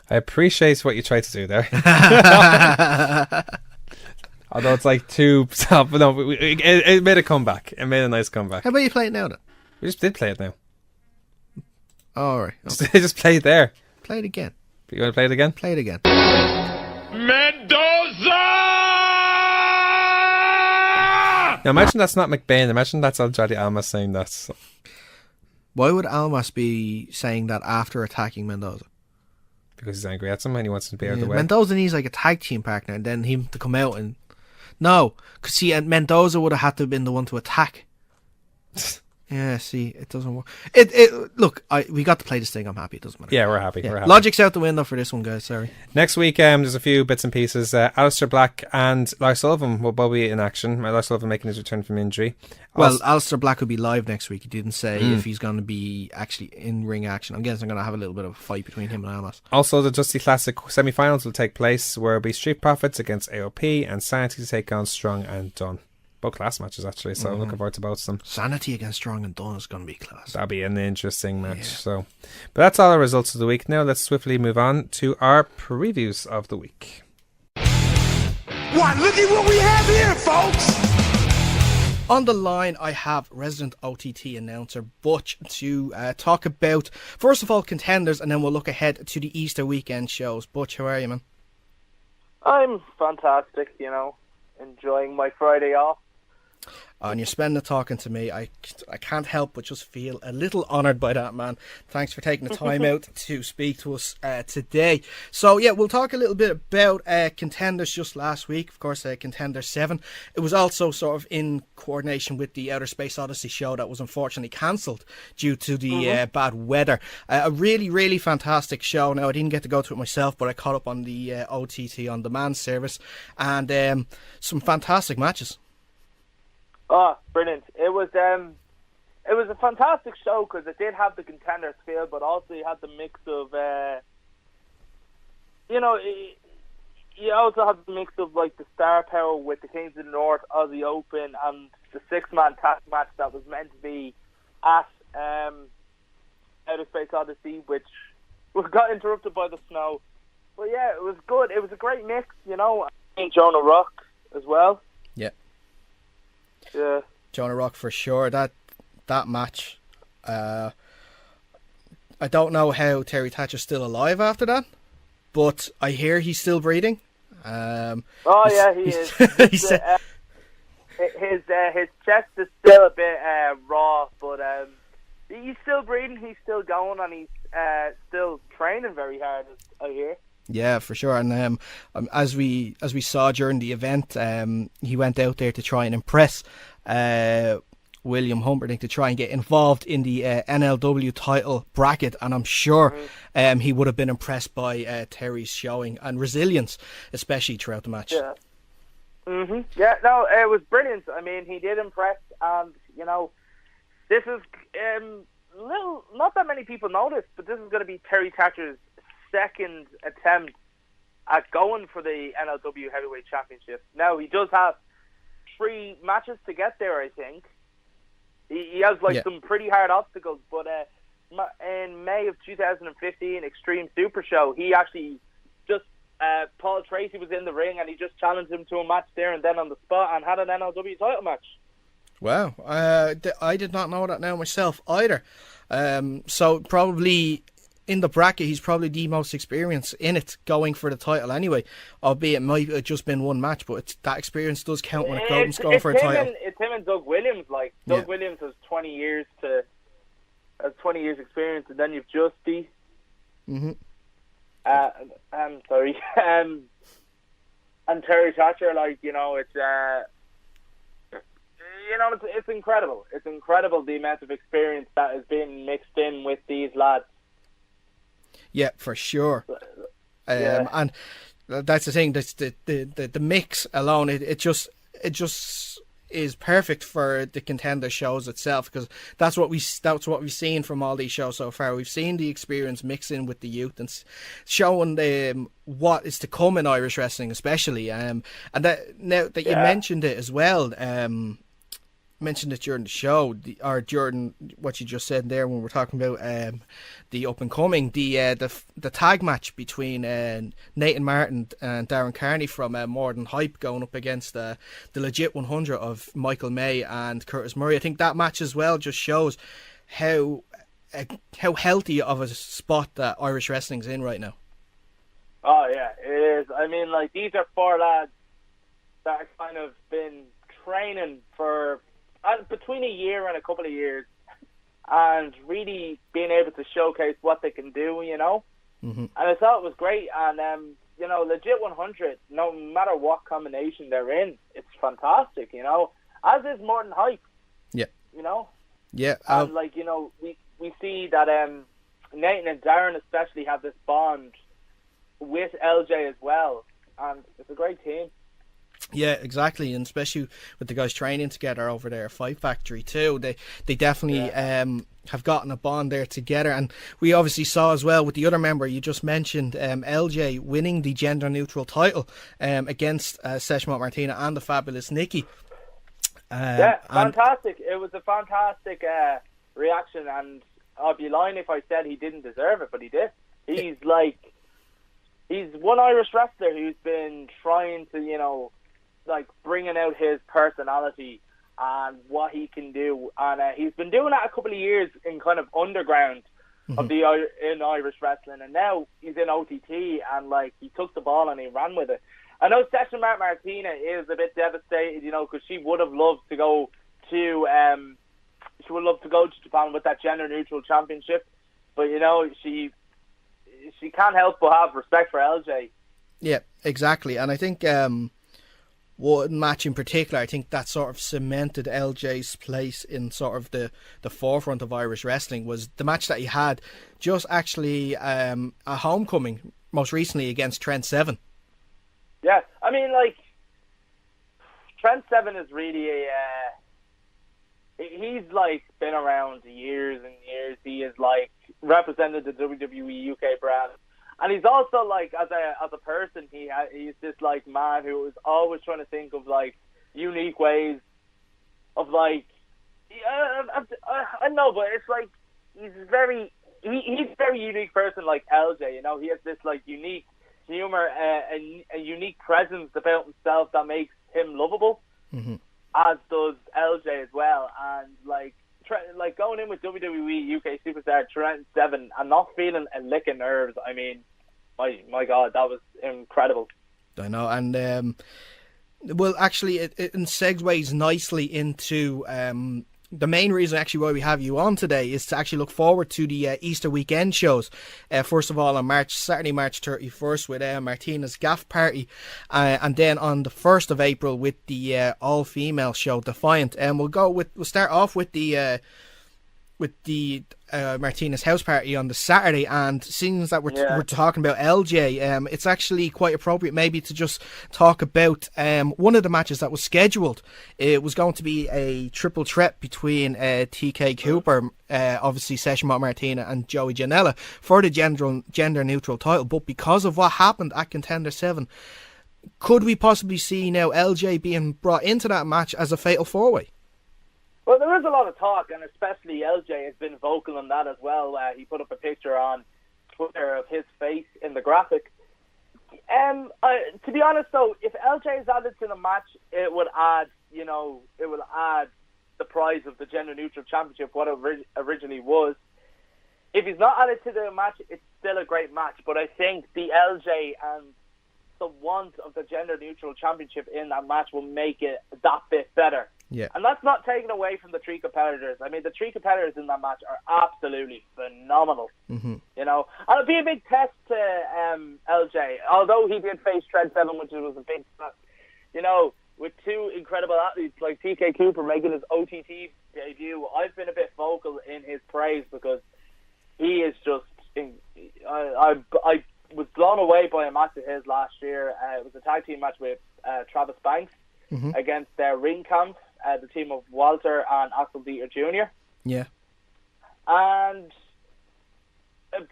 I appreciate what you tried to do there. Although it's like too stop. No, it made a comeback. It made a nice comeback. How about you play it now then? We just did play it now. Oh, all right. Okay. Just play it there. Play it again. You want to play it again? Play it again. Mendoza! Now imagine that's not McBain. Imagine that's Andrade Almas saying that. So. Why would Almas be saying that after attacking Mendoza? Because he's angry at him and he wants to be out of the way. Mendoza needs like a tag team partner, and then him to come out and because see, Mendoza would have had to have been the one to attack. Yeah, see, it doesn't work. Look, we got to play this thing. I'm happy. It doesn't matter. Yeah, we're happy. Yeah. We're happy. Logic's out the window for this one, guys. Sorry. Next week, there's a few bits and pieces. Aleister Black and Lars Sullivan will both be in action. Lars Sullivan making his return from injury. Well, Aleister Black will be live next week. He didn't say if he's going to be actually in ring action. I'm guessing going to have a little bit of a fight between him and Almas. Also, the Dusty Classic semi-finals will take place, where it'll be Street Profits against AOP and Sanity to take on Strong and Dunn. Both class matches, actually, so I'm looking forward to both of them. Sanity against Strong and Dunn is going to be class. That'll be an interesting match. Yeah. So, but that's all the results of the week. Now let's swiftly move on to our previews of the week. Why, look at what we have here, folks! On the line, I have resident OTT announcer Butch to talk about, first of all, Contenders, and then we'll look ahead to the Easter weekend shows. Butch, how are you, man? I'm fantastic, enjoying my Friday off. And you're spending it talking to me. I can't help but just feel a little honoured by that, man. Thanks for taking the time out to speak to us today. So, yeah, we'll talk a little bit about Contenders just last week. Of course, Contender 7. It was also sort of in coordination with the Outer Space Odyssey show that was unfortunately cancelled due to the bad weather. A really, really fantastic show. Now, I didn't get to go to it myself, but I caught up on the OTT On Demand service. And some fantastic matches. Oh, brilliant! It was a fantastic show because it did have the Contenders feel, but also you had the mix of, you also had the mix of like the star power with the Kings of the North, Aussie Open, and the 6-man tag match that was meant to be at Outer Space Odyssey, which got interrupted by the snow. But yeah, it was good. It was a great mix, and Jonah Rock as well. Yeah. Yeah, Jonah Rock for sure. That match, I don't know how Terry Thatcher's still alive after that, but I hear he's still breathing. He is. His chest is still a bit raw, but he's still breathing. He's still going, and he's still training very hard, I hear. Yeah, for sure. And as we saw during the event, he went out there to try and impress William Humperdinck to try and get involved in the NLW title bracket, and I'm sure he would have been impressed by Terry's showing and resilience, especially throughout the match. Yeah. Yeah, no, it was brilliant. I mean, he did impress, and this is not that many people noticed, but this is going to be Terry Thatcher's second attempt at going for the NLW Heavyweight Championship. Now, he does have 3 matches to get there, I think. He has some pretty hard obstacles, but in May of 2015, Extreme Super Show, he actually just, Paul Tracy was in the ring and he just challenged him to a match there and then on the spot and had an NLW title match. Wow. I did not know that now myself either. So probably in the bracket, he's probably the most experienced in it, going for the title anyway. Albeit it might have just been one match, but that experience does count when it comes going for a title. It's him and Doug Williams. Doug Williams has 20 years experience, and then you've Justy. I'm sorry, and Terry Thatcher. It's incredible. It's incredible the amount of experience that is being mixed in with these lads. Yeah, for sure. And that's the thing. The mix alone, it just is perfect for the Contender shows itself, because that's what we've seen from all these shows so far. We've seen the experience mixing with the youth and showing them what is to come in Irish wrestling, especially. And that now that you mentioned it as well. Mentioned it during the show, or during what you just said there when we're talking about the up and coming, the tag match between Nathan Martin and Darren Carney from More Than Hype going up against the Legit 100 of Michael May and Curtis Murray. I think that match as well just shows how healthy of a spot that Irish wrestling's in right now. Oh yeah, it is. I mean, these are 4 lads that have kind of been training for between a year and a couple of years, and really being able to showcase what they can do, And I thought it was great. And Legit 100, no matter what combination they're in, it's fantastic. As is More Than Hype. Yeah. Yeah. And we see that Nathan and Darren especially have this bond with LJ as well, and it's a great team. Yeah, exactly, and especially with the guys training together over there at Fight Factory too. They definitely have gotten a bond there together, and we obviously saw as well with the other member you just mentioned, LJ winning the gender neutral title against Seshmont Martina and the fabulous Nikki. Fantastic! It was a fantastic reaction, and I'd be lying if I said he didn't deserve it, but he did. He's one Irish wrestler who's been trying to, bringing out his personality and what he can do. And he's been doing that a couple of years in kind of underground. of in Irish wrestling, and now he's in OTT, and like he took the ball and he ran with it. I know Session Martina is a bit devastated, because she would have loved to go to Japan with that gender neutral championship, but she can't help but have respect for LJ. Yeah, exactly, and I think one match in particular, I think that sort of cemented LJ's place in sort of the forefront of Irish wrestling was the match that he had just actually a homecoming most recently against Trent Seven. Yeah, I mean, like, Trent Seven is really he's like been around years and years. He is like represented the WWE UK brand. And he's also like, as a person, he's this like man who is always trying to think of like unique ways of like, I know, but it's like he's a very unique person like LJ. He has this like unique humor and a unique presence about himself that makes him lovable, as does LJ as well. And like going in with WWE UK superstar Trent Seven and not feeling a lick of nerves, I mean, my God, that was incredible. I know, and well, actually, it segues nicely into the main reason actually why we have you on today is to actually look forward to the Easter weekend shows. First of all, on Saturday, March 31st with Martina's Gaff party, and then on the 1st of April with the all-female show Defiant. And we'll start off with the Martina's house party on the Saturday, and seeing that we're talking about LJ, it's actually quite appropriate maybe to just talk about one of the matches that was scheduled. It was going to be a triple threat between TK Cooper, obviously Session Martina, and Joey Janela for the gender neutral title, but because of what happened at Contender 7, could we possibly see now LJ being brought into that match as a fatal four-way? Well, there is a lot of talk, and especially LJ has been vocal on that as well. He put up a picture on Twitter of his face in the graphic. To be honest, though, if LJ is added to the match, it would add the prize of the gender neutral championship, what it originally was. If he's not added to the match, it's still a great match. But I think the LJ and the want of the gender neutral championship in that match will make it that bit better. Yeah. And that's not taken away from the three competitors. I mean, the three competitors in that match are absolutely phenomenal. And it'll be a big test to LJ. Although he did face Trent Seven, which was a big test, with two incredible athletes like TK Cooper making his OTT debut, I've been a bit vocal in his praise because he is just... I was blown away by a match of his last year. It was a tag team match with Travis Banks against Ring Camp, the team of Walter and Axel Dieter Jr. Yeah. And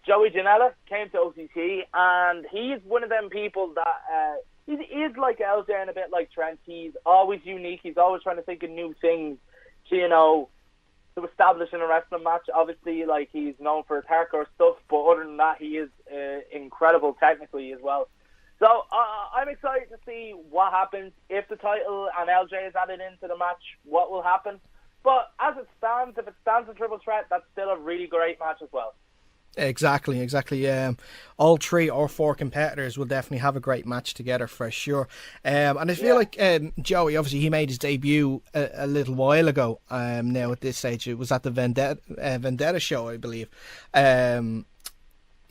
Joey Janela came to OTT, and he's one of them people that he is like LJ and a bit like Trent. He's always unique. He's always trying to think of new things to establish in a wrestling match. Obviously, like, he's known for his hardcore stuff, but other than that, he is incredible technically as well. So I'm excited to see what happens if the title and LJ is added into the match. What will happen? But as it stands, if it stands a triple threat, that's still a really great match as well. Exactly. All 3 or 4 competitors will definitely have a great match together for sure. And I feel like Joey, obviously, he made his debut a little while ago. Now at this stage, it was at the Vendetta show, I believe.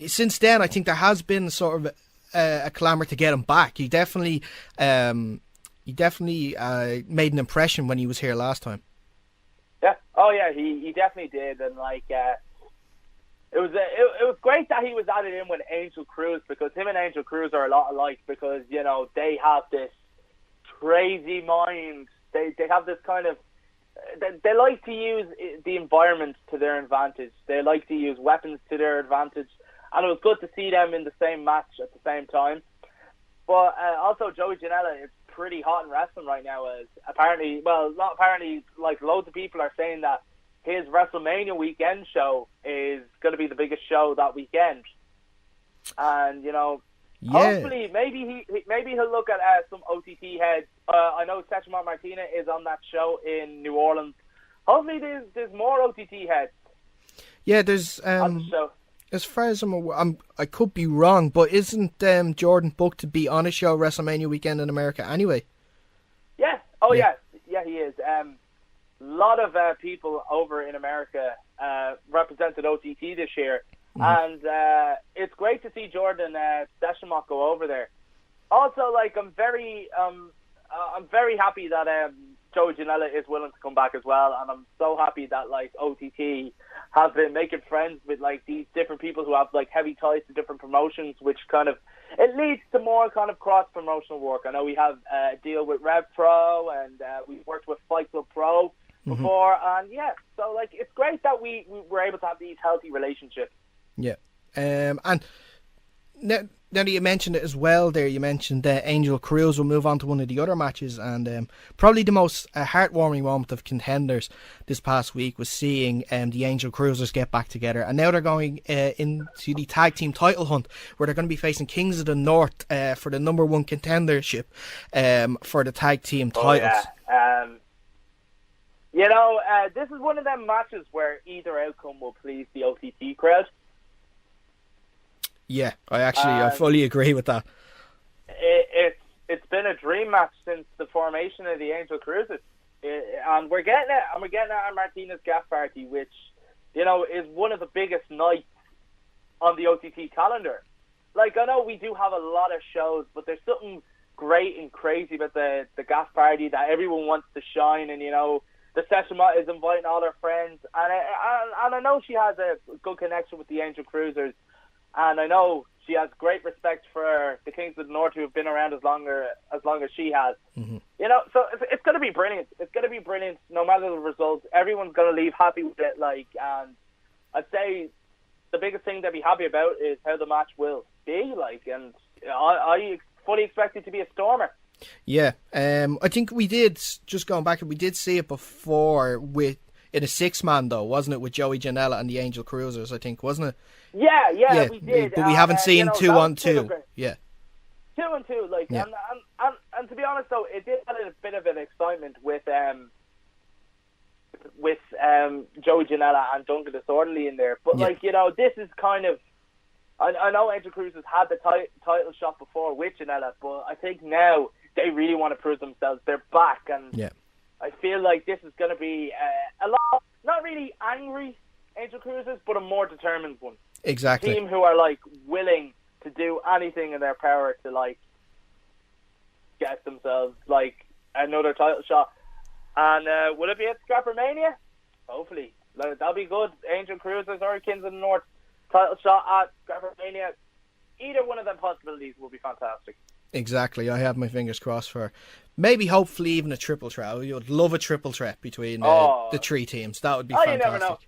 Since then, I think there has been sort of a clamour to get him back. He definitely made an impression when he was here last time. Yeah. Oh yeah, he definitely did, and like. It was great that he was added in with Angel Cruz, because him and Angel Cruz are a lot alike, because they have this crazy mind. They have this kind of they like to use the environment to their advantage. They like to use weapons to their advantage, and it was good to see them in the same match at the same time. But also Joey Janela is pretty hot in wrestling right now. As not apparently, like loads of people are saying that his Wrestlemania weekend show is going to be the biggest show that weekend, and hopefully maybe he'll look at some OTT heads. I know Session Martina is on that show in New Orleans. Hopefully there's more OTT heads. Yeah, there's on the show. as far as I'm aware, I could be wrong, but isn't Jordan booked to be on a show WrestleMania weekend in America anyway? Yeah. Oh yeah, he is. A lot of people over in America represented OTT this year, and it's great to see Jordan Deschamot go over there. Also, like I'm very happy that Joey Janela is willing to come back as well, and I'm so happy that like OTT have been making friends with like these different people who have like heavy ties to different promotions, which kind of it leads to more kind of cross promotional work. I know we have a deal with Rev Pro, and we've worked with Fight Club Pro before, and so like it's great that we were able to have these healthy relationships. Yeah, and now that you mentioned it as well there, you mentioned Angel Cruz. Will move on to one of the other matches, and probably the most heartwarming moment of Contenders this past week was seeing the Angel Cruisers get back together, and now they're going into the tag team title hunt, where they're going to be facing Kings of the North for the #1 contendership for the tag team titles. This is one of them matches where either outcome will please the OTT crowd. Yeah, I fully agree with that. It's been a dream match since the formation of the Angel Cruisers, and we're getting it. And we're getting it at Martina's Gaff party, which is one of the biggest nights on the OTT calendar. Like I know we do have a lot of shows, but there's something great and crazy about the Gaff party that everyone wants to shine, and the Session is inviting all her friends, and I know she has a good connection with the Angel Cruisers. And I know she has great respect for the Kings of the North, who have been around as long as she has. So it's going to be brilliant. It's going to be brilliant no matter the results. Everyone's going to leave happy with it. And I'd say the biggest thing to be happy about is how the match will be. And I fully expect it to be a stormer. Yeah, I think we did, just going back, we did see it before in a 6-man though, wasn't it, with Joey Janela and the Angel Cruisers, I think, wasn't it? Yeah, we did. But we haven't seen 2-on-2. Yeah. 2-on-2, and to be honest though, it did add a bit of an excitement with Joey Janela and Duncan Disorderly in there. But this is kind of, I know Angel Cruisers had the title shot before with Janela, but I think now they really want to prove themselves. They're back, and I feel like this is going to be a lot, not really angry Angel Cruisers, but a more determined one. Exactly. A team who are willing to do anything in their power to get themselves another title shot. And will it be at Scrappermania? Hopefully. That'll be good. Angel Cruisers or Kings of the North title shot at Scrappermania. Either one of them possibilities will be fantastic. Exactly. I have my fingers crossed for maybe, hopefully, even a triple threat. You'd love a triple threat between the 3 teams. That would be fantastic. You never know.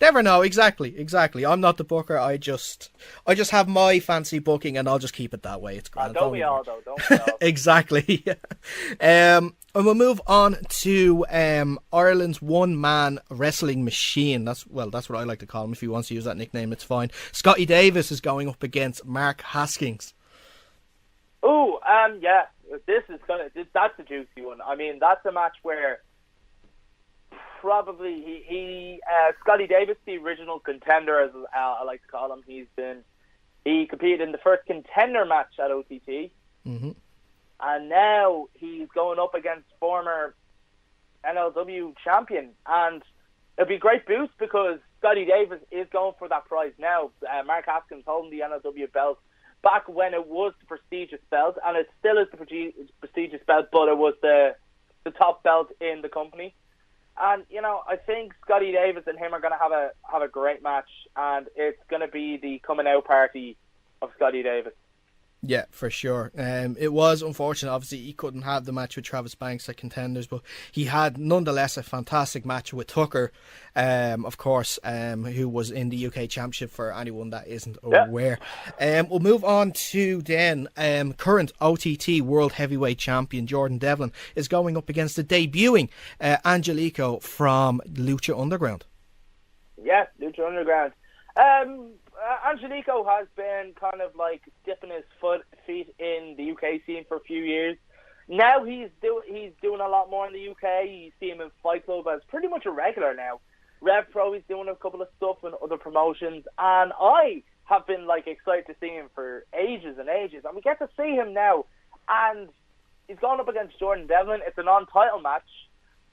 Never know. Exactly. I'm not the booker. I just have my fancy booking, and I'll just keep it that way. It's grand. Don't we all, though? Don't we all? Exactly. And we'll move on to Ireland's one-man wrestling machine. That's what I like to call him. If he wants to use that nickname, it's fine. Scotty Davis is going up against Mark Haskins. Oh, that's a juicy one. I mean, that's a match where probably Scotty Davis, the original contender, as I like to call him, he competed in the first contender match at OTT, and now he's going up against former NLW champion, and it'll be a great boost because Scotty Davis is going for that prize now. Mark Haskins holding the NLW belt back when it was the prestigious belt, and it still is the prestigious belt, but it was the top belt in the company. And I think Scotty Davis and him are going to have a great match, and it's going to be the coming out party of Scotty Davis. Yeah, for sure. It was unfortunate. Obviously, he couldn't have the match with Travis Banks at Contenders, but he had nonetheless a fantastic match with Tucker, of course, who was in the UK Championship for anyone that isn't aware. We'll move on to then current OTT World Heavyweight Champion Jordan Devlin is going up against the debuting Angelico from Lucha Underground. Yeah, Lucha Underground. Angelico has been kind of dipping his feet in the UK scene for a few years. Now he's doing a lot more in the UK. You see him in Fight Club as pretty much a regular now. Rev Pro, he's doing a couple of stuff in other promotions, and I have been like excited to see him for ages and ages, and we get to see him now, and he's going up against Jordan Devlin. It's a non-title match,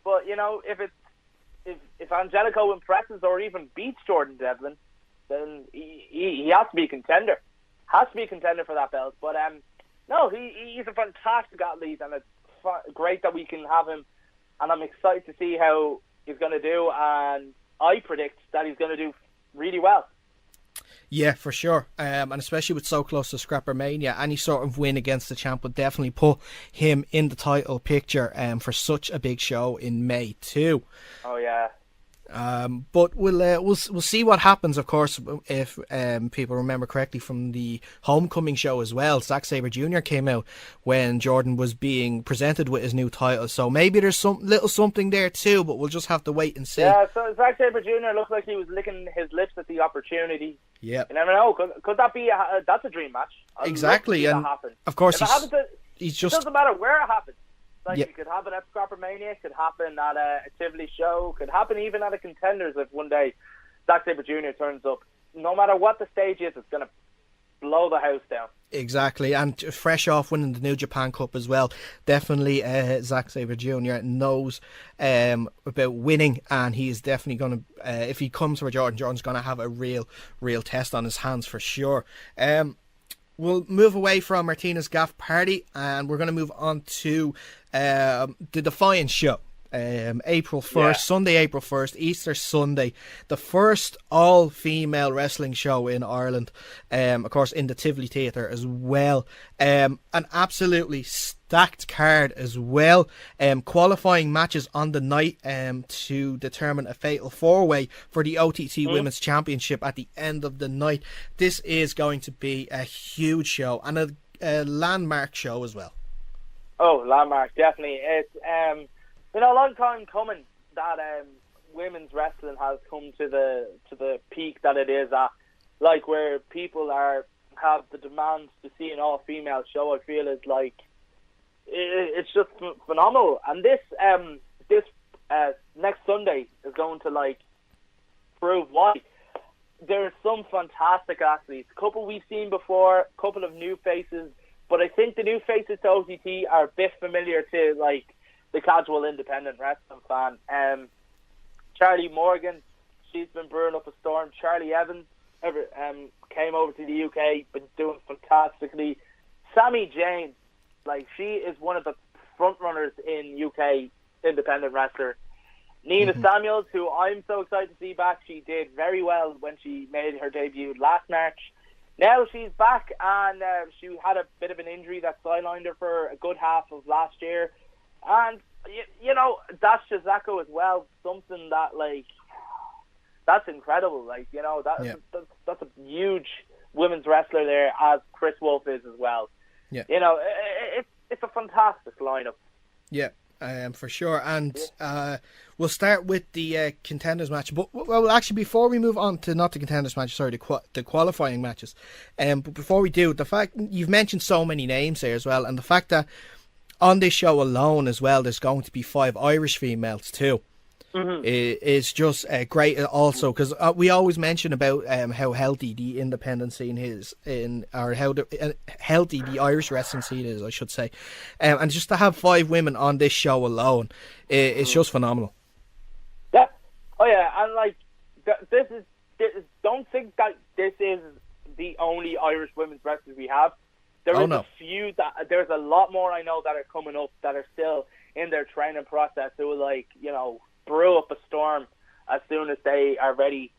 but you know, if Angelico impresses or even beats Jordan Devlin, then he has to be a contender. Has to be a contender for that belt. But no, he's a fantastic athlete, and it's great that we can have him. And I'm excited to see how he's going to do. And I predict that he's going to do really well. Yeah, for sure. And especially with so close to Scrappermania, any sort of win against the champ would definitely put him in the title picture for such a big show in May too. Oh yeah. But we'll see what happens. Of course, if people remember correctly from the Homecoming show as well, Zack Sabre Jr. came out when Jordan was being presented with his new title. So maybe there's some little something there too. But we'll just have to wait and see. Yeah. So Zack Sabre Jr. looked like he was licking his lips at the opportunity. Yeah. You never know. Could that be? That's a dream match. Exactly. And of course, it doesn't matter where it happens. Like, yeah. It could happen at Scrappermania, it could happen at a Tivoli show, could happen even at a Contenders if one day Zack Sabre Jr. turns up. No matter what the stage is, it's going to blow the house down. Exactly, and fresh off winning the New Japan Cup as well. Definitely Zack Sabre Jr. knows about winning, and he is definitely going to, if he comes for Jordan's going to have a real test on his hands for sure. We'll move away from Martina's Gaff party, and we're going to move on to the Defiant show. April 1st, Sunday, April 1st, Easter Sunday, the first all-female wrestling show in Ireland, of course in the Tivoli Theatre as well. An absolutely stacked card as well. Qualifying matches on the night to determine a fatal four-way for the OTT Women's Championship at the end of the night. This is going to be a huge show and a landmark show as well. Oh, landmark, definitely. It's a long time coming that women's wrestling has come to the peak that it is at, like where people have the demand to see an all-female show. I feel is like it's just phenomenal, and this next Sunday is going to like prove why. There's some fantastic athletes, a couple we've seen before, a couple of new faces, but I think the new faces to OTT are a bit familiar to like the casual independent wrestling fan. Charlie Morgan, she's been brewing up a storm. Charlie Evans came over to the UK, been doing fantastically. Sammy Jane, like she is one of the front runners in UK independent wrestler. Nina Samuels, who I'm so excited to see back, she did very well when she made her debut last March. Now she's back, and she had a bit of an injury that sidelined her for a good half of last year. And, you know, Dash Shizako as well, something that, like, that's incredible. Like, you know, that's a huge women's wrestler there, as Chris Wolf is as well. Yeah. You know, it's a fantastic lineup. Yeah, for sure. And we'll start with the Contenders match. But, well, actually, before we move on to not the Contenders match, sorry, the qualifying matches. But before we do, the fact you've mentioned so many names there as well, and the fact that on this show alone as well, there's going to be 5 Irish females too. Is just great also, because we always mention about how healthy the independent scene is or how healthy the Irish wrestling scene is, I should say. And just to have 5 women on this show alone, it's just phenomenal. Yeah. Oh yeah, and like this is don't think that this is the only Irish women's wrestlers we have. There is a few there's a lot more I know that are coming up that are still in their training process who will, like, you know, brew up a storm as soon as they are ready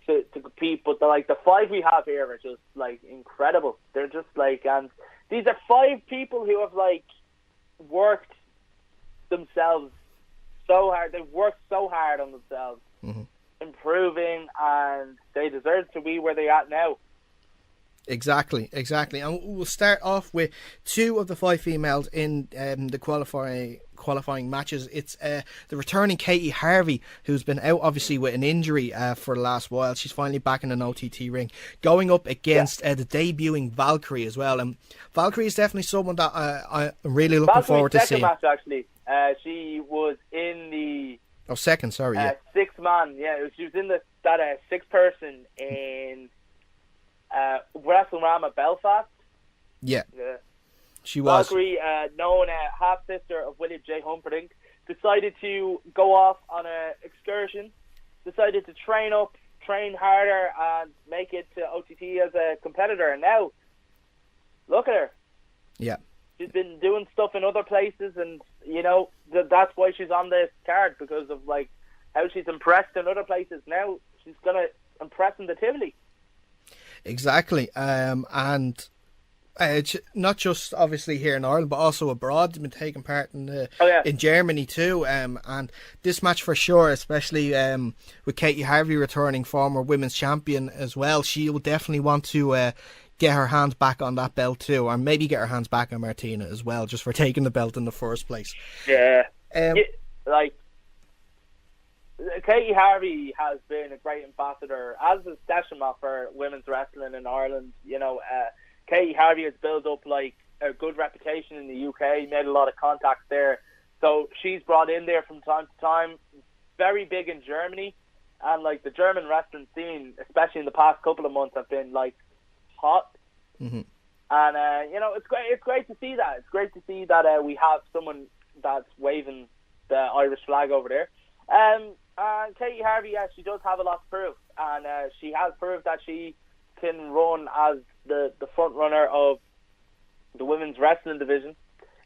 to compete. But the 5 we have here are just like incredible. They're just like, and these are 5 people who have like worked themselves so hard. They've worked so hard on themselves, improving, and they deserve to be where they are at now. Exactly. And we'll start off with 2 of the 5 females in the qualifying matches. It's the returning Katie Harvey, who's been out obviously with an injury for the last while. She's finally back in an OTT ring, going up against the debuting Valkyrie as well. And Valkyrie is definitely someone that I'm really looking forward to seeing. Match, actually. She was in the Oh, second, sorry, yeah. Sixth man, yeah. She was in that sixth person in Wrestlemania Belfast. Yeah. Yeah. She was. Valkyrie, known half-sister of William J. Humperdinck, decided to go off on an excursion, decided to train harder, and make it to OTT as a competitor. And now, look at her. Yeah. She's been doing stuff in other places, and, that's why she's on this card, because of, how she's impressed in other places. Now, she's going to impress in the Tivoli. Exactly. And not just obviously here in Ireland, but also abroad. They've been taking part in in Germany too. And this match for sure, especially with Katie Harvey returning, former women's champion as well, she will definitely want to get her hands back on that belt too, or maybe get her hands back on Martina as well, just for taking the belt in the first place. Yeah. Katie Harvey has been a great ambassador, as is Deshima, for women's wrestling in Ireland. Katie Harvey has built up a good reputation in the UK, made a lot of contacts there. So she's brought in there from time to time. Very big in Germany, and the German wrestling scene, especially in the past couple of months, have been hot. Mm-hmm. And it's great. It's great to see that. It's great to see that we have someone that's waving the Irish flag over there. And Katie Harvey, she does have a lot to prove, and she has proved that she can run as the front runner of the women's wrestling division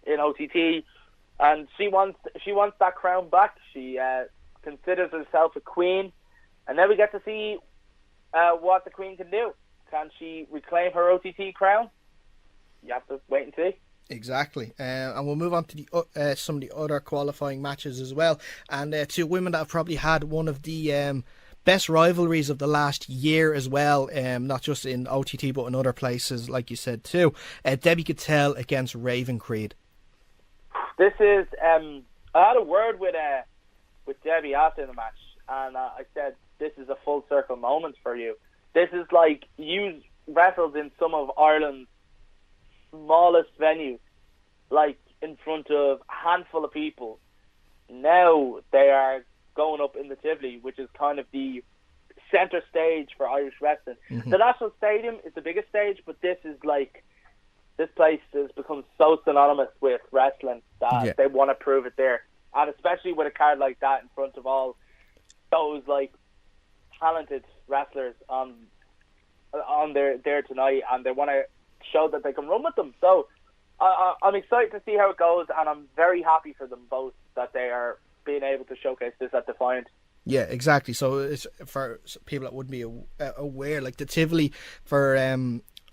in OTT, and she wants that crown back. She considers herself a queen, and now we get to see what the queen can do. Can she reclaim her OTT crown? You have to wait and see. Exactly, and we'll move on to the some of the other qualifying matches as well, and two women that have probably had one of the best rivalries of the last year as well, not just in OTT but in other places, like you said too. Debbie Cattell against Raven Creed. This is I had a word with Debbie after the match, and I said, this is a full circle moment for you. This is you wrestled in some of Ireland's smallest venues, in front of a handful of people. Now they are going up in the Tivoli, which is kind of the centre stage for Irish wrestling. Mm-hmm. The National Stadium is the biggest stage, but this is this place has become so synonymous with wrestling that they want to prove it there. And especially with a card like that in front of all those talented wrestlers on there tonight, and they want to show that they can run with them. So I'm excited to see how it goes, and I'm very happy for them both that they are being able to showcase this at Defiant. Yeah, exactly. So it's for people that wouldn't be aware, the Tivoli for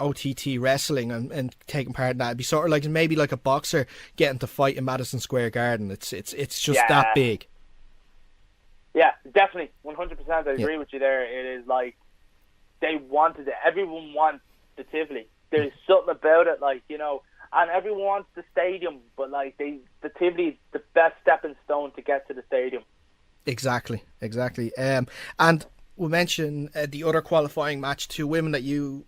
OTT wrestling and taking part in that, it'd be sort of maybe a boxer getting to fight in Madison Square Garden. It's just that big. Yeah, definitely, 100%. I agree with you there. It is they wanted it. Everyone wants the Tivoli. There's something about it, and everyone wants the stadium, but the Tivoli is the best stepping stone to get to the stadium. Exactly. And we'll mention the other qualifying match, two women that you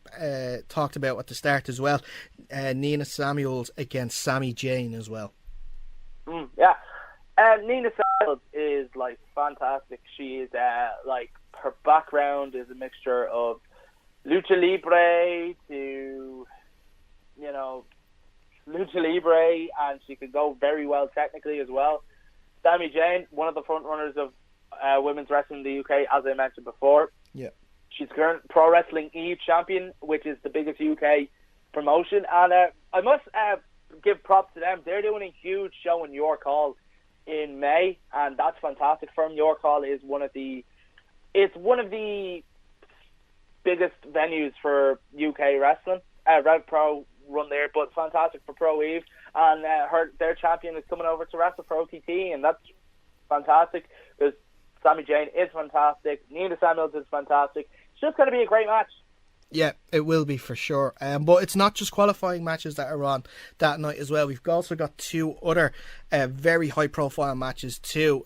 talked about at the start as well. Nina Samuels against Sami Zayn as well. Nina Samuels is fantastic. She is her background is a mixture of lucha libre to lucha libre, and she could go very well technically as well. Sami Zayn, one of the front runners of women's wrestling in the UK, as I mentioned before. Yeah. She's current Pro Wrestling EU champion, which is the biggest UK promotion, and I must give props to them. They're doing a huge show in York Hall in May, and that's fantastic for them. York Hall is one of the biggest venues for UK wrestling. Rev Pro run there, but fantastic for Pro Eve, and their champion is coming over to wrestle for OTT, and that's fantastic because Sami Zayn is fantastic, Nina Samuels is fantastic. It's just going to be a great match. Yeah, it will be for sure. But it's not just qualifying matches that are on that night as well. We've also got two other very high-profile matches too.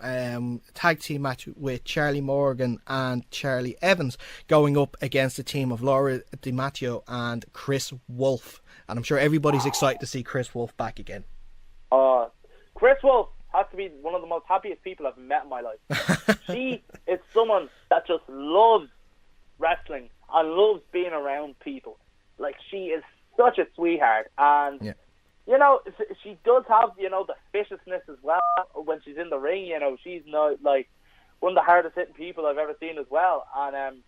Tag team match with Charlie Morgan and Charlie Evans going up against the team of Laura DiMatteo and Chris Wolf. And I'm sure everybody's excited to see Chris Wolf back again. Chris Wolf, has to be one of the most happiest people I've met in my life. She is someone that just loves wrestling and loves being around people. Like, she is such a sweetheart, and you know, she does have, you know, the viciousness as well when she's in the ring. You know, she's not like one of the hardest hitting people I've ever seen as well, and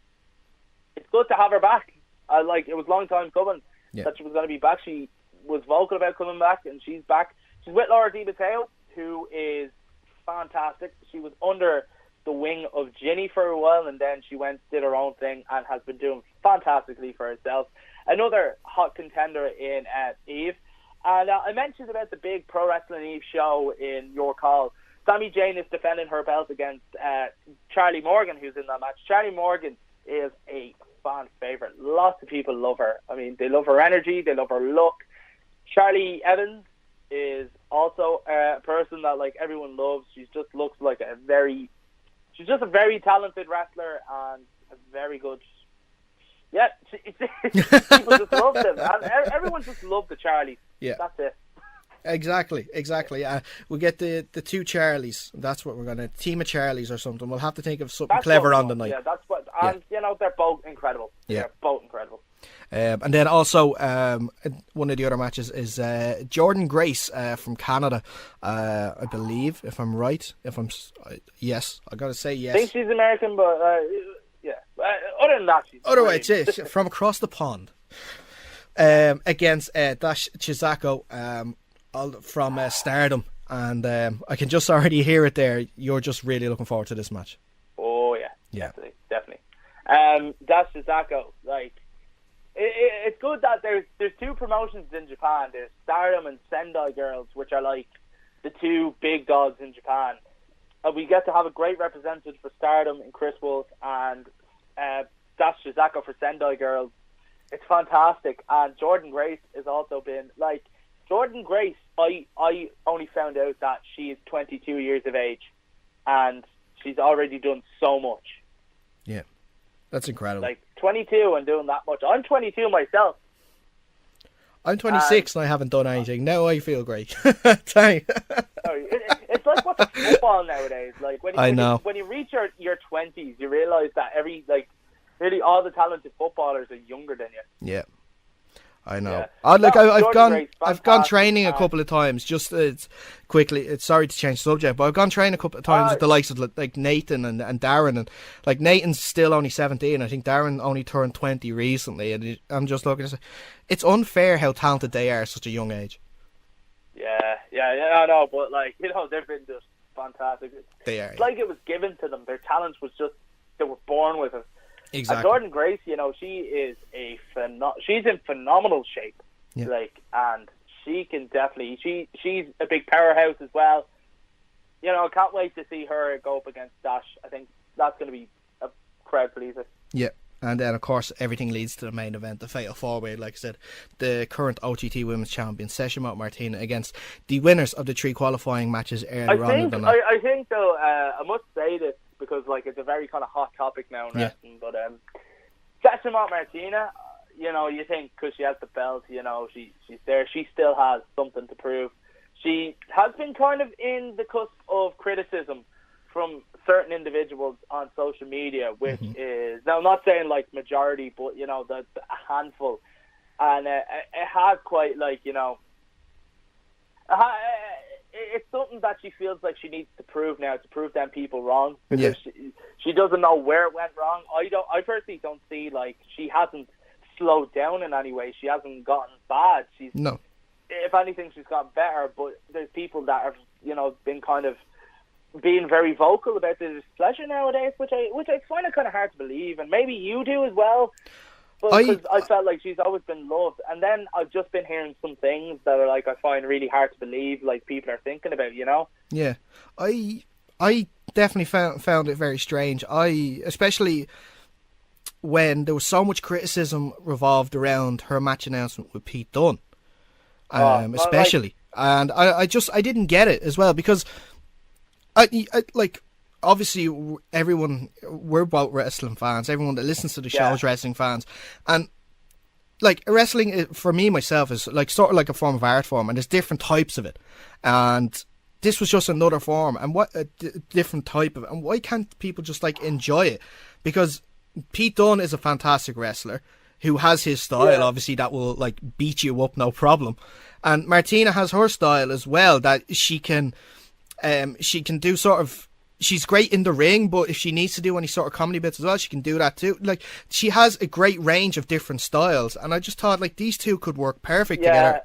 it's good to have her back. It was a long time coming that she was going to be back. She was vocal about coming back, and she's back. She's with Laura Di Matteo, who is fantastic. She was under the wing of Ginny for a while, and then she did her own thing and has been doing fantastically for herself. Another hot contender in Eve. And I mentioned about the big Pro Wrestling Eve show in your call. Sami Zayn is defending her belt against Charlie Morgan, who's in that match. Charlie Morgan is a fan favourite. Lots of people love her. I mean, they love her energy, they love her look. Charlie Evans is also a person that, like, everyone loves. She just looks like she's just a very talented wrestler and a very good. Yeah, people just love them. And everyone just loved the Charlies. Yeah, that's it. Exactly. We get the two Charlies. That's what we're gonna team of Charlies or something. We'll have to think of something clever on the night. Yeah, that's what. And you know, they're both incredible. Yeah, they're both incredible. And then also one of the other matches is Jordan Grace from Canada, I believe, if I'm right. Yes, I gotta say yes. I think she's American, but yeah. Other than that, she's otherwise, it's from across the pond. Against Dash Chizako from Stardom, and I can just already hear it there. You're just really looking forward to this match. Oh yeah. Definitely. Dash Chizako, like, it's good that there's two promotions in Japan. There's Stardom and Sendai Girls, which are like the two big dogs in Japan. We get to have a great representative for Stardom in Chris Wolf, and Dash Chizako for Sendai Girls. It's fantastic. And Jordan Grace has also been, like, Jordan Grace, I only found out that she is 22 years of age, and she's already done so much. Yeah, that's incredible. Like, 22 and doing that much. I'm 22 myself. I'm 26 and I haven't done anything. Now I feel great. It's like what's football nowadays. Like, when you reach your 20s, you realise that nearly all the talented footballers are younger than you. Yeah, I know. Yeah. I've gone training a couple of times. Just quickly, it's sorry to change the subject, but I've gone training a couple of times with the likes of like Nathan and Darren, and like Nathan's still only 17. I think Darren only turned 20 recently, and I'm just looking at it. It's unfair how talented they are at such a young age. Yeah, I know, but like, you know, they've been just fantastic. They are. It's like it was given to them. Their talent was just, they were born with it. Exactly. And Jordan Grace, you know, she is she's in phenomenal shape. Yeah. Like, and she can definitely, she's a big powerhouse as well. You know, I can't wait to see her go up against Dash. I think that's going to be a crowd pleaser. Yeah. And then, of course, everything leads to the main event, the Fatal 4-Way. Like I said, the current OTT Women's Champion, Session Martina, against the winners of the 3 qualifying matches earlier on in the night. I think, though, I must say this because, like, it's a very kind of hot topic now in wrestling. But Session Martina, you know, you think because she has the belt, you know, she's there. She still has something to prove. She has been kind of in the cusp of criticism from certain individuals on social media, which is, now I'm not saying like majority, but you know, a handful, and it has quite, like, you know, it's something that she feels like she needs to prove now, to prove them people wrong, because she doesn't know where it went wrong. I personally don't see, like, she hasn't slowed down in any way. She hasn't gotten bad. No. If anything, she's gotten better, but there's people that have, you know, been kind of being very vocal about the displeasure nowadays, which I find it kind of hard to believe, and maybe you do as well. But I felt like she's always been loved, and then I've just been hearing some things that are, like, I find really hard to believe, like, people are thinking about, you know. Yeah, I definitely found it very strange. Especially when there was so much criticism revolved around her match announcement with Pete Dunne, especially, and I didn't get it as well, because I like, obviously we're both wrestling fans. Everyone that listens to the show is wrestling fans, and like, wrestling for me myself is like sort of like a form of art form, and there's different types of it, and this was just another form, and what a different type of, and why can't people just like enjoy it? Because Pete Dunne is a fantastic wrestler who has his style, obviously, that will like beat you up, no problem. And Martina has her style as well, that she can do sort of. She's great in the ring, but if she needs to do any sort of comedy bits as well, she can do that too. Like, she has a great range of different styles, and I just thought like these two could work perfect together.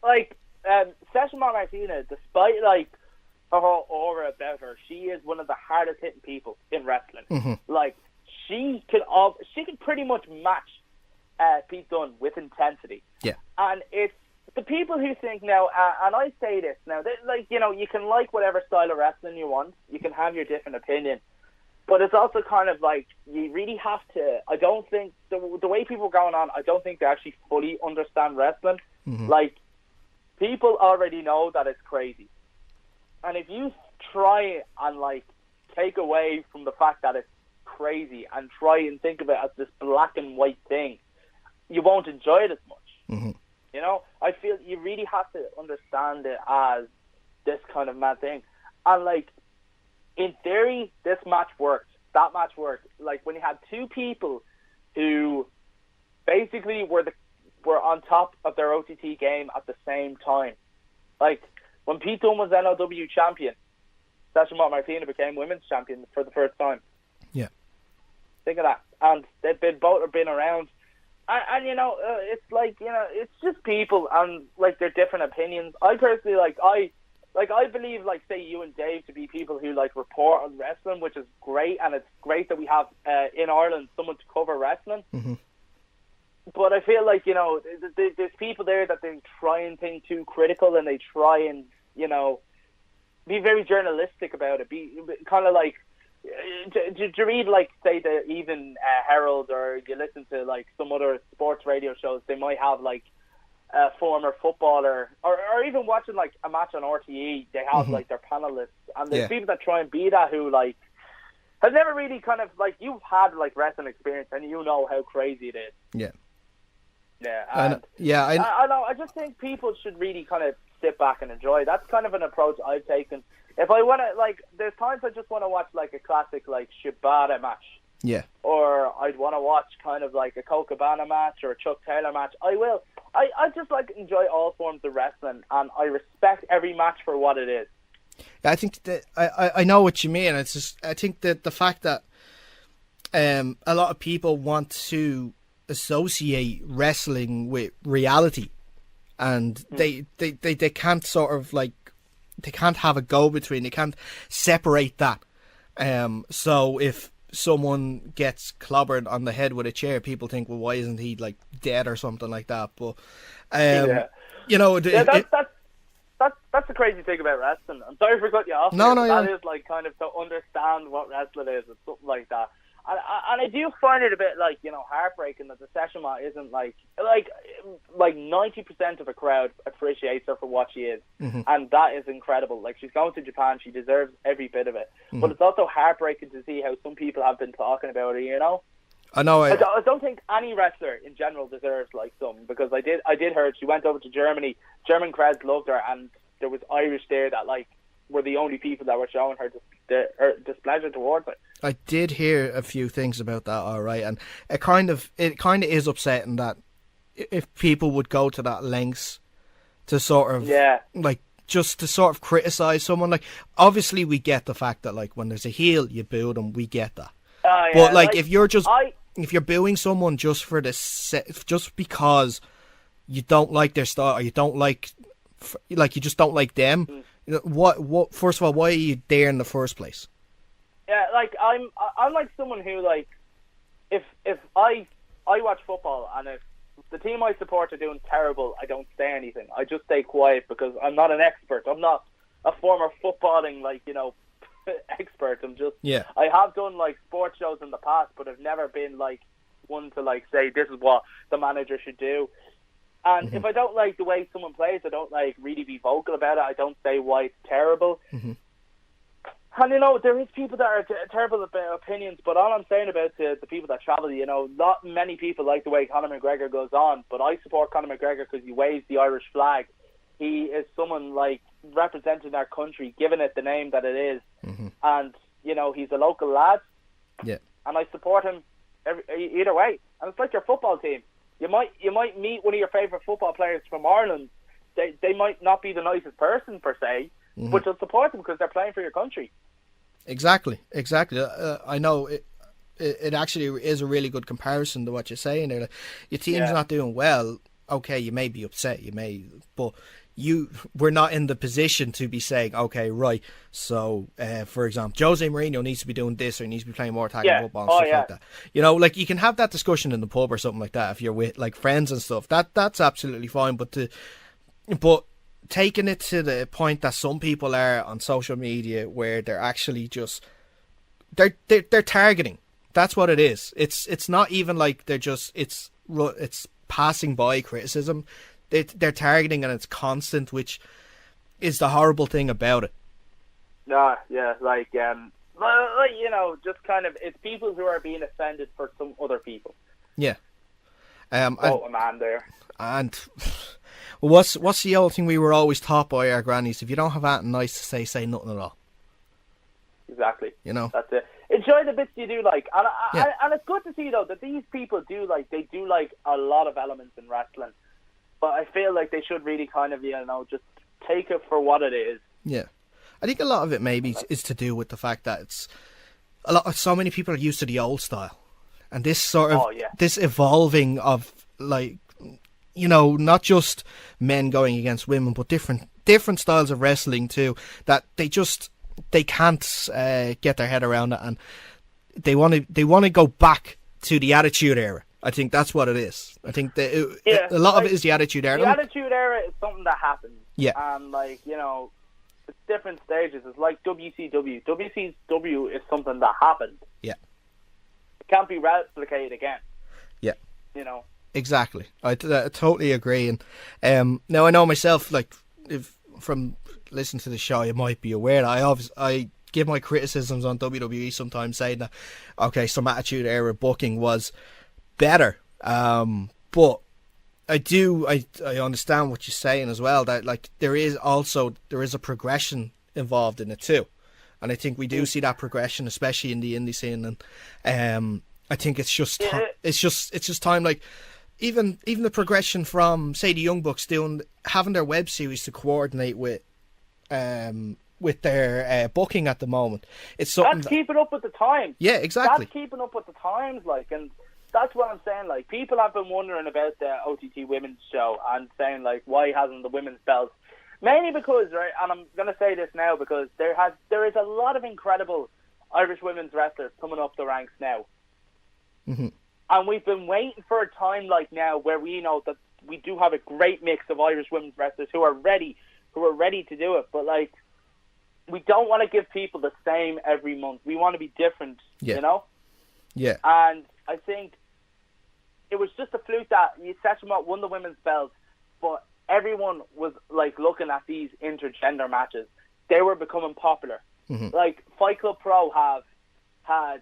Like Session Martina, despite like her whole aura about her, she is one of the hardest hitting people in wrestling. Mm-hmm. Like, she can pretty much match Pete Dunne with intensity. Yeah. And it's the people who think now, and I say this now, that, like, you know, you can like whatever style of wrestling you want, you can have your different opinion, but it's also kind of like you really have to. I don't think the way people are going on, I don't think they actually fully understand wrestling. Mm-hmm. Like, people already know that it's crazy, and if you try and like take away from the fact that it's crazy and try and think of it as this black and white thing, you won't enjoy it as much. Mm-hmm. You know, I feel you really have to understand it as this kind of mad thing. And like, in theory, this match worked. That match worked. Like, when you had two people who basically were on top of their OTT game at the same time. Like, when Pete Dunne was NOW champion, Session Martina became women's champion for the first time. Yeah. Think of that. And they've both been around. And you know, it's like, you know, it's just people and like their different opinions. I personally I believe, like, say you and Dave to be people who like report on wrestling, which is great, and it's great that we have in Ireland someone to cover wrestling. Mm-hmm. But I feel like, you know, there's people there that they try and think too critical, and they try and, you know, be very journalistic about it. Be kind of like. Do you read, like, say, the Even Herald, or you listen to, like, some other sports radio shows? They might have, like, a former footballer, or even watching, like, a match on RTE, they have, like, their panelists. And there's people that try and be that who, like, have never really kind of, like, you've had, like, wrestling experience, and you know how crazy it is. Yeah. Yeah. I know. I just think people should really kind of sit back and enjoy. That's kind of an approach I've taken. If I want to, like, there's times I just want to watch, like, a classic, like, Shibata match. Yeah. Or I'd want to watch kind of like a Colt Cabana match or a Chuck Taylor match. I will. I just, like, enjoy all forms of wrestling, and I respect every match for what it is. I think that I know what you mean. It's just, I think that the fact that a lot of people want to associate wrestling with reality, and they can't sort of, like, they can't have a go-between. They can't separate that. So if someone gets clobbered on the head with a chair, people think, well, why isn't he, like, dead or something like that? But you know, that's the crazy thing about wrestling. I'm sorry for cutting you off. That is, like, kind of to understand what wrestling is and something like that. And I do find it a bit, like, you know, heartbreaking that the session mat isn't like 90% of the crowd appreciates her for what she is, and that is incredible. Like, she's going to Japan, she deserves every bit of it. But it's also heartbreaking to see how some people have been talking about her. You know, I know. I don't think any wrestler in general deserves like some, because I did hear she went over to Germany. German crowds loved her, and there was Irish there that, like, were the only people that were showing her displeasure towards it. I did hear a few things about that, all right, and it kind of is upsetting that if people would go to that lengths to sort of like, just to sort of criticize someone. Like, obviously we get the fact that, like, when there's a heel, you boo them. We get that. But, like, if you're just if you're booing someone just for just because you don't like their style, or you don't like you just don't like them. What? First of all, why are you there in the first place? Yeah, like, I'm like someone who, like, if I watch football, and if the team I support are doing terrible, I don't say anything. I just stay quiet, because I'm not an expert. I'm not a former footballing, like, you know, expert. I'm just I have done, like, sports shows in the past, but I've never been, like, one to, like, say this is what the manager should do. And if I don't like the way someone plays, I don't, like, really be vocal about it. I don't say why it's terrible. And, you know, there is people that are terrible about opinions, but all I'm saying about the people that travel, you know, not many people like the way Conor McGregor goes on, but I support Conor McGregor because he waves the Irish flag. He is someone, like, representing our country, giving it the name that it is. And, you know, he's a local lad. Yeah. And I support him either way. And it's like your football team. You might meet one of your favourite football players from Ireland. They might not be the nicest person per se, but you'll support them because they're playing for your country. Exactly. I know it actually is a really good comparison to what you're saying there. Like, your team's not doing well. Okay, you may be upset. But we're not in the position to be saying, okay, right. So, for example, Jose Mourinho needs to be doing this, or he needs to be playing more attacking football and stuff like that. You know, like you can have that discussion in the pub or something like that if you're with like friends and stuff. That's absolutely fine. But taking it to the point that some people are on social media, where they're actually just they're targeting. That's what it is. It's not even like they're just it's passing by criticism. They're targeting, and it's constant, which is the horrible thing about it. Like you know, just kind of, it's people who are being offended for some other people. Yeah. A man there. And what's the old thing we were always taught by our grannies? If you don't have anything nice to say nothing at all. Exactly. You know, that's it. Enjoy the bits you do like, and it's good to see though that these people do like a lot of elements in wrestling. But I feel like they should really kind of, you know, just take it for what it is. Yeah. I think a lot of it maybe is to do with the fact that so many people are used to the old style. And this sort of, this evolving of, like, you know, not just men going against women, but different styles of wrestling too, that they can't get their head around it. And they want to go back to the Attitude Era. I think that's what it is. I think a lot of it is the Attitude Era. The Attitude Era is something that happens. Yeah. And, like, you know, it's different stages. It's like WCW. WCW is something that happened. Yeah. It can't be replicated again. Yeah. You know. Exactly. I totally agree. And now I know myself, like, if from listening to the show, you might be aware that I give my criticisms on WWE sometimes, saying that, okay, some Attitude Era booking was better, but I understand what you're saying as well, that like there is a progression involved in it too, and I think we do see that progression, especially in the indie scene, and I think it's just time, like even the progression from, say, the Young Bucks having their web series to coordinate with their booking at the moment. It's something that's keeping up with the times. Yeah, exactly. That's keeping up with the times, like, and that's what I'm saying. Like, people have been wondering about the OTT women's show and saying, like, why hasn't the women's belt? Mainly because, right, and I'm going to say this now, because there is a lot of incredible Irish women's wrestlers coming up the ranks now. Mm-hmm. And we've been waiting for a time like now where we know that we do have a great mix of Irish women's wrestlers who are ready to do it. But, like, we don't want to give people the same every month. We want to be different, you know? Yeah. And I think it was just a fluke that Session won the women's belt, but everyone was, like, looking at these intergender matches. They were becoming popular. Mm-hmm. Like, Fight Club Pro have had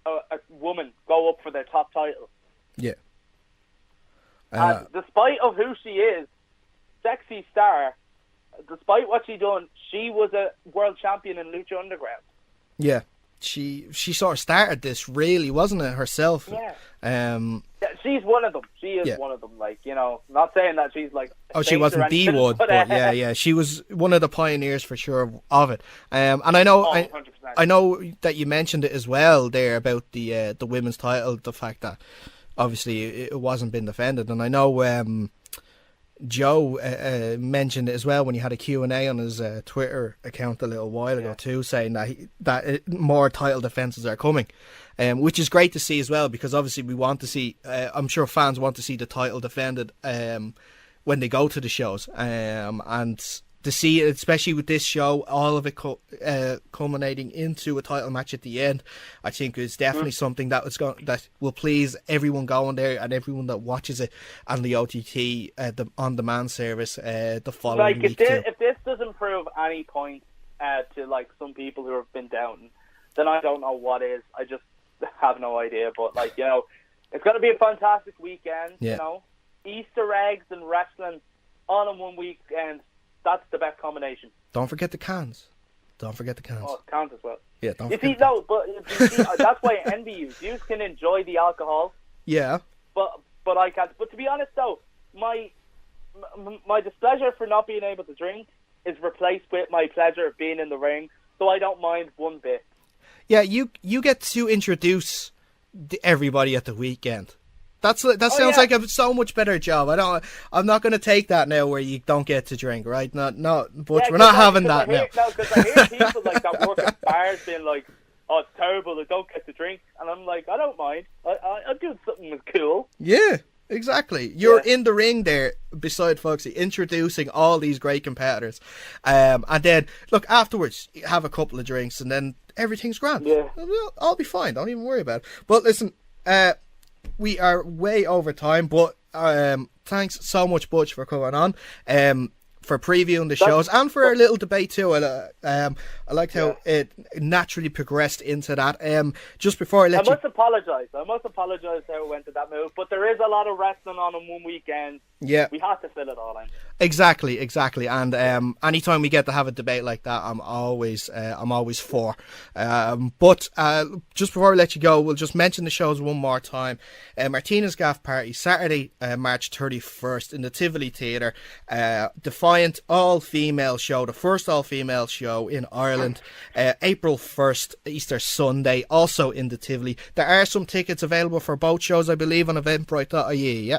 a woman go up for their top title. Yeah. And despite of who she is, Sexy Star, despite what she done, she was a world champion in Lucha Underground. Yeah. She sort of started this, really, wasn't it, herself? Yeah. Yeah, she's one of them. She is one of them. Like, you know, not saying that she's like. Oh, she wasn't the one, but yeah, she was one of the pioneers for sure of it. And I know, I know that you mentioned it as well there about the women's title, the fact that obviously it wasn't been defended, and I know Joe mentioned it as well when he had a Q&A on his Twitter account a little while ago too, saying that more title defenses are coming, which is great to see as well, because obviously we want to see, I'm sure fans want to see the title defended when they go to the shows, and to see it, especially with this show, all of it culminating into a title match at the end, I think is definitely something that will please everyone going there and everyone that watches it on the OTT on-demand service the following week. If this doesn't prove any point to, like, some people who have been doubting, then I don't know what is. I just have no idea. But, like, you know, it's going to be a fantastic weekend. You know, Easter eggs and wrestling all in one weekend. that's the best combination. Don't forget the cans. Don't forget the cans. Oh, cans as well. Yeah, don't you forget see, no, but you see, that's why I envy you. You can enjoy the alcohol. Yeah. But I can't. But to be honest, though, my displeasure for not being able to drink is replaced with my pleasure of being in the ring, so I don't mind one bit. Yeah, you get to introduce everybody at the weekend. That sounds like a so much better job. I'm not going to take that now where you don't get to drink, right? But we're not having that now. No, because I hear people like that work at bars being like, "Oh, it's terrible, I don't get to drink," and I'm like, I don't mind. I'll do something that's cool. Yeah, exactly. You're in the ring there beside Foxy, introducing all these great competitors, and then look afterwards, you have a couple of drinks, and then everything's grand. Yeah, I'll be fine. Don't even worry about it. But listen, we are way over time, but thanks so much, Butch, for coming on, for previewing the shows, and for our little debate too. I liked how it naturally progressed into that. Just before I must apologise how it went to that move, but there is a lot of wrestling on in one weekend. Yeah, we have to fill it all in. Exactly. And anytime we get to have a debate like that, I'm always for. But just before we let you go, we'll just mention the shows one more time. Martina's Gaff Party, Saturday, March 31st in the Tivoli Theatre. Defiant all-female show, the first all-female show in Ireland. April 1st, Easter Sunday, also in the Tivoli. There are some tickets available for both shows, I believe, on eventbrite.ie, yeah?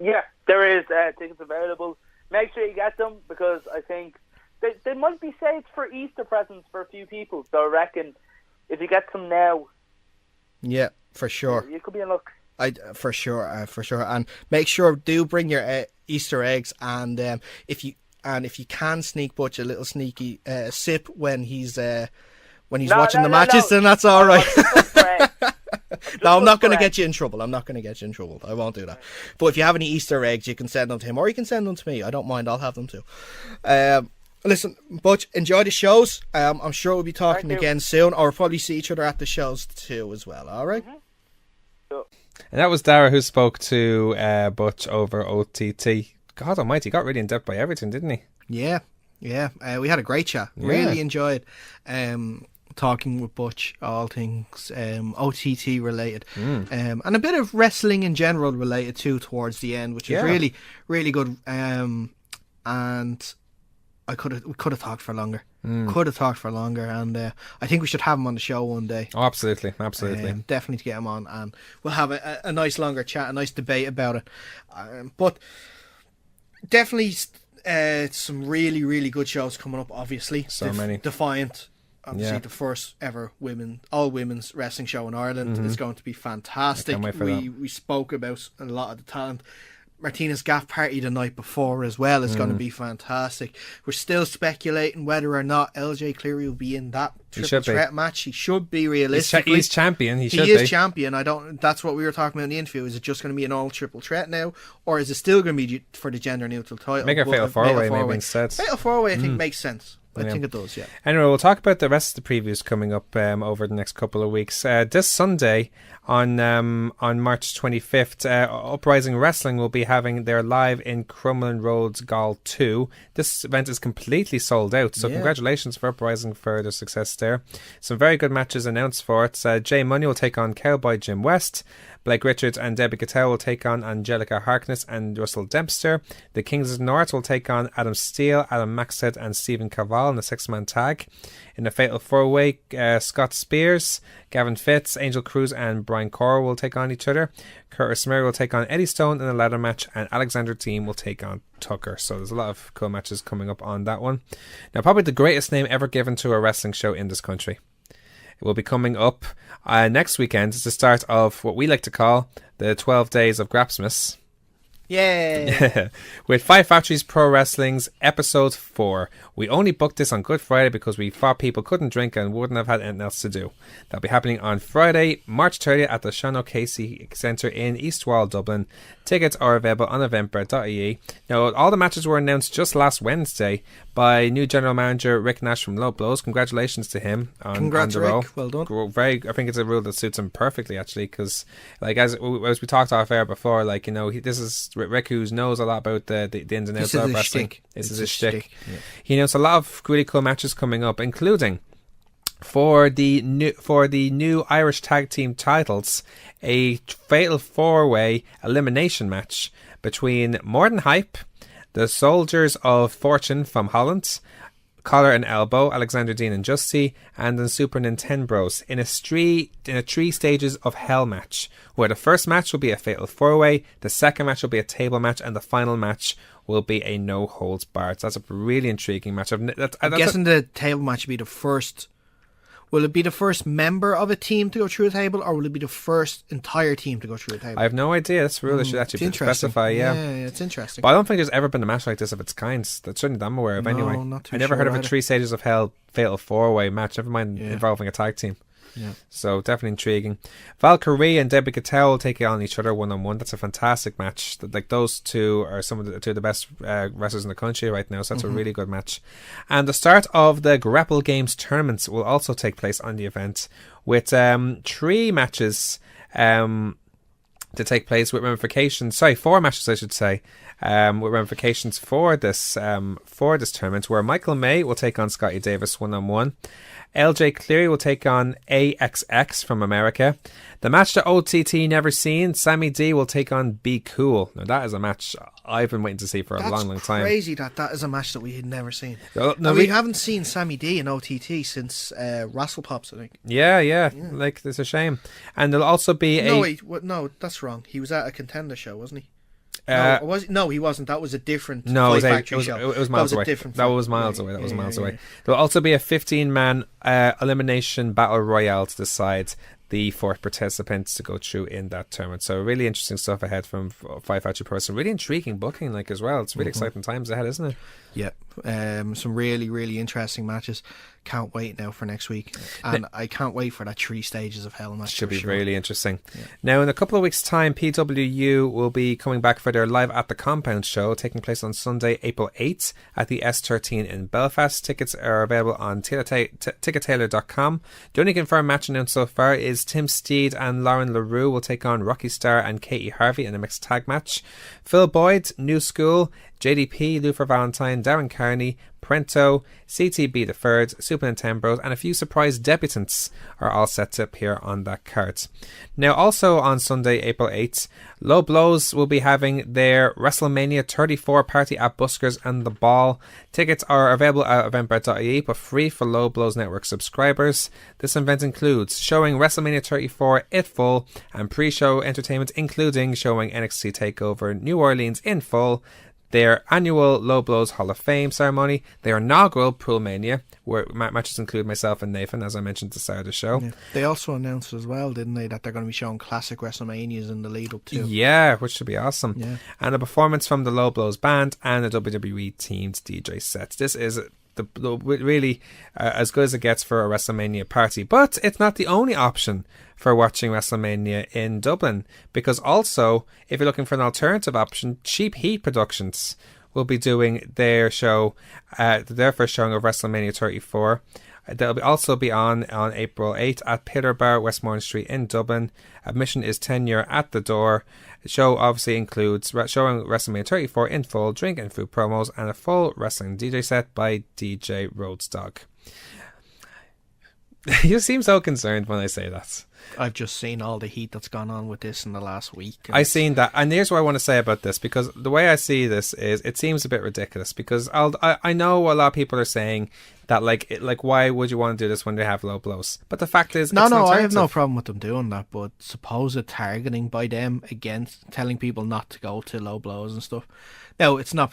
Yeah, there is tickets available. Make sure you get them, because I think they might be saved for Easter presents for a few people. So I reckon if you get them now, yeah, for sure, you could be in luck. For sure, and make sure do bring your Easter eggs, and if you can sneak Butch a little sneaky sip when he's watching the matches, then that's all right. No, I'm not going to get you in trouble. I won't do that. But if you have any Easter eggs, you can send them to him, or you can send them to me. I don't mind. I'll have them too. Listen, Butch, enjoy the shows. I'm sure we'll be talking again soon, or we'll probably see each other at the shows too as well. All right? Sure. And that was Daragh who spoke to Butch over OTT. God almighty, he got really in depth by everything, didn't he? Yeah. We had a great chat. Really enjoyed talking with Butch, all things OTT related, and a bit of wrestling in general related too towards the end, which is really, really good. And we could have talked for longer. And I think we should have him on the show one day. Oh, absolutely. Definitely to get him on, and we'll have a nice longer chat, a nice debate about it. But definitely some really, really good shows coming up. Obviously, so many. Defiant. Obviously, the first ever all women's wrestling show in Ireland is going to be fantastic. We spoke about a lot of the talent. Martina's Gaff Party the night before as well is going to be fantastic. We're still speculating whether or not LJ Cleary will be in that triple threat match. He should be, realistically. He's champion. He is champion. That's what we were talking about in the interview. Is it just going to be an all triple threat now, or is it still going to be for the gender neutral title? Make a fatal four-way maybe instead. Fatal four-way I think makes sense. I think it does, yeah. Anyway, we'll talk about the rest of the previews coming up over the next couple of weeks. This Sunday on March 25th, Uprising Wrestling will be having their live in Crumlin Roads Gall 2. This event is completely sold out, so congratulations for Uprising for their success there. Some very good matches announced for it. Jay Money will take on Cowboy Jim West. Blake Richards and Debbie Cattell will take on Angelica Harkness and Russell Dempster. The Kings of the North will take on Adam Steele, Adam Maxted and Stephen Cavall in a 6-man tag. In the Fatal 4-Way, Scott Spears, Gavin Fitz, Angel Cruz and Brian Cora will take on each other. Curtis Murray will take on Eddie Stone in a ladder match, and Alexander Team will take on Tucker. So there's a lot of cool matches coming up on that one. Now, probably the greatest name ever given to a wrestling show in this country. It will be coming up next weekend. It's the start of what we like to call the 12 Days of Grapsmas. Yay! With Five Factories Pro Wrestling's episode 4. We only booked this on Good Friday because we thought people couldn't drink and wouldn't have had anything else to do. That'll be happening on Friday, March 30th at the Sean O'Casey Centre in East Wall, Dublin. Tickets are available on eventbrite.ie. Now, all the matches were announced just last Wednesday by new general manager Rick Nash from Low Blows. Congratulations to him on the role. Well done. I think it's a rule that suits him perfectly, actually, because like as we talked off air before, like, you know, this is Rick, who knows a lot about the ins and outs of wrestling. This is his shtick. Yeah. He knows a lot of really cool matches coming up, including for the new Irish tag team titles, a fatal 4-way elimination match between More Than Hype, the Soldiers of Fortune from Holland, Collar and Elbow, Alexander Dean and Justy, and the Super Nintendo Bros in a 3 stages of hell match, where the first match will be a fatal 4-way, the second match will be a table match, and the final match will be a no holds barred. So that's a really intriguing match. I'm guessing the table match will be the first. Will it be the first member of a team to go through a table, or will it be the first entire team to go through a table? I have no idea. That's a rule that should actually specify. Yeah, it's interesting. But I don't think there's ever been a match like this of its kind. That's certainly that I'm aware of. Anyway, I never heard of a 3 stages of hell fatal 4-way match. Never mind involving a tag team. Yeah. So definitely intriguing. Valkyrie and Debbie Cattell will take on each other 1-on-1. That's a fantastic match. Like, those two are some of the two of the best wrestlers in the country right now. So that's a really good match. And the start of the Grapple Games tournaments will also take place on the event, with 3 matches to take place with ramifications. Sorry, 4 matches I should say. With ramifications for this tournament, where Michael May will take on Scotty Davis 1-on-1. LJ Cleary will take on AXX from America. The match that OTT never seen, Sammy D will take on Be Cool. Now that is a match I've been waiting to see for a long time. That's crazy that is a match that we had never seen. No, we haven't seen Sammy D in OTT since Wrestle Pops, I think. Yeah. Like, it's a shame. And there'll also be no, that's wrong. He was at a Contender show, wasn't he? No, he wasn't. That was a different show. It was miles away. That was miles away. There'll also be a 15-man elimination battle royale to decide the 4 participants to go through in that tournament. So really interesting stuff ahead from Five Factory Pro. Some really intriguing booking, like, as well. It's really exciting times ahead, isn't it? Yeah. Some really, really interesting matches. Can't wait now for next week. And I can't wait for that 3 stages of hell match. Should be really interesting. Yeah. Now, in a couple of weeks' time, PWU will be coming back for their Live at the Compound show, taking place on Sunday, April 8th at the S13 in Belfast. Tickets are available on tickettailor.com. The only confirmed match announced so far is Tim Steed and Lauren LaRue will take on Rocky Star and Katie Harvey in a mixed tag match. Phil Boyd, New School, JDP, Luther Valentine, Darren Carney, Prento, CTB the Third, Super Nintendo Bros, and a few surprise debutants are all set to appear on that card. Now, also on Sunday, April 8th, Low Blows will be having their Wrestlemania 34 party at Buskers and the Ball. Tickets are available at eventbrite.ie, but free for Low Blows Network subscribers. This event includes showing Wrestlemania 34 in full and pre-show entertainment, including showing NXT TakeOver New Orleans in full, their annual Low Blows Hall of Fame ceremony, their inaugural Pool Mania, where matches include myself and Nathan, as I mentioned at the start of the show. Yeah. They also announced as well, didn't they, that they're going to be showing classic WrestleManias in the lead up to. Yeah, which should be awesome. Yeah. And a performance from the Low Blows band and a WWE themed DJ set. This is the really as good as it gets for a WrestleMania party, but it's not the only option for watching WrestleMania in Dublin, because also, if you're looking for an alternative option, Cheap Heat Productions will be doing their show, their first showing of WrestleMania 34. They'll also be on April 8th at Pillar Bar, Westmoreland Street in Dublin. Admission is €10 at the door. The show obviously includes showing WrestleMania 34 in full, drink and food promos, and a full wrestling DJ set by DJ Roadstock. You seem so concerned when I say that. I've just seen all the heat that's gone on with this in the last week. I've seen that, and here's what I want to say about this, because the way I see this is, it seems a bit ridiculous, because I know a lot of people are saying that, like why would you want to do this when they have Low Blows? But the fact is, no, I have no problem with them doing that, but supposed targeting by them against telling people not to go to Low Blows and stuff. No, it's not.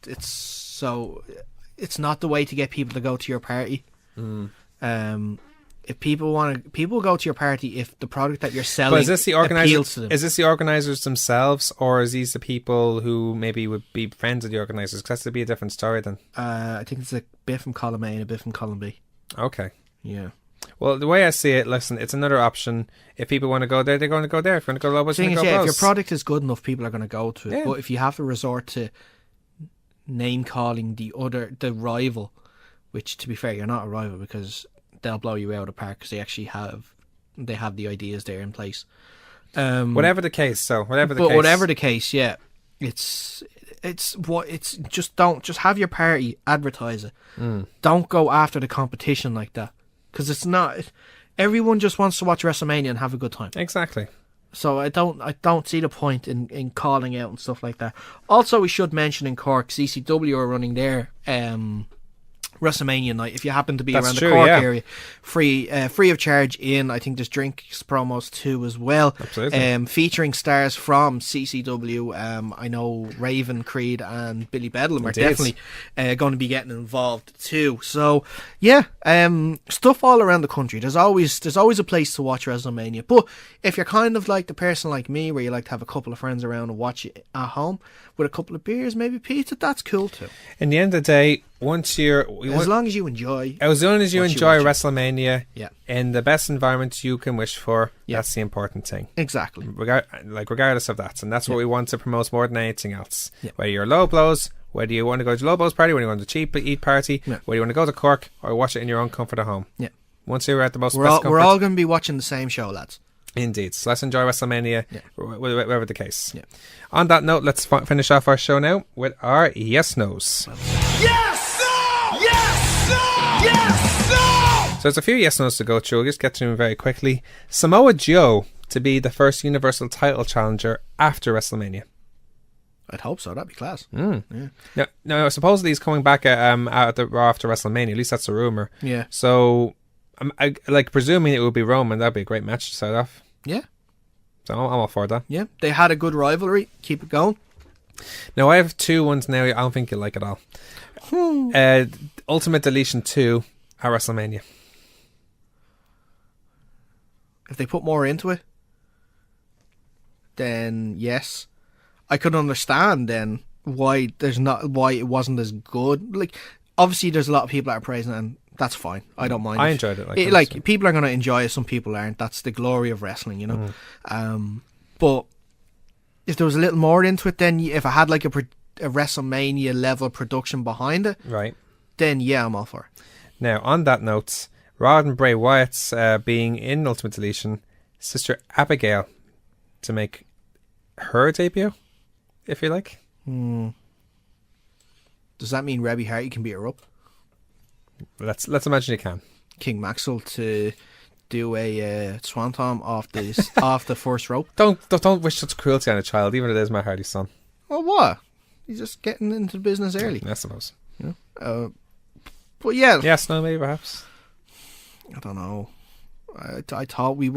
It's not the way to get people to go to your party. If people go to your party if the product that you're selling. But is this the appeals to them. Is this the organisers themselves, or is these the people who maybe would be friends of the organisers? Because that's to be a different story then. I think it's a bit from column A and a bit from column B. Okay. Yeah. Well, the way I see it, listen, it's another option. If people want to go there, they're going to go there. If you want to go Low Blows, they're going to go Low Blows. If your product is good enough, people are going to go to it. Yeah. But if you have to resort to name calling the rival, which, to be fair, you're not a rival, because they'll blow you out of the park because they actually have the ideas there in place. Whatever the case, whatever the case, yeah, it's just don't have your party, advertise it. Don't go after the competition like that, because it's not. Everyone just wants to watch WrestleMania and have a good time. Exactly. So I don't see the point in calling out and stuff like that. Also, we should mention in Cork, CCW are running their WrestleMania night. If you happen to be around the Cork area, free of charge in. I think there's drinks promos too as well. Absolutely. Featuring stars from CCW. I know Raven, Creed, and Billy Bedlam are definitely going to be getting involved too. So yeah, stuff all around the country. There's always a place to watch WrestleMania. But if you're kind of like the person like me, where you like to have a couple of friends around and watch it at home with a couple of beers, maybe pizza, that's cool too. In the end of the day, as long as you enjoy WrestleMania, in the best environment you can wish for, that's the important thing. Exactly. Regardless of that, and that's what we want to promote more than anything else. Whether you're low blows, whether you want to go to low blows party, whether you want to cheap eat party, whether you want to go to Cork or watch it in your own comfort at home. Yeah. Once you're at the we're all going to be watching the same show, lads. Indeed. So let's enjoy WrestleMania, whatever the case. Yeah. On that note, let's finish off our show now with our yes-nos. Yes! No! Yes! No! Yes! No! So there's a few yes-nos to go through. We'll just get through them very quickly. Samoa Joe to be the first Universal title challenger after WrestleMania. I'd hope so. That'd be class. Yeah. No, supposedly he's coming back out the Raw after WrestleMania. At least that's a rumor. Yeah. So, presuming it would be Roman, that'd be a great match to start off. Yeah. So I'm all for that. Yeah. They had a good rivalry. Keep it going. Now I have two ones now. I don't think you'll like it all. Ultimate Deletion 2 at WrestleMania. If they put more into it, then yes. I could understand then why it wasn't as good. Like, obviously there's a lot of people that are praising it, and that's fine. I don't mind. I enjoyed it. People are going to enjoy it, some people aren't. That's the glory of wrestling, you know. But if there was a little more into it, then if I had like a WrestleMania level production behind it, right? Then yeah, I'm all for it. Now on that note, Rod and Bray Wyatt's being in Ultimate Deletion, Sister Abigail to make her debut, if you like. Does that mean Rebby Harty can beat her up? Let's imagine you can. King Maxwell to do a swanton off the first rope. Don't wish such cruelty on a child, even if it is Matt Hardy's son. Well, what? He's just getting into the business early. I suppose. You know? But yeah. Yes, no, maybe perhaps. I don't know. I thought we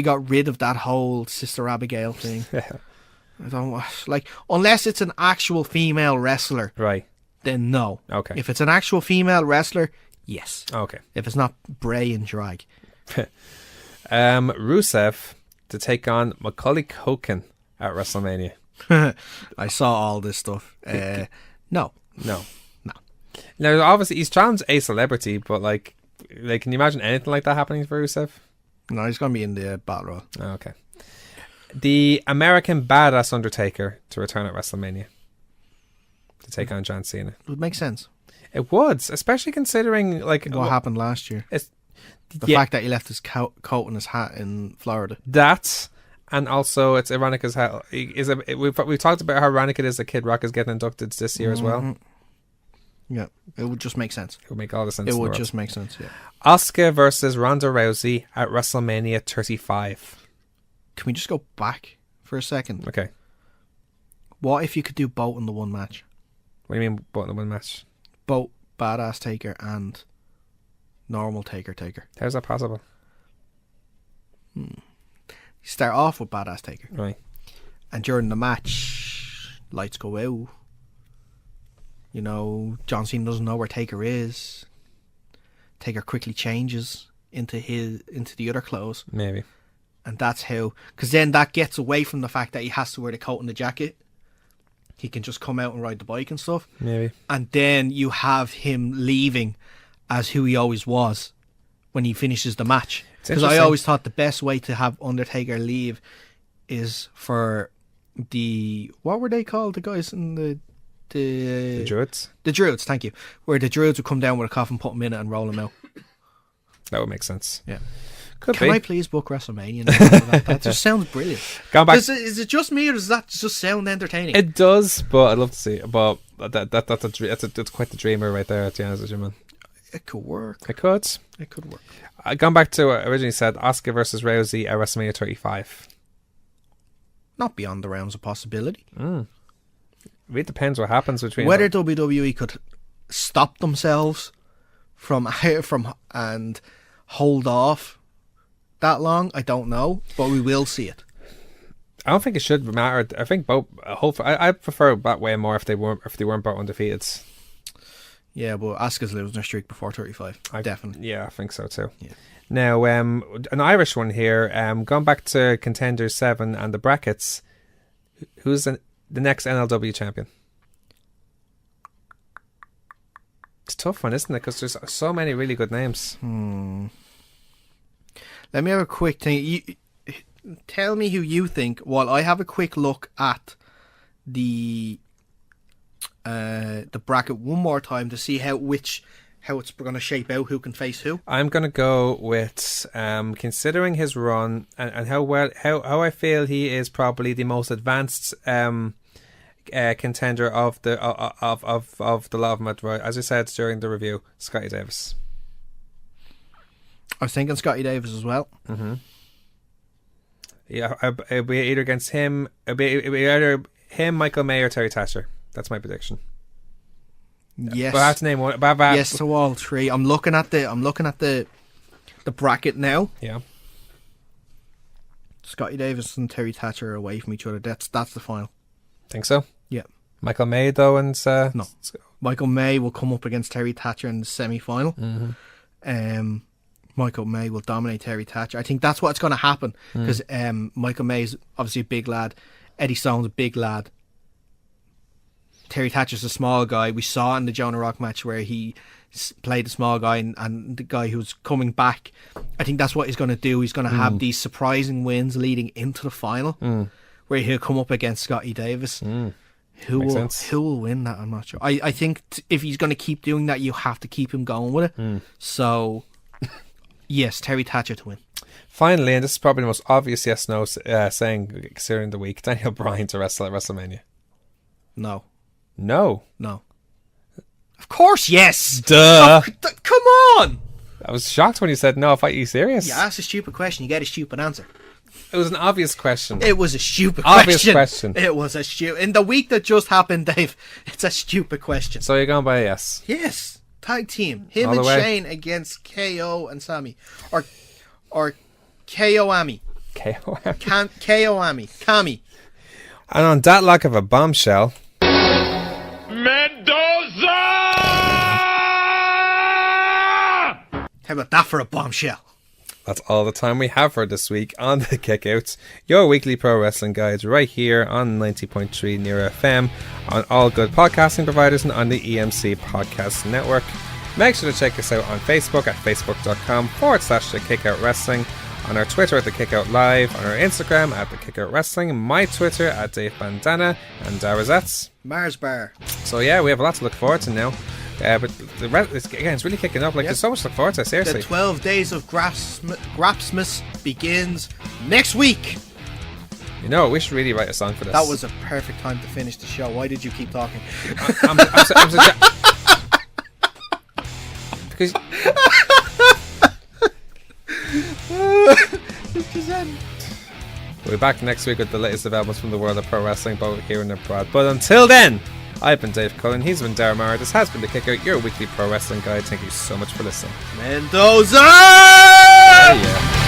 got rid of that whole Sister Abigail thing. I don't like, unless it's an actual female wrestler, right? Then no. Okay. If it's an actual female wrestler, yes. Okay. If it's not Bray and drag. Rusev to take on Macaulay Culkin at WrestleMania. I saw all this stuff. No. Now, obviously, he's challenged a celebrity, but like, can you imagine anything like that happening for Rusev? No, he's going to be in the Battle Royal. Oh, okay. The American Badass Undertaker to return at WrestleMania to take on John Cena. It would make sense. It would, especially considering like what happened last year. The fact that he left his coat and his hat in Florida. That, and also it's ironic as hell. We've talked about how ironic it is that Kid Rock is getting inducted this year as well. Yeah, it would just make sense. It would make all the sense. It would just make sense. Yeah. Asuka versus Ronda Rousey at WrestleMania 35. Can we just go back for a second? Okay. What if you could do both in the one match? What do you mean both in the one match? Both Badass Taker and normal Taker. How's that possible? You start off with Badass Taker. Right. And during the match, lights go out. You know, John Cena doesn't know where Taker is. Taker quickly changes into the other clothes. Maybe. And that's how, because then that gets away from the fact that he has to wear the coat and the jacket. He can just come out and ride the bike and stuff. Maybe. And then you have him leaving as who he always was when he finishes the match. Because I always thought the best way to have Undertaker leave is for what were they called? The guys in the Druids? The Druids, thank you. Where the Druids would come down with a coffin, put him in it and roll him out. That would make sense. Yeah. Can I please book WrestleMania? That just sounds brilliant. Going back, is it just me, or does that just sound entertaining? It does, but I'd love to see it. But that's quite the dreamer right there, to be honest with you, man. It could work. It could work. Going back to what I originally said, Asuka versus Rousey at WrestleMania 35. Not beyond the realms of possibility. It depends what happens between whether WWE could stop themselves from and hold off that long. I don't know, but we will see it. I don't think it should matter. I think both. Hopefully, I prefer that way more if they weren't both undefeated. Yeah, but Asuka's losing her streak before 35. Definitely. Yeah, I think so too. Yeah. Now, an Irish one here. Going back to Contenders 7 and the brackets. Who's the next NLW champion? It's a tough one, isn't it? Because there's so many really good names. Let me have a quick thing. You tell me who you think while I have a quick look at the bracket one more time to see how it's going to shape out, who can face who. I'm going to go with considering his run and how I feel he is probably the most advanced contender of the lot of them. As I said during the review, Scotty Davis. I was thinking Scotty Davis as well. Yeah, it'll be either against him. It'll be either him, Michael May, or Terry Thatcher. That's my prediction. Yes, but I have to name one. Yes, to all three. I'm looking at the bracket now. Yeah. Scotty Davis and Terry Thatcher are away from each other. That's the final. Think so? Yeah. Michael May though, and no. Michael May will come up against Terry Thatcher in the semi-final. Michael May will dominate Terry Thatcher. I think that's what's going to happen because Michael May's obviously a big lad. Eddie Stone's a big lad. Terry Thatcher's a small guy. We saw in the Jonah Rock match where he played the small guy and the guy who's coming back. I think that's what he's going to do. He's going to have these surprising wins leading into the final where he'll come up against Scotty Davis. Who will win that? I'm not sure. I think if he's going to keep doing that, you have to keep him going with it. So, yes, Terry Thatcher to win. Finally, and this is probably the most obvious yes/no saying considering the week, Daniel Bryan to wrestle at WrestleMania. No. Of course, yes. Duh. Come on. I was shocked when you said no. Are you serious? You asked a stupid question, you get a stupid answer. It was an obvious question. It was a stupid obvious question. It was a stupid. In the week that just happened, Dave, it's a stupid question. So you're going by a yes? Yes. Tag team. Him and Shane against KO and Sammy. Or KO-Ami. KO-Ami. KO-Ami. Kami. And on that lack of a bombshell... Mendoza! How about that for a bombshell? That's all the time we have for this week on The Kickouts, your weekly pro wrestling guides right here on 90.3 Near FM, on all good podcasting providers and on the EMC Podcast Network. Make sure to check us out on Facebook at facebook.com/The Kickout Wrestling, on our Twitter at The Kickout Live, on our Instagram at The Kickout Wrestling, my Twitter at Dave Bandana, and Rosette's Mars Bar. So yeah, we have a lot to look forward to now. But it's really kicking up. There's so much to look forward to, seriously. The 12 Days of Grapsmas begins next week. You know, we should really write a song for this. That was a perfect time to finish the show. Why did you keep talking? Because... We'll be back next week with the latest developments from the world of pro wrestling, both here and abroad. But until then, I've been Dave Cullen, he's been Daragh Maher. This has been The Kickout, your weekly pro wrestling guide. Thank you so much for listening. Mendoza! Yeah.